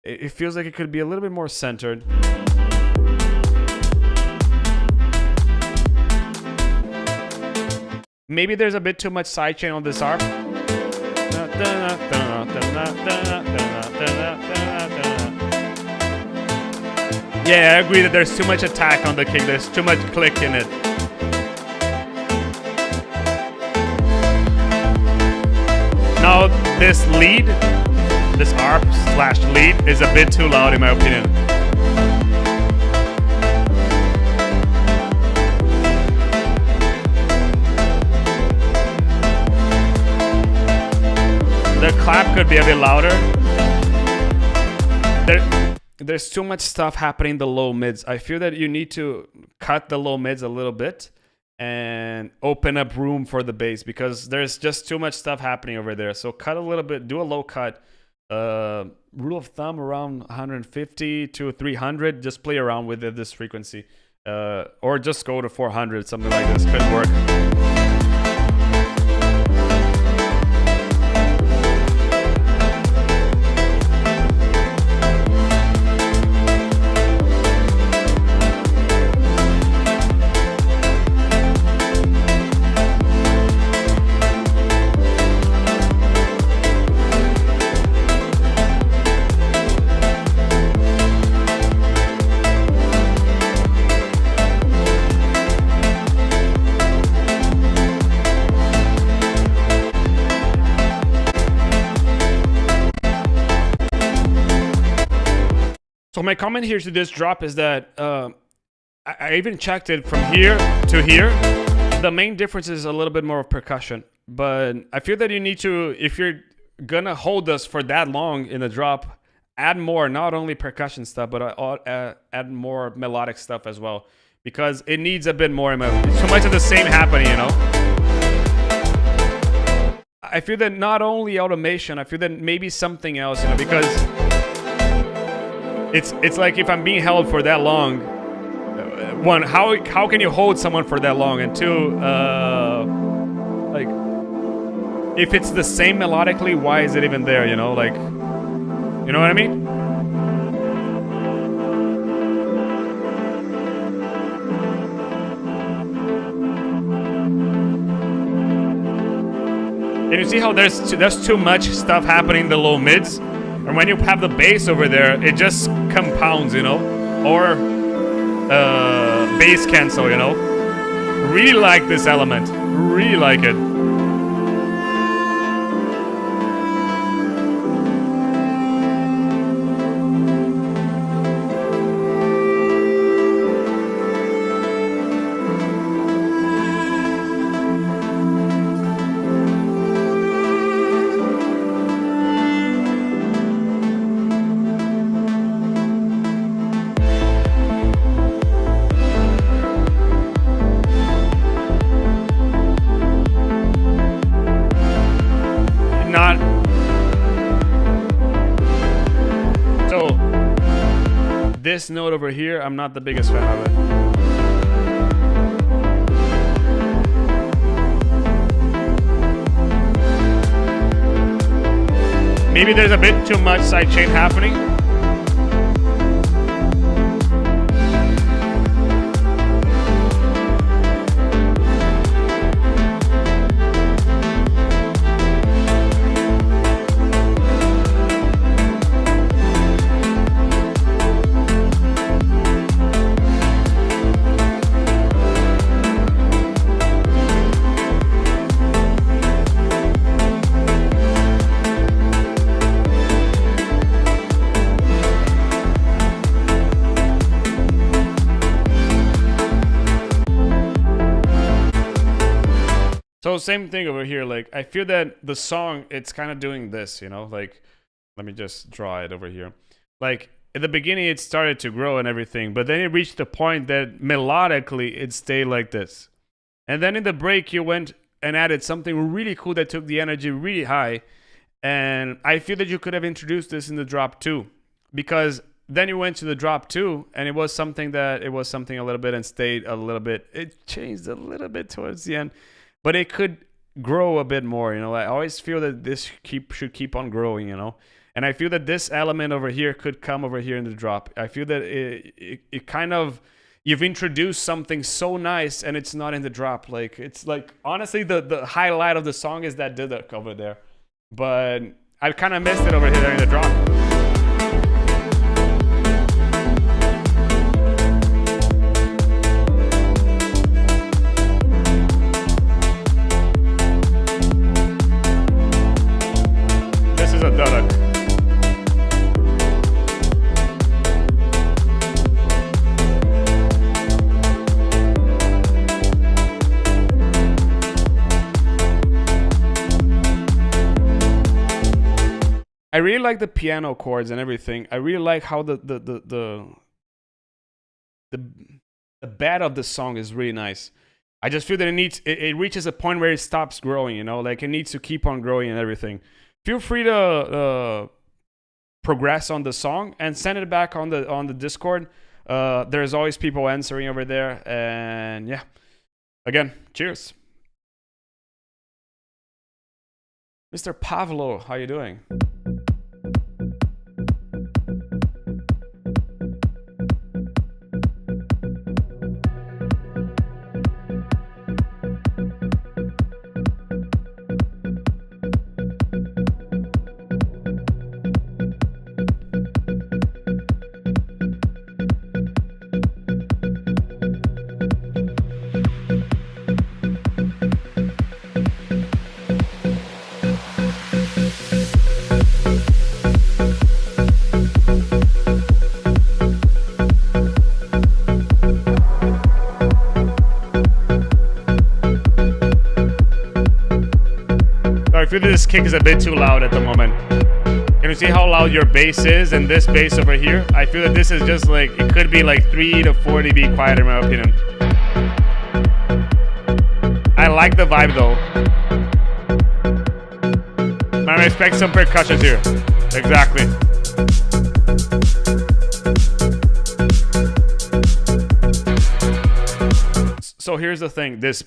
It feels like it could be a little bit more centered. Maybe there's a bit too much sidechain on this harp. Yeah, I agree that there's too much attack on the kick. There's too much click in it. Now, this lead, this harp/lead is a bit too loud in my opinion. The clap could be a bit louder. There's too much stuff happening in the low mids. I feel that you need to cut the low mids a little bit and open up room for the bass because there's just too much stuff happening over there. So cut a little bit, do a low cut. Rule of thumb around 150 to 300. Just play around with this frequency. Or just go to 400, something like this could work. So my comment here to this drop is that I even checked it from here to here. The main difference is a little bit more of percussion, but I feel that you need to, if you're gonna hold us for that long in the drop, add more, not only percussion stuff, but add more melodic stuff as well, because it needs a bit more. So much of the same happening, you know. I feel that not only automation, I feel that maybe something else, you know, because it's like if I'm being held for that long, one, how can you hold someone for that long? And two, like, if it's the same melodically, why is it even there, you know? Like, you know what I mean? And you see how there's too much stuff happening in the low mids, and when you have the bass over there, it just compounds, you know, or bass cancel, you know. Really like this element, really like it. This note over here, I'm not the biggest fan of it. Maybe there's a bit too much sidechain happening. So same thing over here, like I feel that the song, it's kind of doing this, you know, like let me just draw it over here. Like at the beginning it started to grow and everything, but then it reached a point that melodically it stayed like this. And then in the break you went and added something really cool that took the energy really high. And I feel that you could have introduced this in the drop 2, because then you went to the drop 2 and it was something a little bit and stayed a little bit. It changed a little bit towards the end. But it could grow a bit more, you know. I always feel that this should keep on growing, you know. And I feel that this element over here could come over here in the drop. I feel that it kind of, you've introduced something so nice and it's not in the drop. Like, it's like, honestly, the highlight of the song is that duduk over there. But I kind of missed it over here in the drop. I really like the piano chords and everything. I really like how the bed of the song is really nice. I just feel that it reaches a point where it stops growing, you know, like it needs to keep on growing and everything. Feel free to progress on the song and send it back on the Discord. There's always people answering over there, and yeah. Again, cheers. Mr. Pavlo, how you doing? feel this kick is a bit too loud at the moment. Can you see how loud your bass is and this bass over here? I feel that this is just like, it could be like 3 to 4 dB quieter in my opinion. I like the vibe though. But I expect some percussions here. Exactly. So here's the thing, this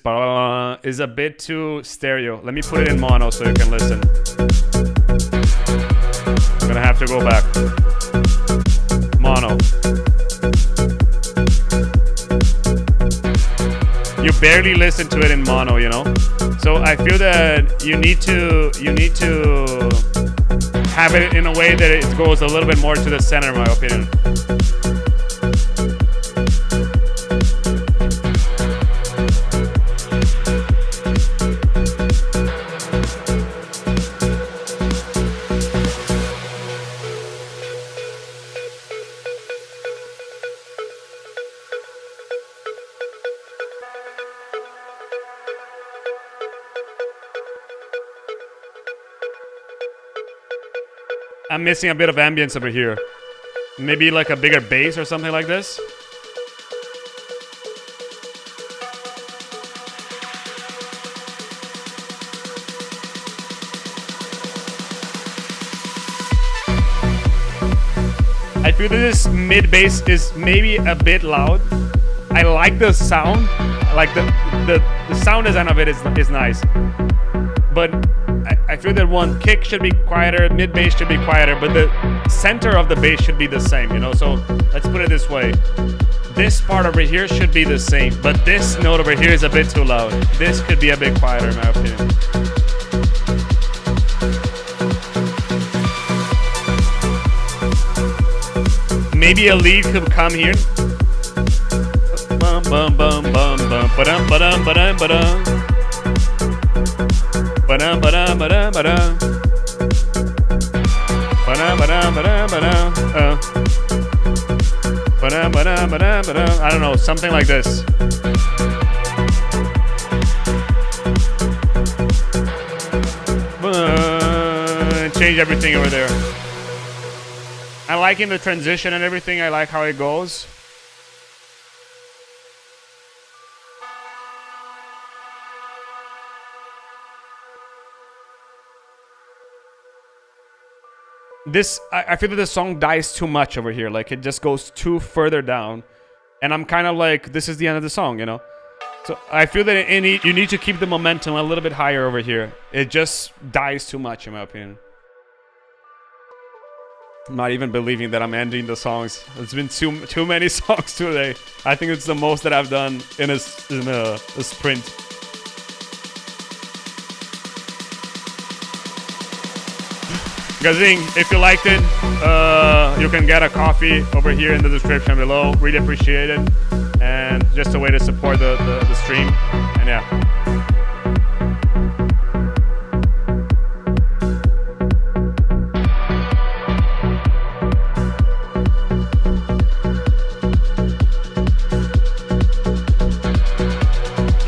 is a bit too stereo. Let me put it in mono so you can listen. I'm gonna have to go back. Mono. You barely listen to it in mono, you know? So I feel that you need to have it in a way that it goes a little bit more to the center, in my opinion. I'm missing a bit of ambience over here. Maybe like a bigger bass or something like this. I feel that this mid bass is maybe a bit loud. I like the sound. Like the sound design of it is nice. But I feel that one kick should be quieter, mid bass should be quieter, but the center of the bass should be the same, you know? So let's put it this way. This part over here should be the same, but this note over here is a bit too loud. This could be a bit quieter in my opinion. Maybe a lead could come here. Bum bum bum bum bum ba-dum ba-dum ba-dum ba-dum. Ba-dum ba-dum ba-dum ba-dum. Ba-dum ba-dum ba-dum ba-dum. Ba-dum ba-dum ba-dum ba-dum. I don't know, something like this. Change everything over there. I like in the transition and everything. I like how it goes. I feel that the song dies too much over here. Like it just goes too further down. And I'm kind of like, this is the end of the song, you know? So I feel that you need to keep the momentum a little bit higher over here. It just dies too much in my opinion. I'm not even believing that I'm ending the songs. It's been too many songs today. I think it's the most that I've done in a sprint. Gazing, if you liked it, you can get a coffee over here in the description below. Really appreciate it. And just a way to support the stream. And yeah.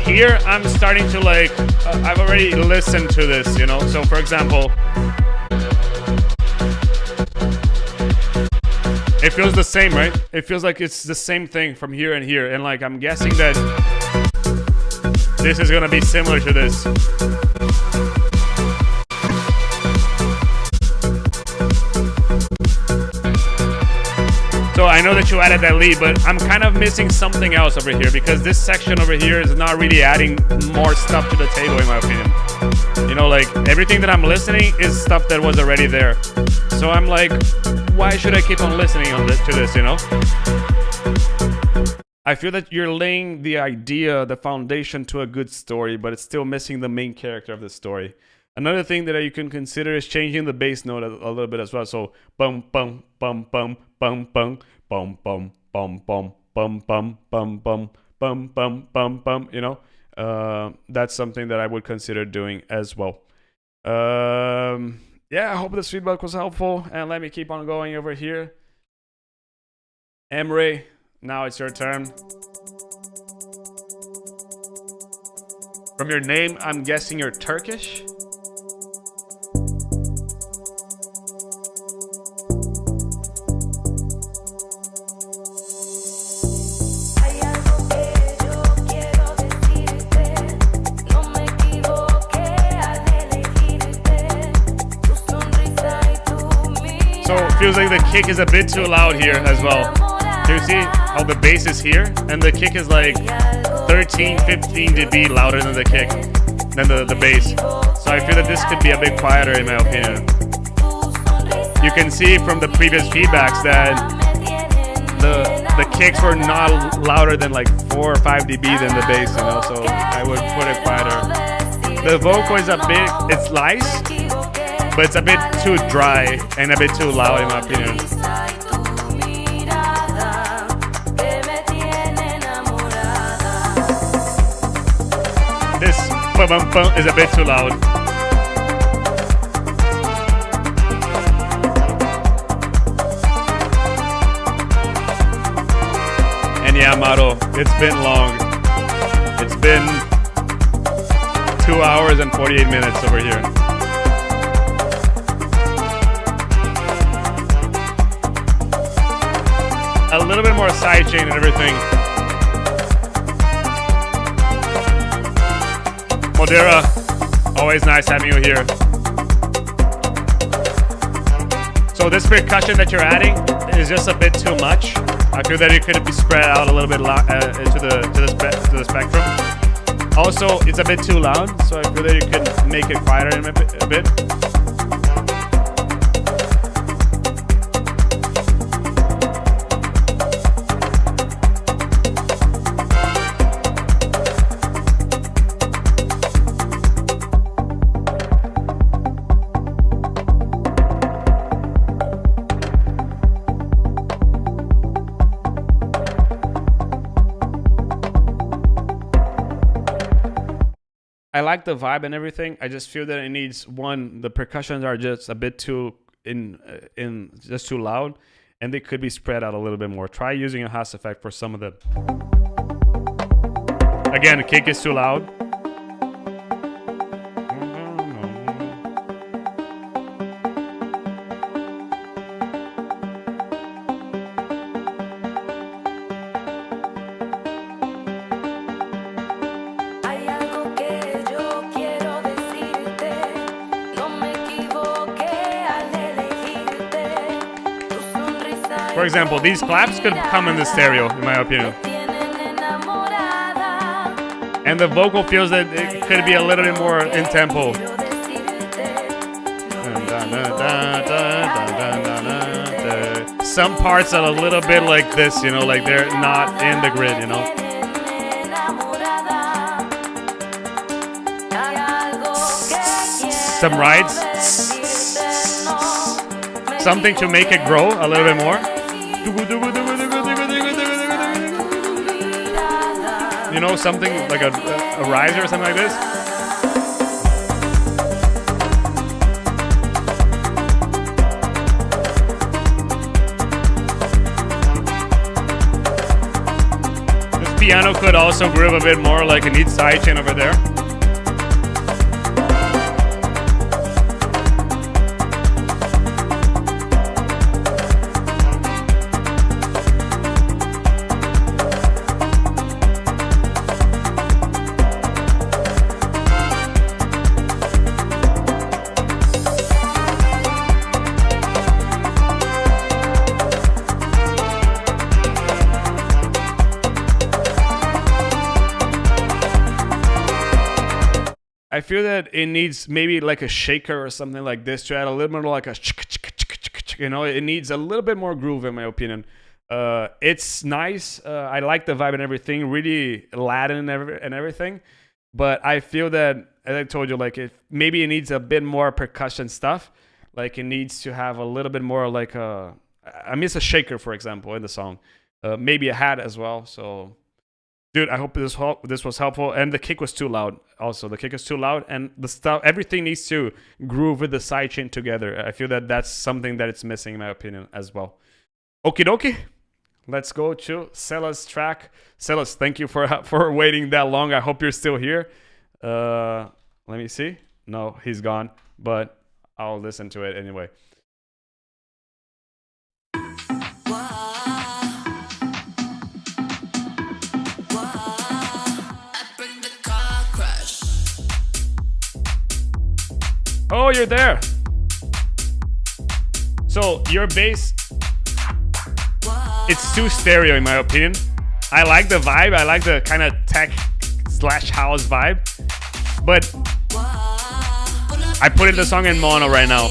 Here I'm starting to like, I've already listened to this, you know? So for example, it feels the same, right? It feels like it's the same thing from here and here. And like, I'm guessing that this is gonna be similar to this. So I know that you added that lead, but I'm kind of missing something else over here because this section over here is not really adding more stuff to the table in my opinion. You know, like everything that I'm listening is stuff that was already there. So I'm like, why should I keep on listening to this, you know? I feel that you're laying the idea, the foundation to a good story, but it's still missing the main character of the story. Another thing that you can consider is changing the bass note a little bit as well. So bum bum bum bum bum bum bum bum bum bum bum bum bum bum bum bum bum bum. You know, that's something that I would consider doing as well. Yeah, I hope this feedback was helpful, and let me keep on going over here. Emre, now it's your turn. From your name, I'm guessing you're Turkish. Also, feels like the kick is a bit too loud here as well. Do you see how the bass is here? And the kick is like 13, 15 dB louder than the kick, than the bass. So I feel that this could be a bit quieter in my opinion. You can see from the previous feedbacks that the kicks were not louder than like 4 or 5 dB than the bass, you know, so I would put it quieter. The vocal is a bit, it's nice, but it's a bit too dry and a bit too loud in my opinion. This bum is a bit too loud. And yeah, Maro, it's been long. It's been 2 hours and 48 minutes over here. A little bit more sidechain and everything. Modera, always nice having you here. So this percussion that you're adding is just a bit too much. I feel that it could be spread out a little bit to the spectrum. Also, it's a bit too loud, so I feel that you could make it quieter in a bit. I like the vibe and everything. I just feel that it needs the percussions are just a bit too just too loud, and they could be spread out a little bit more. Try using a Haas effect for some of them. Again, the kick is too loud. For example, these claps could come in the stereo, in my opinion. And the vocal feels that it could be a little bit more in tempo. Some parts are a little bit like this, you know, like they're not in the grid, you know. Some rides. Something to make it grow a little bit more. You know, something like a riser or something like this. This piano could also groove a bit more, like it needs sidechain over there. I feel that it needs maybe like a shaker or something like this to add a little more like a, you know, it needs a little bit more groove in my opinion. It's nice. I like the vibe and everything, really Latin and everything. But I feel that, as I told you, like maybe it needs a bit more percussion stuff. Like it needs to have a little bit more like I miss a shaker, for example, in the song. Maybe a hat as well. So, dude, I hope this was helpful. And the kick was too loud. Also, the kick is too loud, and the stuff, everything needs to groove with the sidechain together. I feel that that's something that it's missing, in my opinion, as well. Okie dokie. Let's go to Sella's track. Sella's, thank you for waiting that long. I hope you're still here. Let me see. No, he's gone, but I'll listen to it anyway. Oh, you're there. So your bass, it's too stereo in my opinion. I like the vibe. I like the kind of tech / house vibe, but I put in the song in mono right now.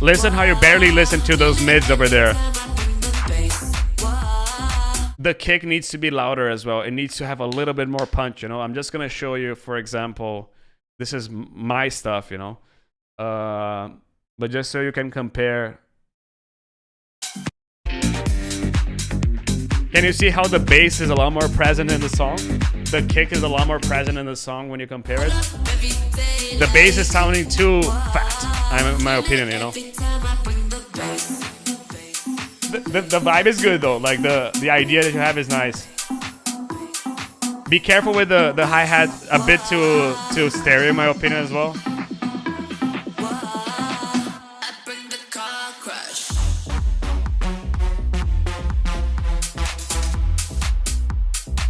Listen how you barely listen to those mids over there. The kick needs to be louder as well. It needs to have a little bit more punch, you know. I'm just gonna show you, for example, this is my stuff, you know. But just so you can compare. Can you see how the bass is a lot more present in the song? The kick is a lot more present in the song when you compare it. The bass is sounding too fat, in my opinion, you know. The vibe is good though, like the idea that you have is nice. Be careful with the hi-hat, a bit too stereo in my opinion as well.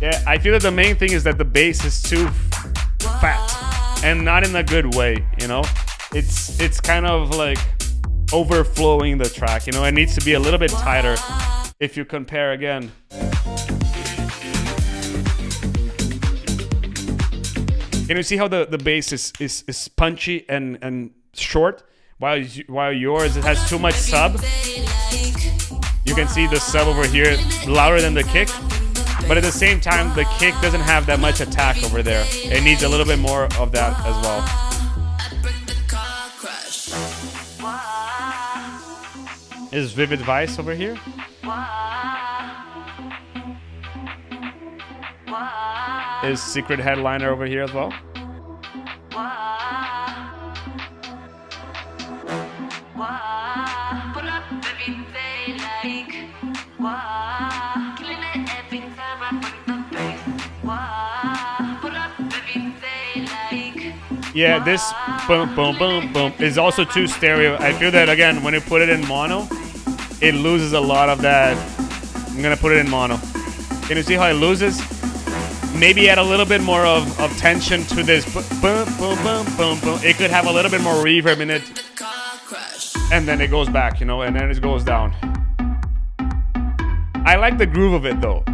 Yeah, I feel that the main thing is that the bass is too fat and not in a good way, you know? It's kind of like overflowing the track, you know? It needs to be a little bit tighter if you compare again. Can you see how the bass is punchy and short while yours it has too much sub? You can see the sub over here louder than the kick. But at the same time, the kick doesn't have that much attack over there. It needs a little bit more of that as well. Is Vivid Vice over here? Is Secret Headliner over here as well? Yeah, this boom, boom, boom, boom is also too stereo. I feel that, again, when you put it in mono, it loses a lot of that. I'm going to put it in mono. Can you see how it loses? Maybe add a little bit more of tension to this. Boom, boom, boom, boom, boom. It could have a little bit more reverb in it. And then it goes back, you know, and then it goes down. I like the groove of it, though.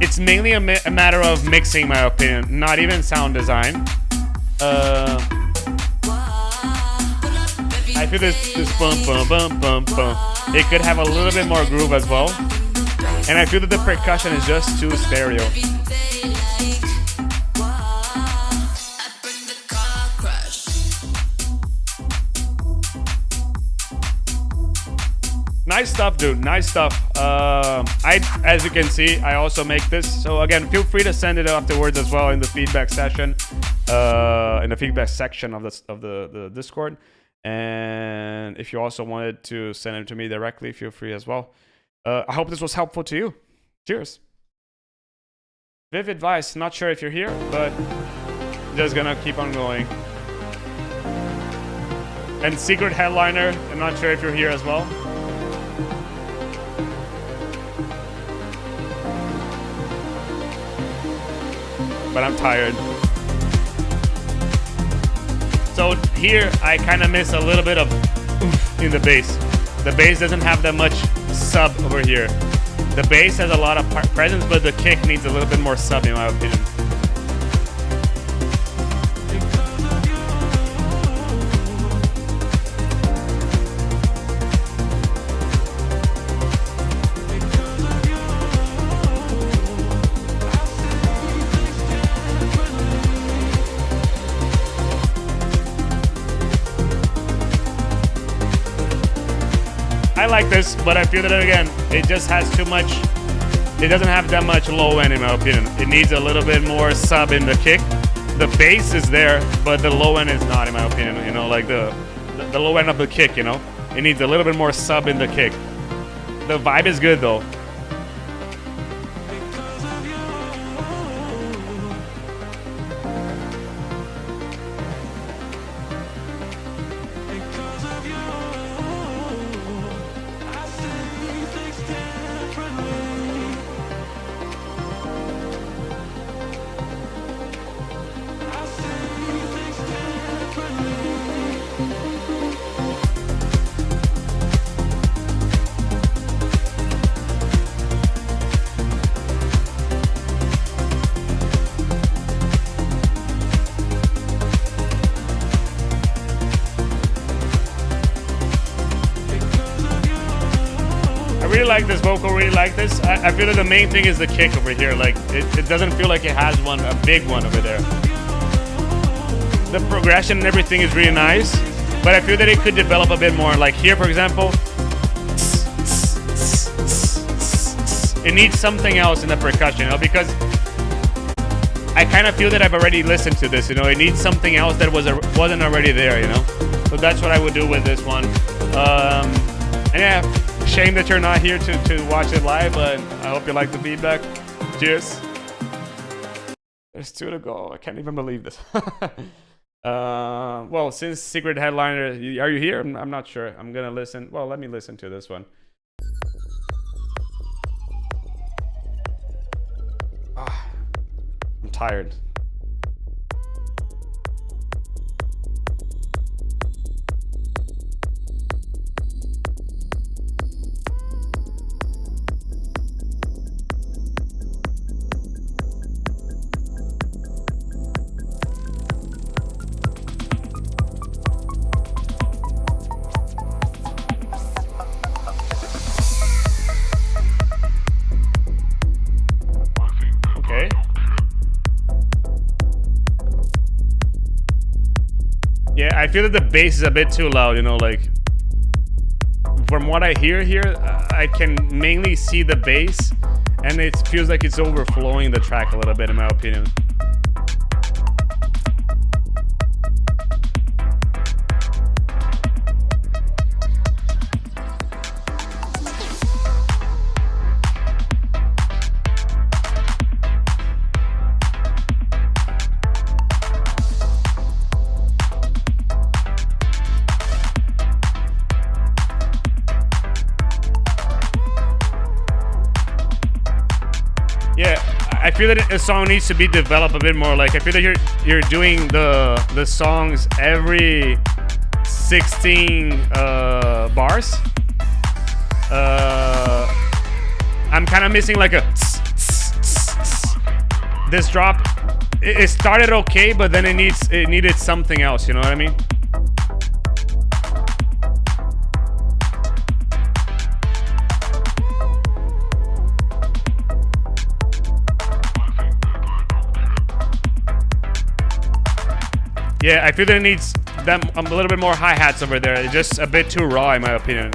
It's mainly a matter of mixing, in my opinion, not even sound design. I feel this boom, boom, boom, boom, boom. It could have a little bit more groove as well. And I feel that the percussion is just too stereo. Nice stuff, dude. Nice stuff. As you can see, I also make this. So again, feel free to send it afterwards as well in the feedback session, in the feedback section of the Discord. And if you also wanted to send it to me directly, feel free as well. I hope this was helpful to you. Cheers. Vivid Vice. Not sure if you're here, but just gonna keep on going. And Secret Headliner. I'm not sure if you're here as well. But I'm tired. So here I kind of miss a little bit of oomph in the bass. The bass doesn't have that much sub over here. The bass has a lot of presence, but the kick needs a little bit more sub in my opinion. I like this, but I feel that again, it just has too much. It doesn't have that much low end in my opinion. It needs a little bit more sub in the kick. The bass is there, but the low end is not in my opinion. You know, like the low end of the kick, you know? It needs a little bit more sub in the kick. The vibe is good though. really like this vocal, really like this. I feel that the main thing is the kick over here. Like, it doesn't feel like it has a big one over there. The progression and everything is really nice, but I feel that it could develop a bit more. Like here, for example, it needs something else in the percussion, you know, because I kind of feel that I've already listened to this, you know. It needs something else that wasn't already there, you know. So that's what I would do with this one. And yeah, shame that you're not here to watch it live, but I hope you like the feedback. Cheers. There's 2 to go. I can't even believe this. Well, since Secret Headliner, are you here? I'm not sure. I'm gonna listen. Well, let me listen to this one. I'm tired. Yeah, I feel that the bass is a bit too loud, you know, like from what I hear here, I can mainly see the bass and it feels like it's overflowing the track a little bit in my opinion. I feel that a song needs to be developed a bit more. Like I feel that you're doing the songs every 16 bars. I'm kind of missing like a this drop. It started okay, but then it needed something else. You know what I mean? Yeah, I feel that it needs them a little bit more hi-hats over there. It's just a bit too raw in my opinion.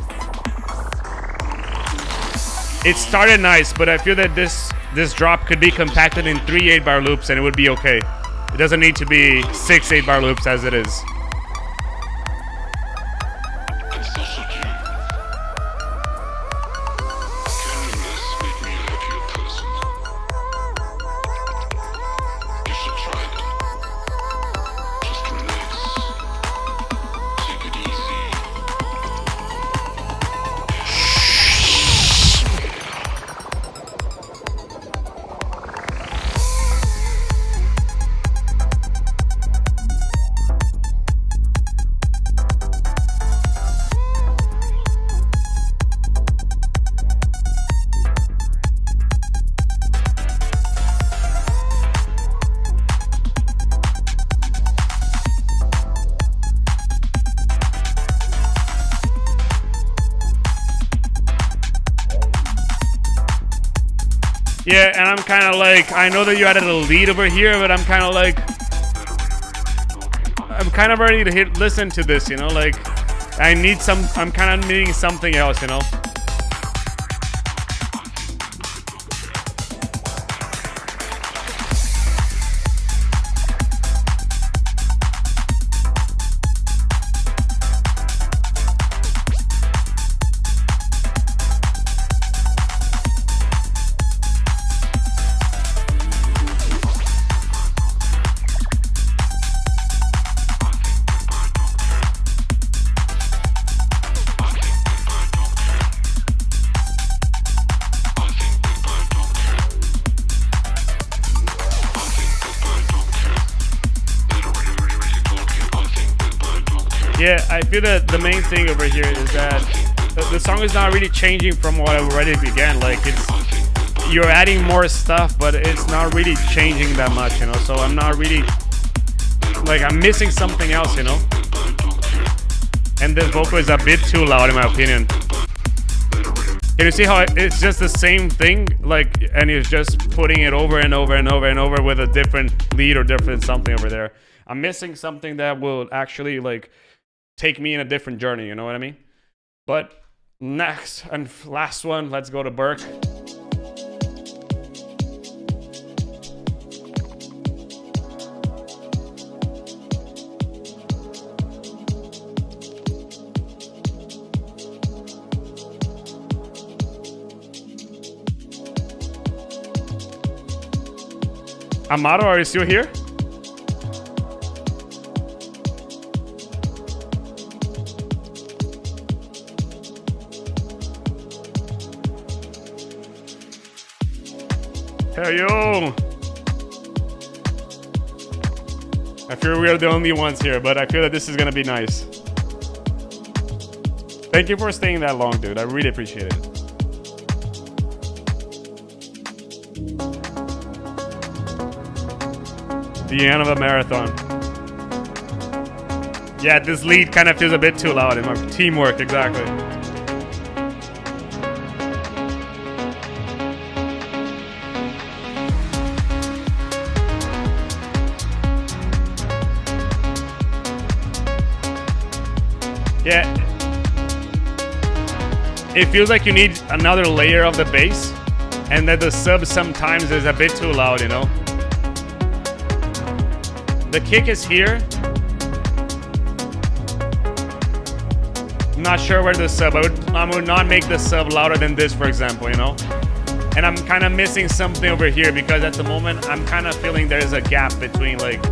It started nice, but I feel that this drop could be compacted in 3 8-bar loops and it would be okay. It doesn't need to be 6 8-bar loops as it is. Yeah, and I'm kind of like, I know that you added a lead over here, but I'm kind of like, I'm kind of ready to listen to this, you know, like, I'm kind of needing something else, you know. Yeah, I feel that the main thing over here is that the song is not really changing from what I already began. Like you're adding more stuff, but it's not really changing that much, you know. So I'm not really, like, I'm missing something else, you know. And this vocal is a bit too loud in my opinion. Can you see how it's just the same thing? Like, and you're just putting it over and over and over and over with a different lead or different something over there. I'm missing something that will actually like take me in a different journey, you know what I mean? But next and last one, let's go to Burke. Amado, are you still here? Hey yo! I feel we're the only ones here, but I feel that this is gonna be nice. Thank you for staying that long, dude. I really appreciate it. The end of a marathon. Yeah, this lead kind of feels a bit too loud in my teamwork, exactly. Yeah. It feels like you need another layer of the bass, and that the sub sometimes is a bit too loud, you know? The kick is here. I'm not sure where the sub. I would not make the sub louder than this, for example, you know? And I'm kind of missing something over here because at the moment I'm kind of feeling there's a gap between like...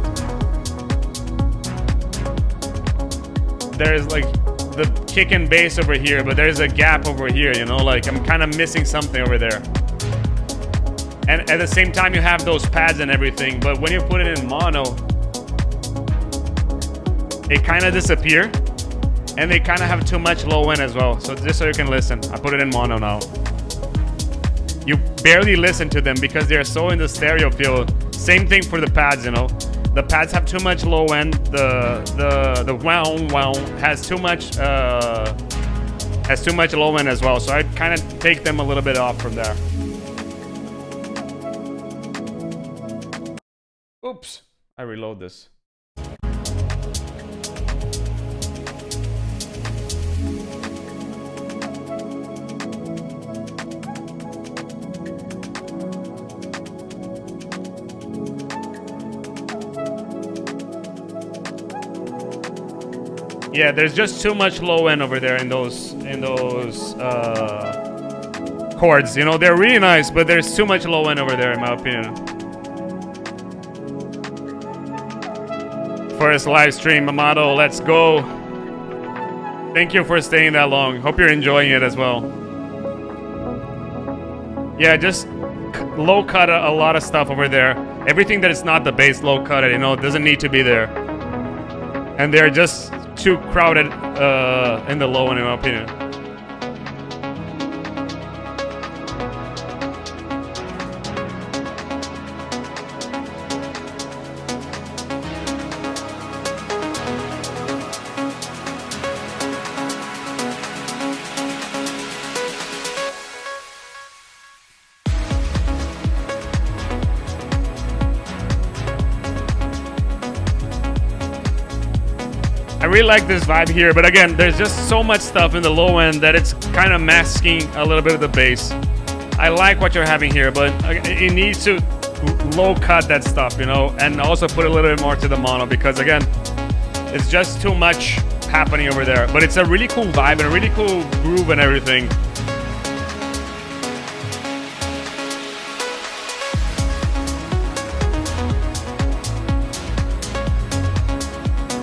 There's like the kick and bass over here, but there's a gap over here, you know? Like I'm kind of missing something over there. And at the same time you have those pads and everything, but when you put it in mono, it kind of disappear, and they kind of have too much low end as well. So just so you can listen, I put it in mono now. You barely listen to them because they're so in the stereo field. Same thing for the pads, you know. The pads have too much low end. The wow has too much low end as well. So I kind of take them a little bit off from there. Oops, I reload this. Yeah, there's just too much low end over there in those chords. You know, they're really nice, but there's too much low end over there, in my opinion. First live stream, Amado, let's go. Thank you for staying that long. Hope you're enjoying it as well. Yeah, just low cut a lot of stuff over there. Everything that is not the bass, low cut it. You know, it doesn't need to be there. And they're just too crowded in the low end, in my opinion. I really like this vibe here, but again, there's just so much stuff in the low end that it's kind of masking a little bit of the bass. I like what you're having here, but it needs to low cut that stuff, you know, and also put a little bit more to the mono because again, it's just too much happening over there. But it's a really cool vibe and a really cool groove and everything.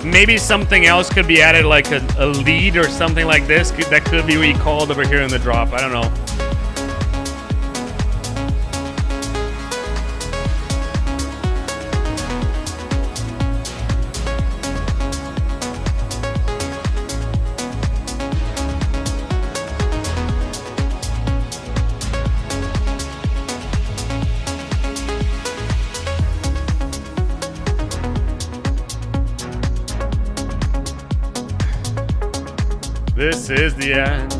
Maybe something else could be added, like a lead or something like this that could be recalled over here in the drop. I don't know. This is the end.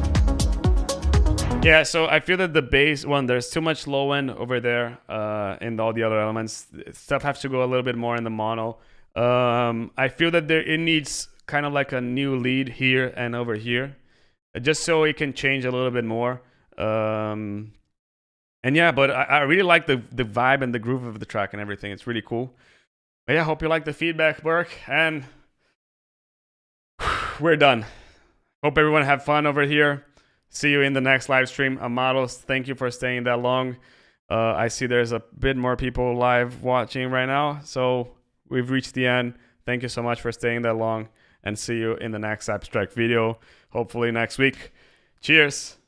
Yeah, so I feel that the bass one, there's too much low end over there in all the other elements. Stuff has to go a little bit more in the mono. I feel that it needs kind of like a new lead here and over here, just so it can change a little bit more. And yeah, but I really like the vibe and the groove of the track and everything. It's really cool. But yeah, hope you like the feedback, Burke, and we're done. Hope everyone have fun over here. See you in the next live stream. Amados, thank you for staying that long. I see there's a bit more people live watching right now, so we've reached the end. Thank you so much for staying that long, and see you in the next Abstrakt video, hopefully next week. Cheers.